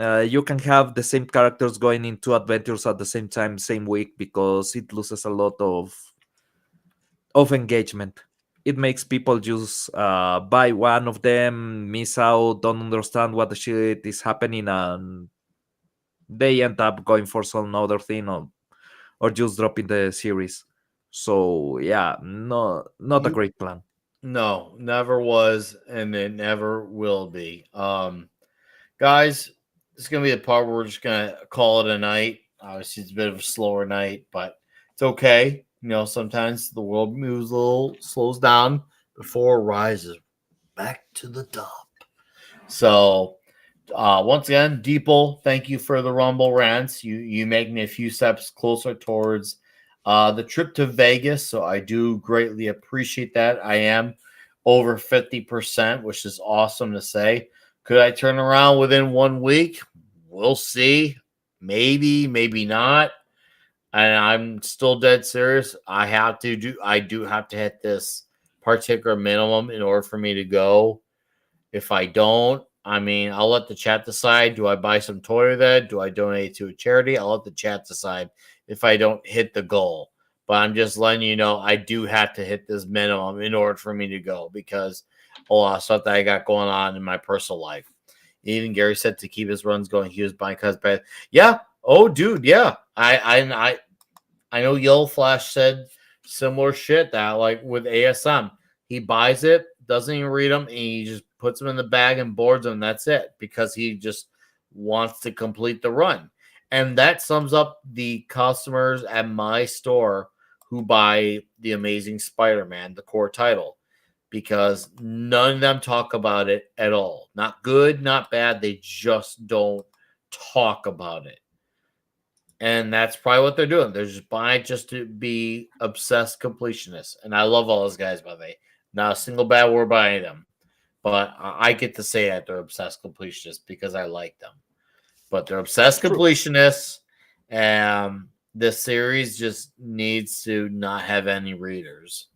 You can have the same characters going into adventures at the same time, same week, because it loses a lot of engagement. It makes people just buy one of them, miss out, don't understand what the shit is happening, and they end up going for some other thing, or just dropping the series. So yeah, no, not a You- great plan. No, never was, and it never will be. Guys, this is gonna be the part where we're just gonna call it a night. Obviously, it's a bit of a slower night, but it's okay. You know, sometimes the world moves a little, slows down before it rises back to the top. So, once again, Deeple, thank you for the Rumble rants. You make me a few steps closer towards the trip to Vegas, so I do greatly appreciate that. I am over 50%, which is awesome to say. Could I turn around within 1 week? We'll see. Maybe, maybe not. And I'm still dead serious. I do have to hit this particular minimum in order for me to go. If I don't, I mean, I'll let the chat decide. Do I buy some toy with it? Do I donate to a charity? I'll let the chat decide if I don't hit the goal. But I'm just letting you know I do have to hit this minimum in order for me to go because a lot of stuff that I got going on in my personal life. Even Gary said to keep his runs going, he was buying cosplay. Yeah. Oh, dude. Yeah. I know Yellow Flash said similar shit that like with ASM, he buys it, doesn't even read them, and he just puts them in the bag and boards them. That's it because he just wants to complete the run. And that sums up the customers at my store who buy the Amazing Spider-Man, the core title, because none of them talk about it at all. Not good, not bad. They just don't talk about it. And that's probably what they're doing. They're just buying just to be obsessed completionists. And I love all those guys, by the way. Not a single bad word by any of them. But I get to say that they're obsessed completionists because I like them. But they're obsessed completionists. And this series just needs to not have any readers.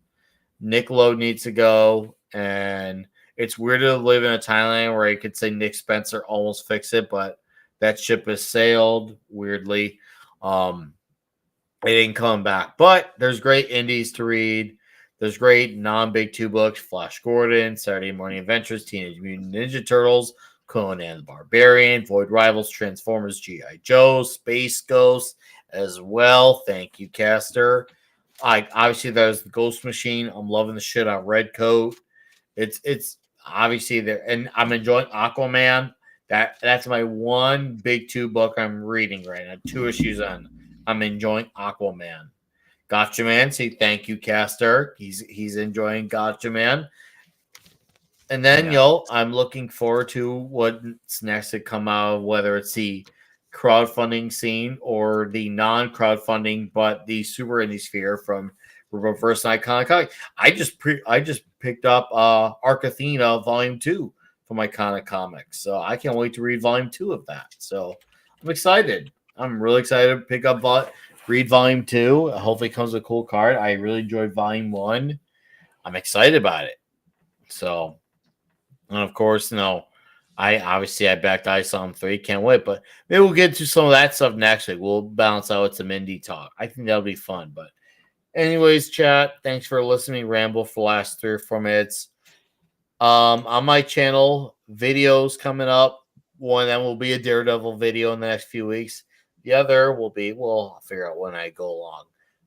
Nick Lowe needs to go. And it's weird to live in a Thailand where I could say Nick Spencer almost fixed it, but that ship has sailed weirdly. It ain't coming back, but there's great indies to read. There's great non-big two books: Flash Gordon, Saturday Morning Adventures, Teenage Mutant Ninja Turtles, Conan the Barbarian, Void Rivals, Transformers, G.I. Joe, Space Ghost as well. Thank you, Caster. Obviously there's the Ghost Machine. I'm loving the shit out Red Coat. It's obviously there, and I'm enjoying Aquaman. That's my one big two book I'm reading right now. 2 issues on. I'm enjoying Aquaman. Gotcha Man, say thank you, Caster. He's enjoying Gotcha Man. And then I'm looking forward to what's next to come out, whether it's the crowdfunding scene or the non-crowdfunding, but the super indie sphere from Reverse Iconic Comic. I just picked up Arc Athena Volume 2 from Iconic Comics. So I can't wait to read Volume 2 of that. So I'm excited. I'm really excited to pick up read Volume 2. Hopefully it comes with a cool card. I really enjoyed Volume 1. I'm excited about it. So, and of course, I backed ISOM 3. Can't wait, but maybe we'll get to some of that stuff next week. We'll balance out with some indie talk. I think that'll be fun. But anyways, chat, thanks for listening. Ramble for the last 3 or 4 minutes. On my channel, videos coming up. One of them will be a Daredevil video in the next few weeks. The other will be, we'll figure out when I go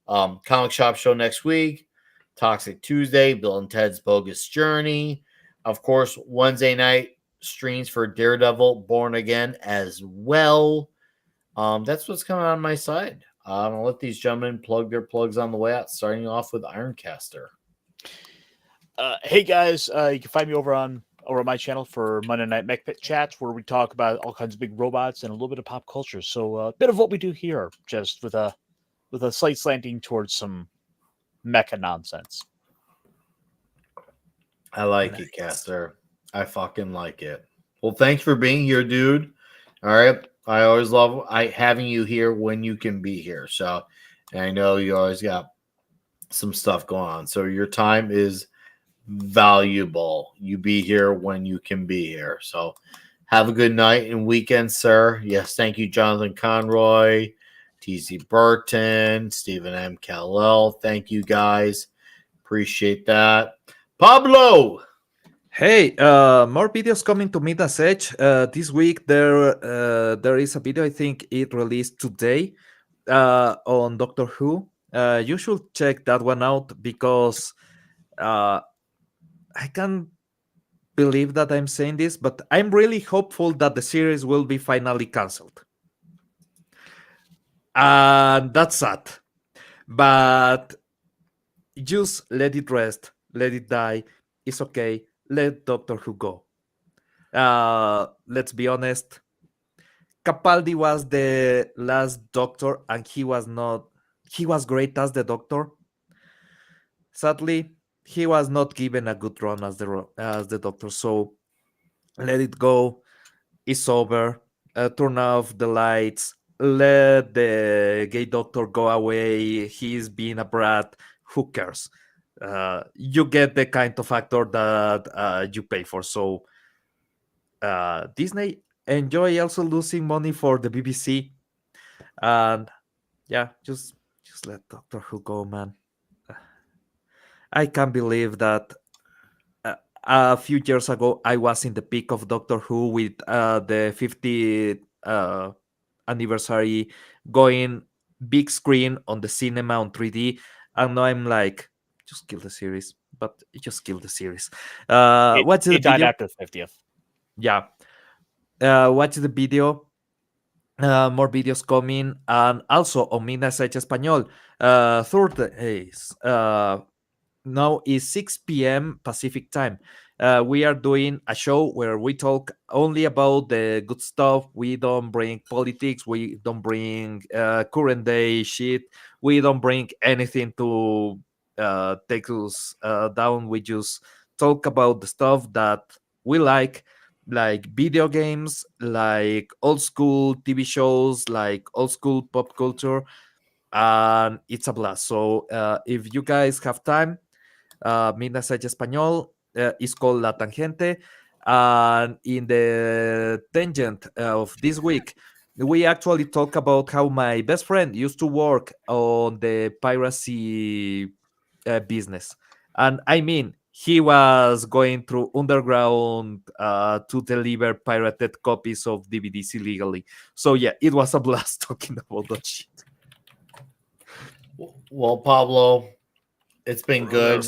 along. Comic Shop Show next week. Toxic Tuesday, Bill and Ted's Bogus Journey. Of course, Wednesday night streams for Daredevil Born Again as well. That's what's coming on my side. I'm going to let these gentlemen plug their plugs on the way out, starting off with Ironcaster. Hey guys, you can find me over on my channel for Monday Night Mech Pit Chats, where we talk about all kinds of big robots and a little bit of pop culture. So a bit of what we do here, just with a slight slanting towards some mecha nonsense. I like it, Caster. I fucking like it. Well, thanks for being here, dude. All right. I always love having you here when you can be here. So, and I know you always got some stuff going on. So your time is valuable. You be here when you can be here. So Have a good night and weekend, sir. Yes, thank you, Jonathan Conroy, TZ Burton, Stephen M. Kal-El. Thank you, guys. Appreciate that. Pablo! Hey, more videos coming to Midnight's Edge. This week there is a video, I think it released today, on Doctor Who. You should check that one out because I can't believe that I'm saying this, but I'm really hopeful that the series will be finally cancelled. And that's sad. But just let it rest, let it die. It's okay. Let Doctor Who go. Let's be honest. Capaldi was the last Doctor, and he was not. He was great as the Doctor. Sadly, he was not given a good run as the Doctor. So let it go. It's over. Turn off the lights. Let the gay Doctor go away. He's being a brat. Who cares? You get the kind of actor that you pay for. So Disney, enjoy also losing money for the BBC, and yeah, just let Doctor Who go, man. I can't believe that a few years ago I was in the peak of Doctor Who with the 50th anniversary, going big screen on the cinema on 3D, and now I'm like, just kill the series. But just kill the series. What's the It died video? after the 50th. Yeah. Watch the video. More videos coming, and also on Midnight's Edge Español, Thursdays. Now is 6 p.m. Pacific time. We are doing a show where we talk only about the good stuff. We don't bring politics. We don't bring current day shit. We don't bring anything to take us down. We just talk about the stuff that we like video games, like old school TV shows, like old school pop culture, and it's a blast. So if you guys have time, Midnight's Edge Español is called La Tangente. And in the tangent of this week, we actually talk about how my best friend used to work on the piracy business. And I mean, he was going through underground to deliver pirated copies of DVDs illegally. So yeah, it was a blast talking about that shit. Well, Pablo, it's been good.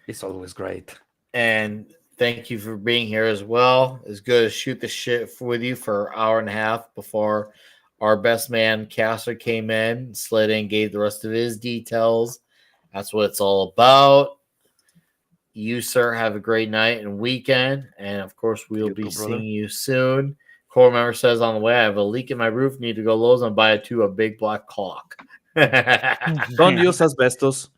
It's always great. And thank you for being here as well. It's good to shoot the shit with you for an hour and a half before our best man, Caster, came in, slid in, gave the rest of his details. That's what it's all about. You, sir, have a great night and weekend. And, of course, we'll be seeing you soon. Core member says on the way, I have a leak in my roof. Need to go Lowe's and buy a big black clock. Don't use asbestos.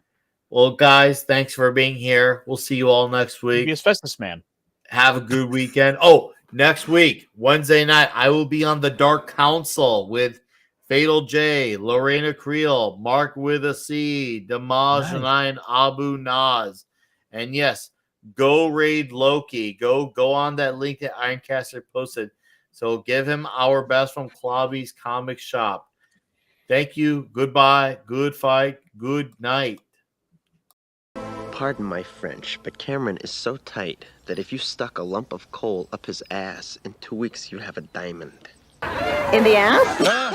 Well, guys, thanks for being here. We'll see you all next week. Be asbestos man. Have a good weekend. Oh, next week, Wednesday night, I will be on the Dark Council with Fatal J, Lorena Creel, Mark with a C, Damaj and I, and Abu Naz. And yes, go raid Loki. Go on that link that Ironcaster posted. So give him our best from Clobby's comic shop. Thank you. Goodbye. Good fight. Good night. Pardon my French, but Cameron is so tight that if you stuck a lump of coal up his ass, in 2 weeks you'd have a diamond. In the ass?